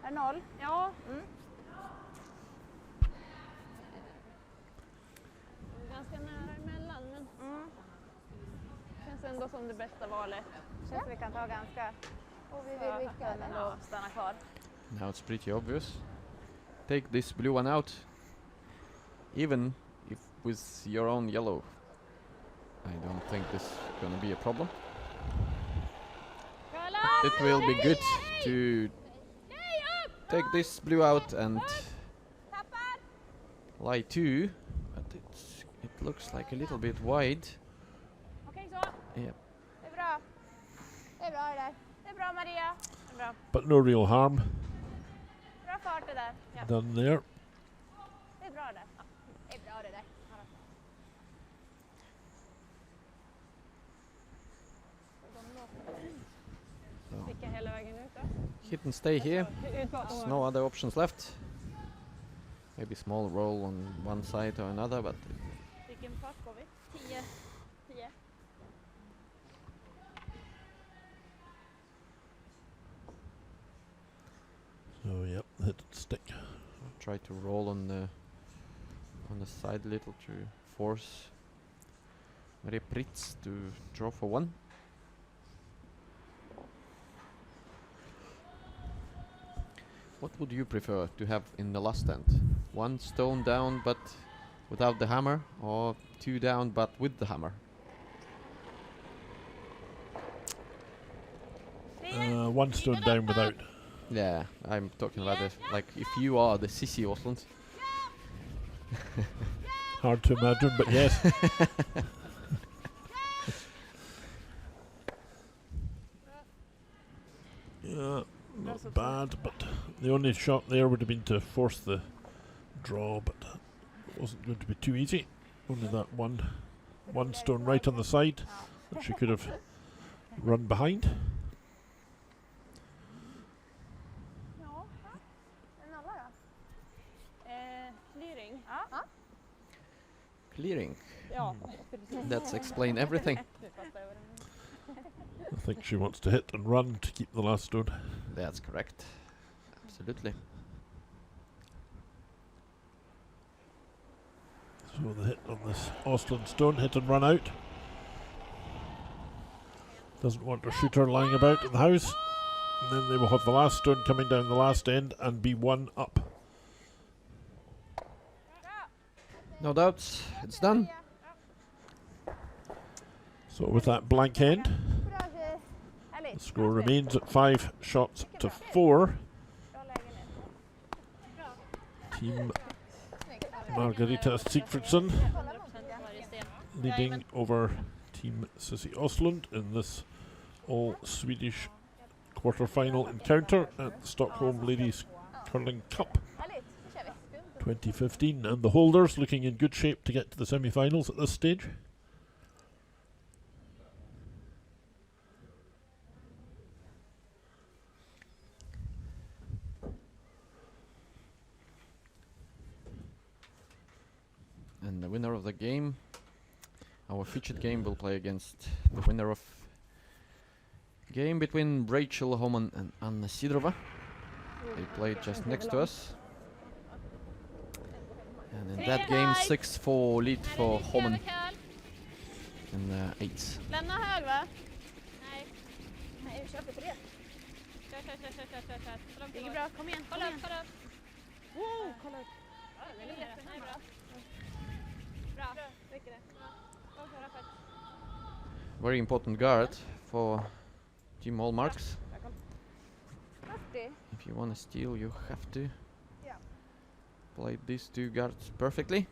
Är det 0? Ja. Ganska nära emellan, men Känns ändå som det bästa valet. Känns som vi kan ta ganska... Och vi vill vilka men ändå stanna kvar. now it's pretty obvious. Take this blue one out, even if with your own yellow. I don't think this is gonna be a problem. It will be good to take this blue out and lie 2, but it looks like a little bit wide. okej så. Yeah. Det är bra. Det är bra det där. Det är bra Maria. Det är bra. But no real harm Bra fart det där. Ja. done there. Det är bra där. Det är bra det där. Vilka hela vägen ut då? Hit and stay here. Ut bakom. There's no other options left. Maybe small roll on one side or another, but Vilken fart går vi? 10. 10. So yep, hit and stick. try to roll on the side a little to force Repritz to draw for 1. What would you prefer to have in the last end? 1 stone down but without the hammer, or 2 down but with the hammer? One stone down without. Yeah, I'm talking about this. Like if you are the CC OESTLUND. Hard to imagine, but yes. Yeah, not bad, but the only shot there would have been to force the draw, but it wasn't going to be too easy. Only that one stone right on the side that she could have run behind. Ja, en nolla då. Clearing. Ja. Clearing. Ja, Let's explain everything. I think she wants to hit and run to keep the last stone. That's correct. Absolutely. So the hit on this OESTLUND stone, hit and run out. Doesn't want her shooter lying about in the house. And then they will have the last stone coming down the last end and be 1 up. No doubts, it's done. So with that blank end, Bra tjej. the Härligt. score remains at 5 shots to 4. Bra lägenhet. Team Margareta Sigfridsson leading over Team CC OESTLUND in this all-Swedish quarter-final encounter at the Stockholm Ladies Curling Cup Härligt. Nu kör vi. 2015, and the holders looking in good shape to get to the semi-finals at this stage. And the winner of the game, our featured game, will play against the winner of game between Rachel Homan and Anna Sidrova. They played just next to us. And in that game, 6-4 lead for Homan in the 8s. lämna hög va? Nej. Nej, vi kör för 3. Kör. Det gick bra. Kom igen. Kolla upp. Wow, kolla upp. Very important guard for Team Hallmarks. If you want to steal, you have to play these two guards perfectly.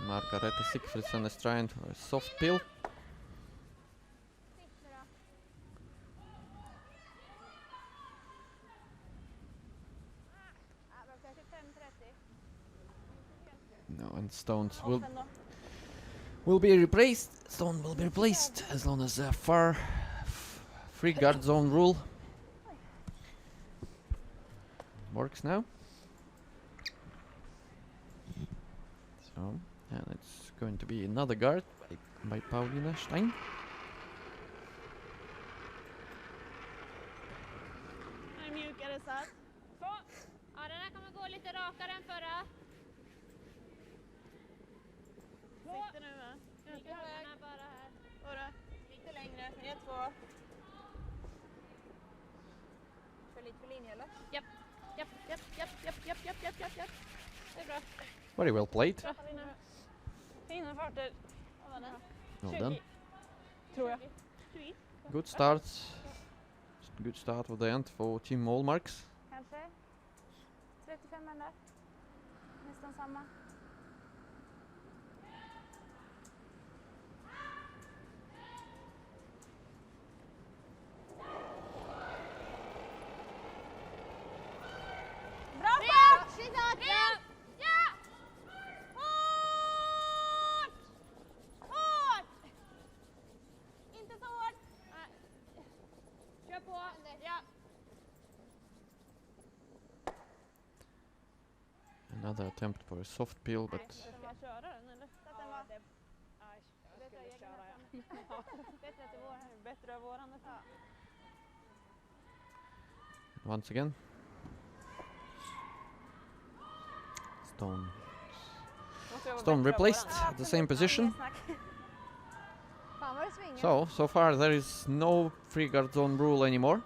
Margareta Sigfridsson is trying for a soft pill. No, and stones will be replaced. Stone will be replaced as long as the free guard zone rule works now. So, and it's going to be another guard by Paulina Stein. Mjukare satt. Ja, den här kommer gå lite rakare än förra. Sitter nu va? Lite hög. Bara här. Bara. Lite längre. 1, 2. Kör lite för linje eller? Japp. Det är bra. Very well played. Bra. Fina farter. Well done. Tror jag. Good start. Good start of the end for Team Hallmarks. Kanske 35 där. Nästan samma. Bra fart! Skidåt! Ja! Hårt! Hårt! Inte så hårt. Kör på. Ja. Another attempt for a soft pill, but Ska man köra den eller? Ja, det... Nej, jag skulle köra ja. Bättre att det var här. Bättre av våran nästan. once again, Stone replaced at the same position. Fan vad det svingar. So far there is no free guard zone rule anymore.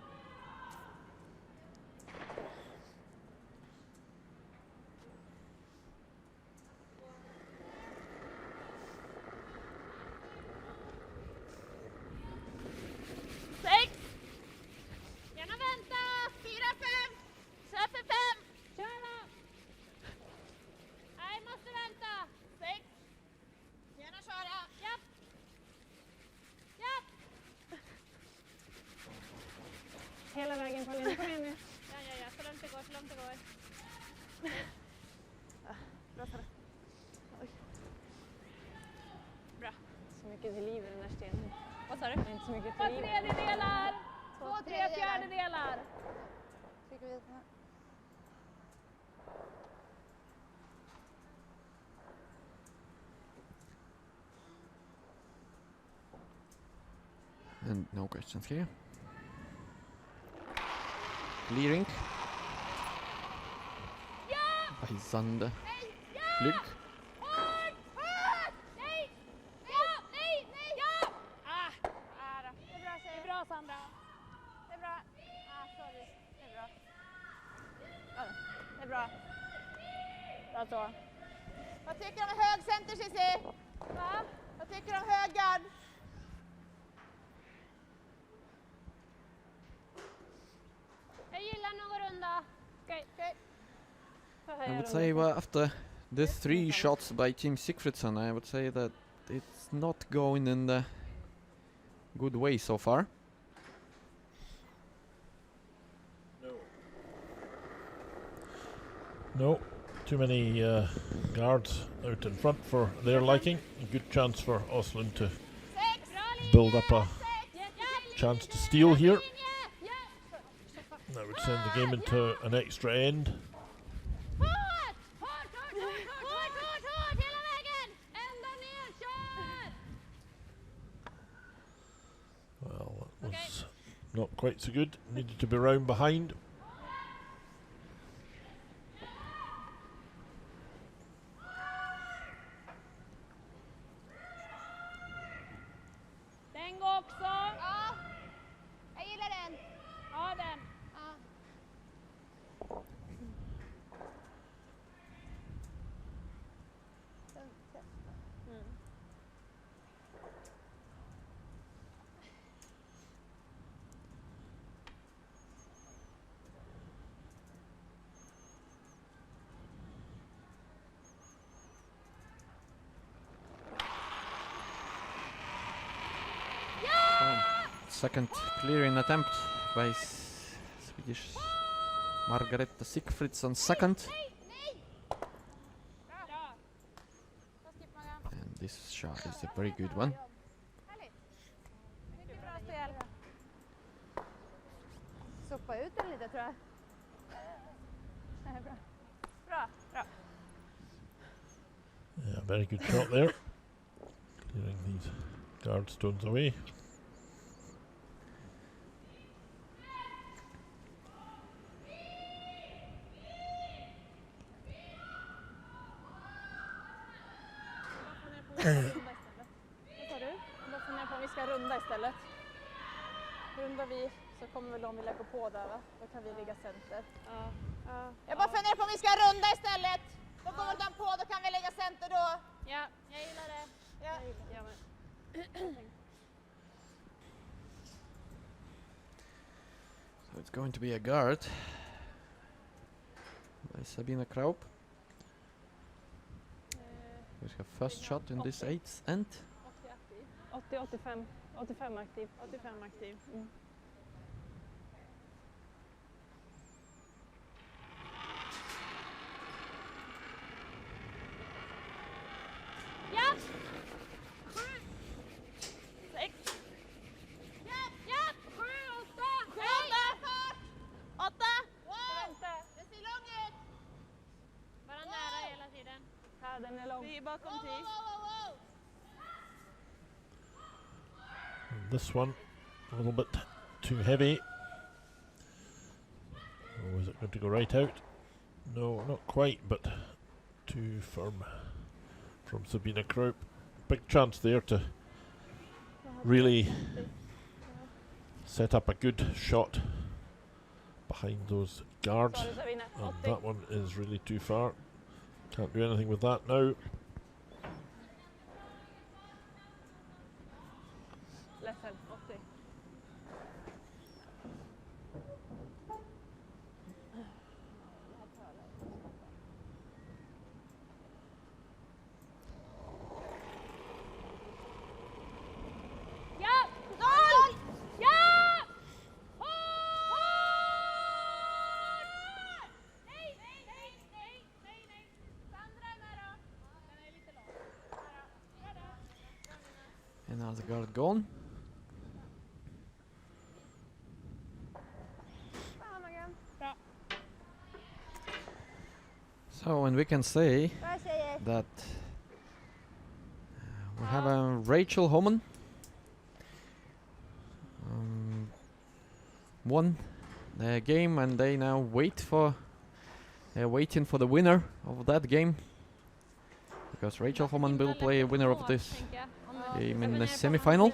Hela vägen på linjen, kom igen nu. Ja, så långt det går, så långt det går. Bra Sara. Oj. Bra. Så mycket till liv i den där stenen. Vad sa du? Inte så mycket till liv. 2 tredjedelar! 2 3/4. Tycker vi här. And no questions here. Clearing. By Sander. Flug. Det är bra Sandra. Det är bra. Sorry. Det är bra. Det är bra. Bra så. Vad tycker du om hög center, Cissi? Va? Vad tycker du om hög gard? Jag gillar någon runda. Okej. I would say after the 3 shots by Team SIGFRIDSSON, I would say that it's not going in the good way so far. No, too many guards out in front for their liking. A good chance for OESTLUND to build up a chance to steal here. That would send the game into an extra end. Well, that was Not quite so good. Needed to be round behind. Den går också. Ja, jag gillar den. Ja, den. Ja. Second clearing attempt by Swedish Margareta Sigfridsson, second. And this shot is a very good one. Mycket bra spel. Soppa ut den lite, tror jag. Bra. Bra. Bra. Yeah, very good shot there. Clearing these guard stones away. Vad sa du? Bara funderar på om vi ska runda istället. Rundar vi så kommer väl de vilja gå på där, va? Då kan vi ligga center. Jag bara funderar på om vi ska runda istället. Då går de på, då kan vi lägga center då. Ja, jag gillar det. Ja. Jag med. So it's going to be a guard by Sabina Kraup. We have first shot in this 8th end. 85 aktiv. 85 aktiv. Mm. Ja! 6. Ja! 7, 8. 8. Wow! Det ser lång ut. Bara nära hela tiden. Här, den är lång. Vi är bakom 10. And this one, a little bit too heavy. Oh, is it going to go right out? No, not quite, but too firm from Sabina Kraup. Big chance there to really set up a good shot behind those guards. Sorry, Sabina. And 80. that one is really too far. Can't do anything with that now. Ledsen, 80. Ja! 0! Ja! Hårt! Nej! Sandra är med då. Den är lite lång. Another guard gone. So, and we can say Vad jag säger. that we have Rachel Homan won the game, and they now waiting for the winner of that game, because Rachel Homan will play a winner of this game in the semi-final,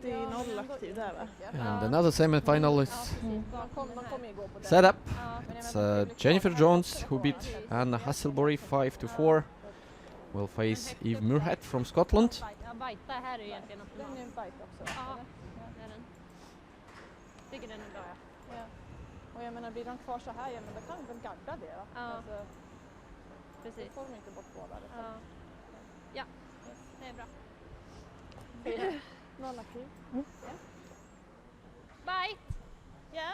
Det är 0 aktiv där, va? and another semi-final is De kommer ju gå på den. set up. It's Jennifer Jones, who beat Anna Hasselborg 5-4, will face Eve Murhat from Scotland. Ja, bajta här är egentligen Den är optimalt. en bite också. Ja, eller? det är den. Tycker den är bra, ja. Ja. Och jag menar, blir de kvar så här, ja, men då kan de väl garda det, va? Ja. Alltså, då Precis. får de inte bort båda. Liksom. Ja. Ja, det är bra. 0 aktiv. Bite! Ja.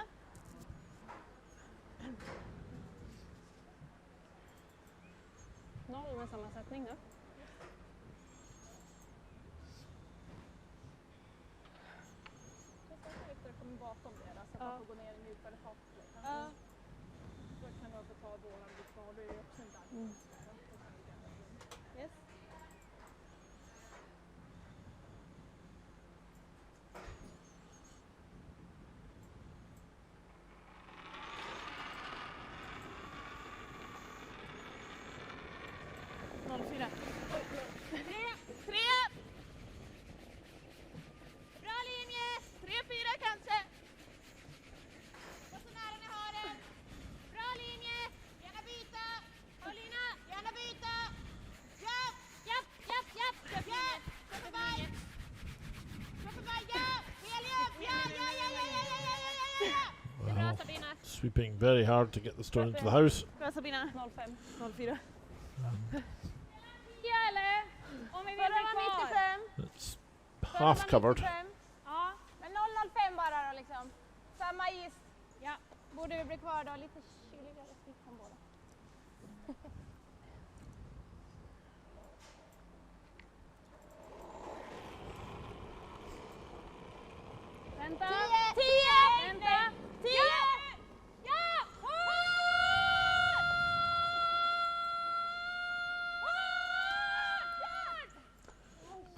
Noll med sammansättning nu. Viktor kommer bakom det, så att man får gå ner i mjukare fart. Ja. Då kan du ta båda bli kvar, då är det också en dag. Yes. 4. 3. Bra linje. 3-4 kanske. Och så nära ni har den. Bra linje. Gärna byta. Paulina, gärna byta. Japp. Kör förbi. Ja. Helium. Ja. Well, sweeping very hard to get the stone into the house. Bra Sabina. 05, 04. Ja, eller? Om vi vill Förra bli var kvar. 95. It's half covered. Ja. Men 005 bara då liksom. Samma is. Ja. Borde vi bli kvar då? Lite kyligare stick från båda. Vänta. 10! Vänta. 10. Ja!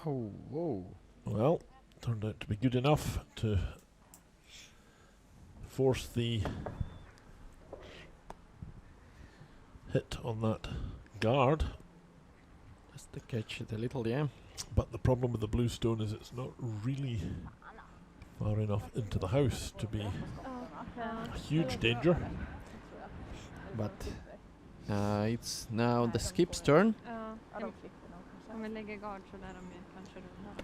Oh, whoa. Well, turned out to be good enough to force the hit on that guard. Just to catch it a little, yeah. But the problem with the blue stone is it's not really far enough into the house to be a huge danger. But it's now the skip's turn, Ja. Om vi lägger guard så lär de ju kanske runda.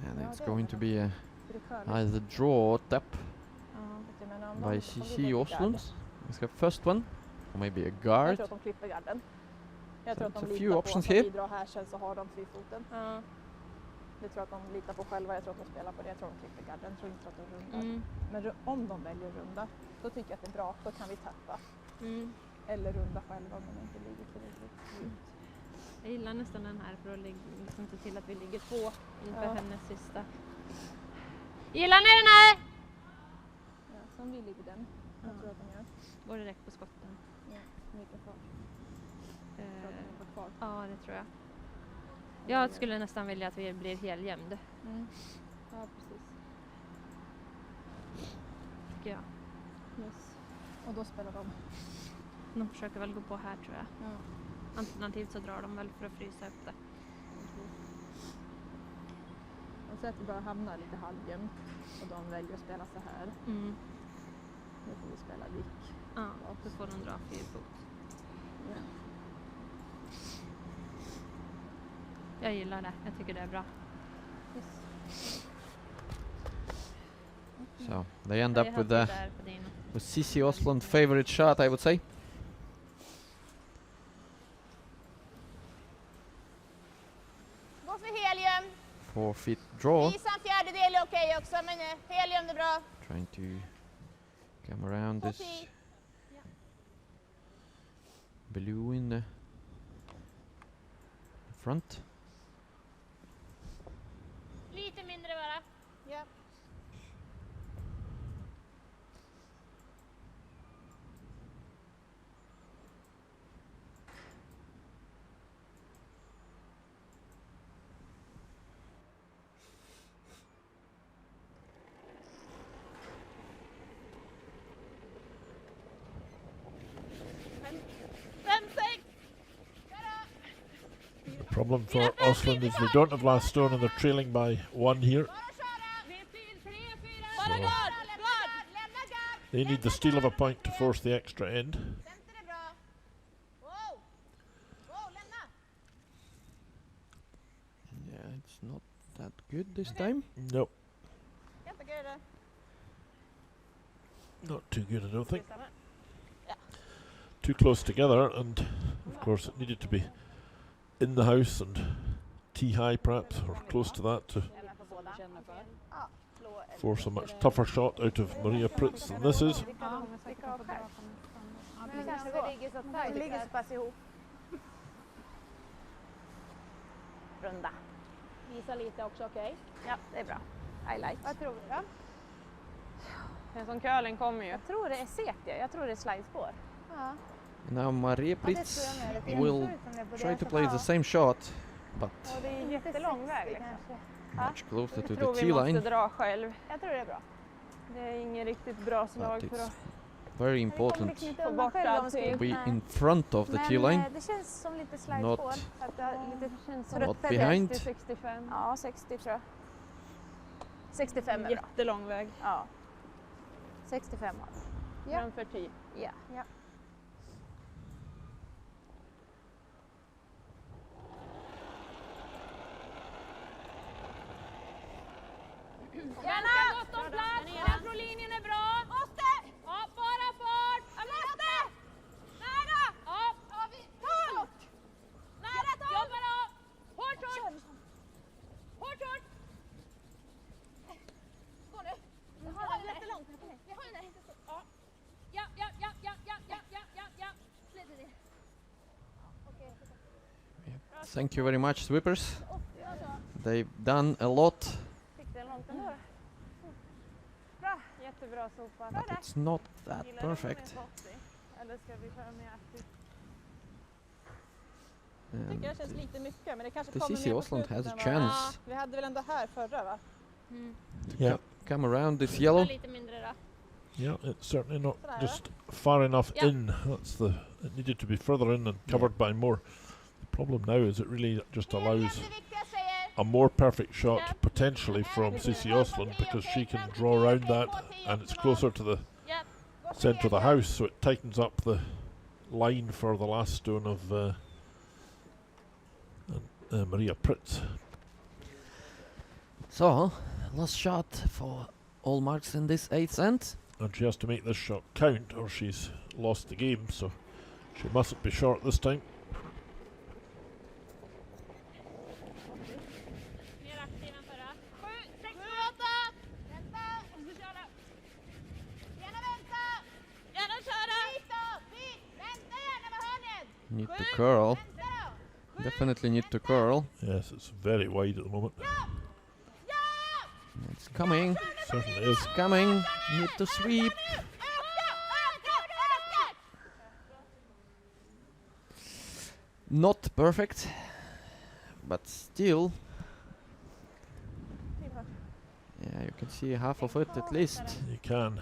and it's going to be a either draw or tap by CC Ostlund. Let's go first one, or maybe a Jag guard. tror att de klipper garden. Jag So tror att it's de a few litar på options att om here. vi drar här sen så har de frifoten. Ja. Det tror jag att de litar på själva. Jag tror att de spelar på det. Jag tror att de klipper garden. Jag tror inte att de rundar. Mm. Men om de väljer runda, då tycker jag att det är bra. Då kan vi tappa. Mm. Eller runda själva om de inte ligger tillräckligt djupt. Jag gillar nästan den här för att liksom se till att vi ligger 2 inför Ja. hennes sista. Gillar ni den här? Ja, som vi ligger den. Jag Ja. tror att de gör. Går direkt på skotten. Ja, mycket fart. Jag tror att de är kvar. Ja, det tror jag. Jag skulle nästan vilja att vi blir heljämnd, Mm. Ja, precis. tycker jag. Yes. Och då spelar de. De försöker väl gå på här, tror jag. Ja. Alternativt så drar de väl för att frysa upp det. Och så att det bara hamnar lite halvjämnt. Och de väljer att spela så här. Mm. Nu får vi spela vick. Ja, då får de dra 4 fot. Ja. Jag gillar det. Jag tycker det är bra. Yes. So they end Jag up har with the där på din. CC Ostlund favorite shot, I would say. Gå för helium. 4 feet draw, Visa en fjärdedel är okej också, men helium är bra. trying to come around this Okej. blue in the front. Lite mindre bara. Ja. The problem for Ostlund is they don't have last stone and they're trailing by 1 here. Bara Så. guard! Lämna gard. They need the steal of a point to force the extra end. Center är bra. Wow. Wow, lämna. Yeah, it's not that good this time. No, Jättegud. not too good, I don't think. Ja. Too close together, and of course it needed to be in the house and tee high perhaps, or close to that, to force a much tougher shot out of Maria Pritz than this is. Det ligger så pass ihop. Runda. Visa lite också, okej? Ja, det är bra. Highlight. Vad tror du då? En sån curling kommer ju. Jag tror det är CT. Jag tror det är slidespår. Ja. Now Maria Ja, det Pritz tror jag med. Det will ser ut som det borde try to vara. play the same shot, but Och det är jättelång väg liksom. much closer to Jag tror the vi tee måste line. dra själv. Jag tror det är bra. Det är inget riktigt bra slag But för it's oss. very important Få bort allting. to be in front of the tee line, det känns som lite slide not på. Så att det är lite not behind. 65. Ja, 60 tror jag. 65 är bra. Jättelång väg. Ja. 65 har vi. Ja. Framför 10. Ja. Ja. Ganska gott om plats. Kontrolllinjen är bra. Måste! Ja, bara fart. Jag måste! Nära! Ja. Hårt! Nära, ta! Jobba då! Hårt, hårt! Hårt, hårt! Gå nu. Jag har den jättelångt. Jag har den där. Ja. Ja, ja, ja, ja, ja, ja, ja, ja, ja. Lite till. Okej. Thank you very much, sweepers. They've done a lot, Fick det långt ändå. Bra. Jättebra sopat. but it's not that Gillar du perfect. med 80? Eller ska vi köra mer aktivt? Jag tycker det And känns lite mycket, men det kanske the kommer CC mer på Osland slutet has a än vad- chance Vi hade väl ändå här förra va? to Yeah. come around this yellow. Lite mindre då. Yeah, it's certainly not Sådär, just far enough Yeah. in. It needed to be further in and covered by more. The problem now is it really just allows a more perfect shot potentially from CC Osland because she can draw around that and it's closer to the Japp. centre of the house, so it tightens up the line for the last stone of Maria Pritz. So, last shot for all marks in this 8th end. And she has to make this shot count or she's lost the game, so she mustn't be short this time. Mer aktiv än förra. 7, 6, 8. Vänta. Och så köra. Gärna vänta. Gärna köra. Vänta gärna med hörnen. Need to curl. Vänta då. Definitely need to curl. Yes, it's very wide at the moment. It's coming. Certainly is. It's coming. Need to sweep. Not perfect, but still. Yeah, you can see half of it at least. You can.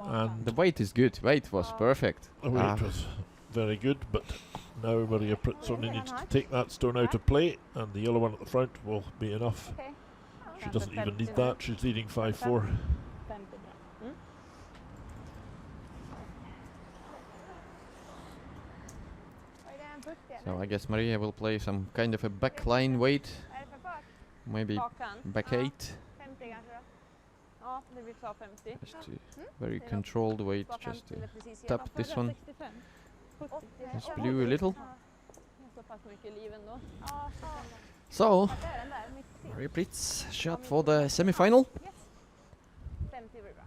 And The weight is good. Weight was perfect. the weight was very good, but now Maria Pritz only needs to take that stone out of play, and the yellow one at the front will be enough. Okay. She doesn't even need that. She's leading 5-4. 50 bra. So I guess Maria will play some kind of a backline weight, Vad är det för fart? maybe Bakan. back Ja. 8. 50 kanske då? Ja, det blir ta 50. Just to very controlled weight, just to tap this one. 65. Just blew a little. Så pass mycket liv ändå. So, Maria Pritz shot for the semi-final. 50 blir bra.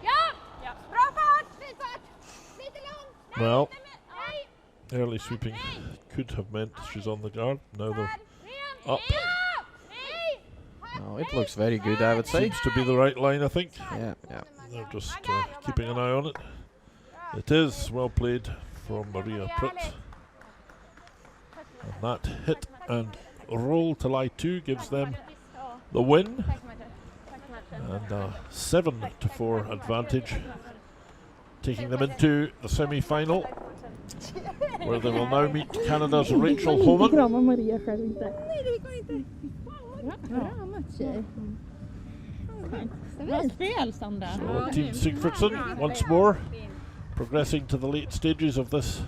Ja. Bra fart. Fin fart. Lite långt. Well, Nej. early sweeping could have meant she's on the guard. Now they're up. Oh, it looks very good, I would say. Seems to be the right line, I think. Yeah, yeah. They're just keeping an eye on it. It is well played from Maria Pritz. And that hit and roll to lie 2 gives them the win. And a 7-4 advantage, taking them into the semi-final, where they will now meet Canada's Rachel Homan. Krama Maria själv inte. Nej, det går inte. Bra matcher. Bra spel, Sandra. So Team Sigfridsson once more progressing to the late stages of this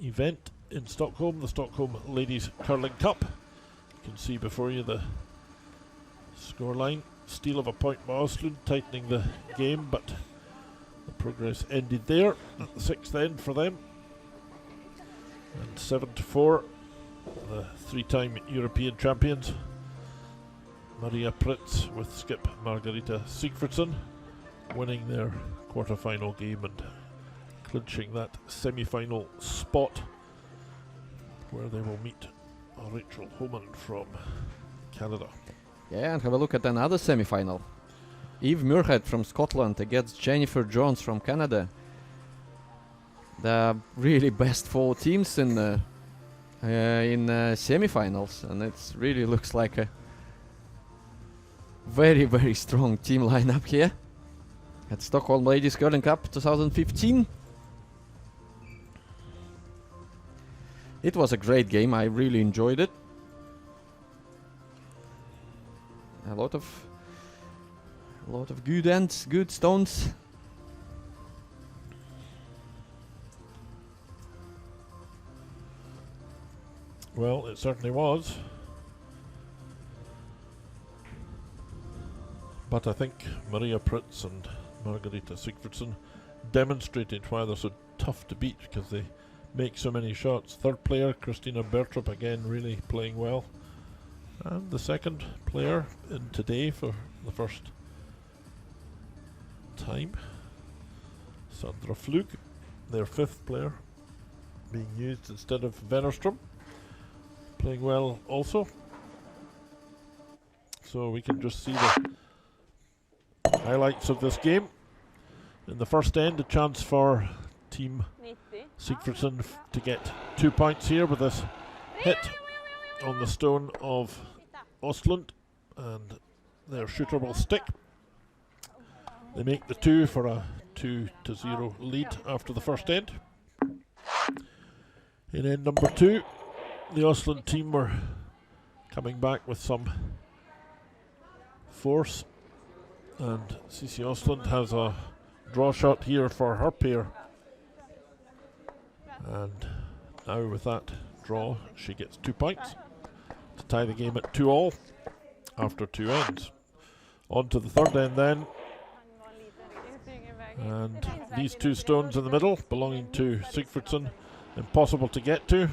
event in Stockholm, the Stockholm Ladies Curling Cup. You can see before you the scoreline. Steal of a point by Ostlund, tightening the game, but the progress ended there at the 6th end for them. And 7-4, the 3-time European champions Maria Pritz with skip Margarita Sigfridsson winning their quarter-final game and clinching that semi-final spot where they will meet Rachel Homan from Canada. Yeah, and have a look at another semi-final. Eve Muirhead from Scotland against Jennifer Jones from Canada. the really best 4 teams in semi-finals, and it really looks like a very, very strong team lineup here at Stockholm Ladies Curling Cup 2015. It was a great game. I really enjoyed it. A lot of good ends, good stones. Well, it certainly was. But I think Maria Pritz and Margareta Sigfridsson demonstrated why they're so tough to beat, because they make so many shots. Third player, Christina Bertrup, again really playing well. And the second player in today for the first time, Sandra Flug, their 5th player, being used instead of Wennerström, playing well also. So we can just see the highlights of this game. In the first end, a chance for Team Sigfridsson to get 2 points here with this hit on the stone of OESTLUND, and their shooter will stick. They make the 2 for a 2-0 lead after the first end. In end number 2, the OESTLUND team were coming back with some force, and CC OESTLUND has a draw shot here for her pair, and now with that draw she gets 2 points to tie the game at 2-all after 2 ends. On to the third end then, and these 2 stones in the middle belonging to Sigfridsson, impossible to get to,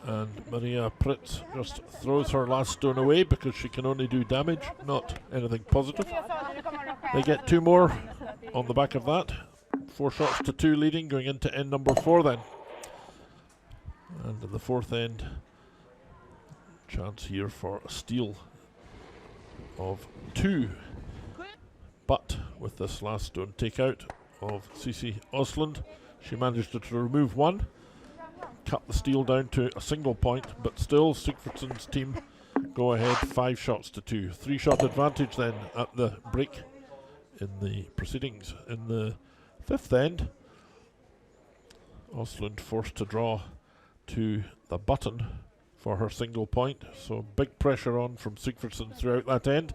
and Maria Pritz just throws her last stone away because she can only do damage, not anything positive. They get 2 more on the back of that. 4 shots to 2 leading, going into end number 4 then. And in the 4th end, chance here for a steal of 2. But with this last stone takeout of CC OESTLUND, she managed to remove 1, cut the steal down to a single point, but still Sigfridsson's team go ahead 5 shots to 2. 3-shot advantage then at the break in the proceedings. In the 5th end, OESTLUND forced to draw to the button for her single point, so big pressure on from Sigfridsson throughout that end.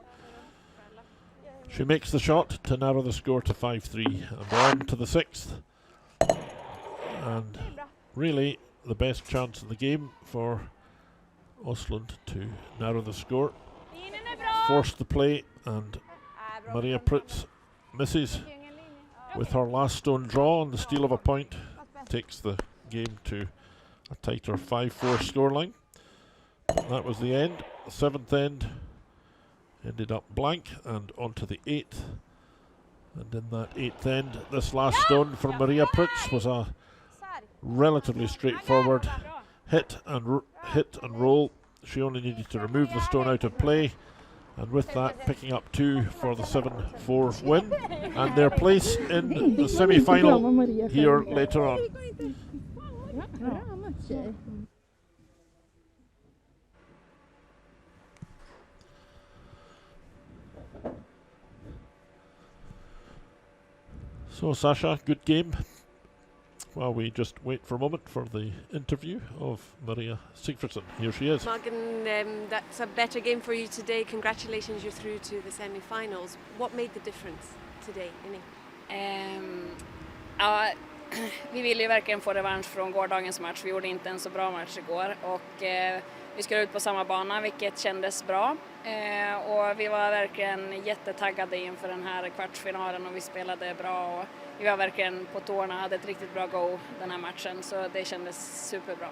She makes the shot to narrow the score to 5-3, and on to the 6th. And really the best chance in the game for OESTLUND to narrow the score. Forced the play, and Maria Pritz misses with her last stone draw on the steal of a point, takes the game to a tighter 5-4 scoreline. That was the end. The 7th end ended up blank, and on to the 8th. And in that 8th end, this last stone for Maria Pritz was a relatively straightforward hit and roll. She only needed to remove the stone out of play, and with that picking up 2 for the 7-4 win and their place in the semi-final here later on. So Sasha, good game. While we just wait for a moment for the interview of Maria Sigfridsson. Here she is. Morgan, that's a better game for you today. Congratulations, you're through to the semi-finals. What made the difference today, Inning? Ja, vi ville ju verkligen få revansch från gårdagens match. Vi gjorde inte en så bra match igår och vi skulle ut på samma bana, vilket kändes bra. Och vi var verkligen jättetaggade inför den här kvartsfinalen och vi spelade bra och vi var verkligen på tårna, hade ett riktigt bra go den här matchen, så det kändes superbra.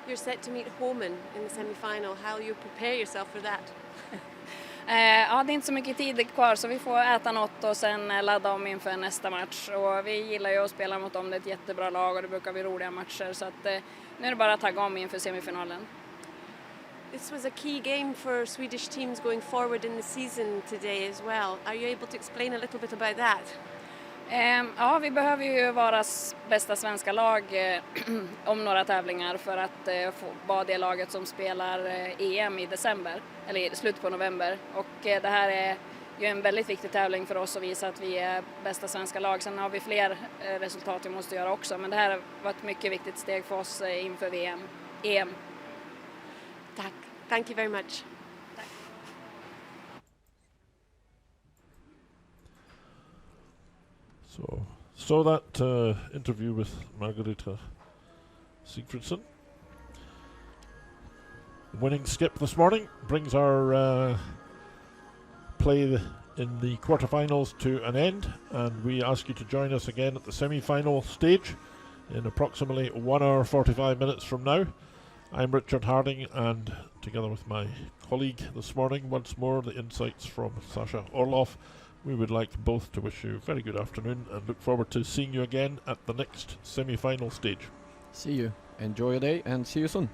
You're set to meet Homan in the semi-final. How you prepare yourself for that? Ja, det är inte så mycket tid kvar, så vi får äta något och sen ladda om inför nästa match. Och vi gillar ju att spela mot dem, det är ett jättebra lag och det brukar bli roliga matcher, så att nu är det bara att tagga om inför semifinalen. This was a key game for Swedish teams going forward in the season today as well. Are you able to explain a little bit about that? Ja, vi behöver ju vara bästa svenska lag om några tävlingar för att vara det laget som spelar EM i december, eller i slutet på november. Och det här är ju en väldigt viktig tävling för oss att visa att vi är bästa svenska lag. Sen har vi fler resultat vi måste göra också, men det här var ett mycket viktigt steg för oss inför EM. Tack. Thank you very much. So that interview with Margareta Sigfridsson. Winning skip this morning brings our play in the quarterfinals to an end, and we ask you to join us again at the semi-final stage in approximately 1 hour 45 minutes from now. I'm Richard Harding, and together with my colleague this morning, once more the insights from Sasha Orlov, we would like both to wish you a very good afternoon and look forward to seeing you again at the next semi-final stage. See you. Enjoy your day and see you soon.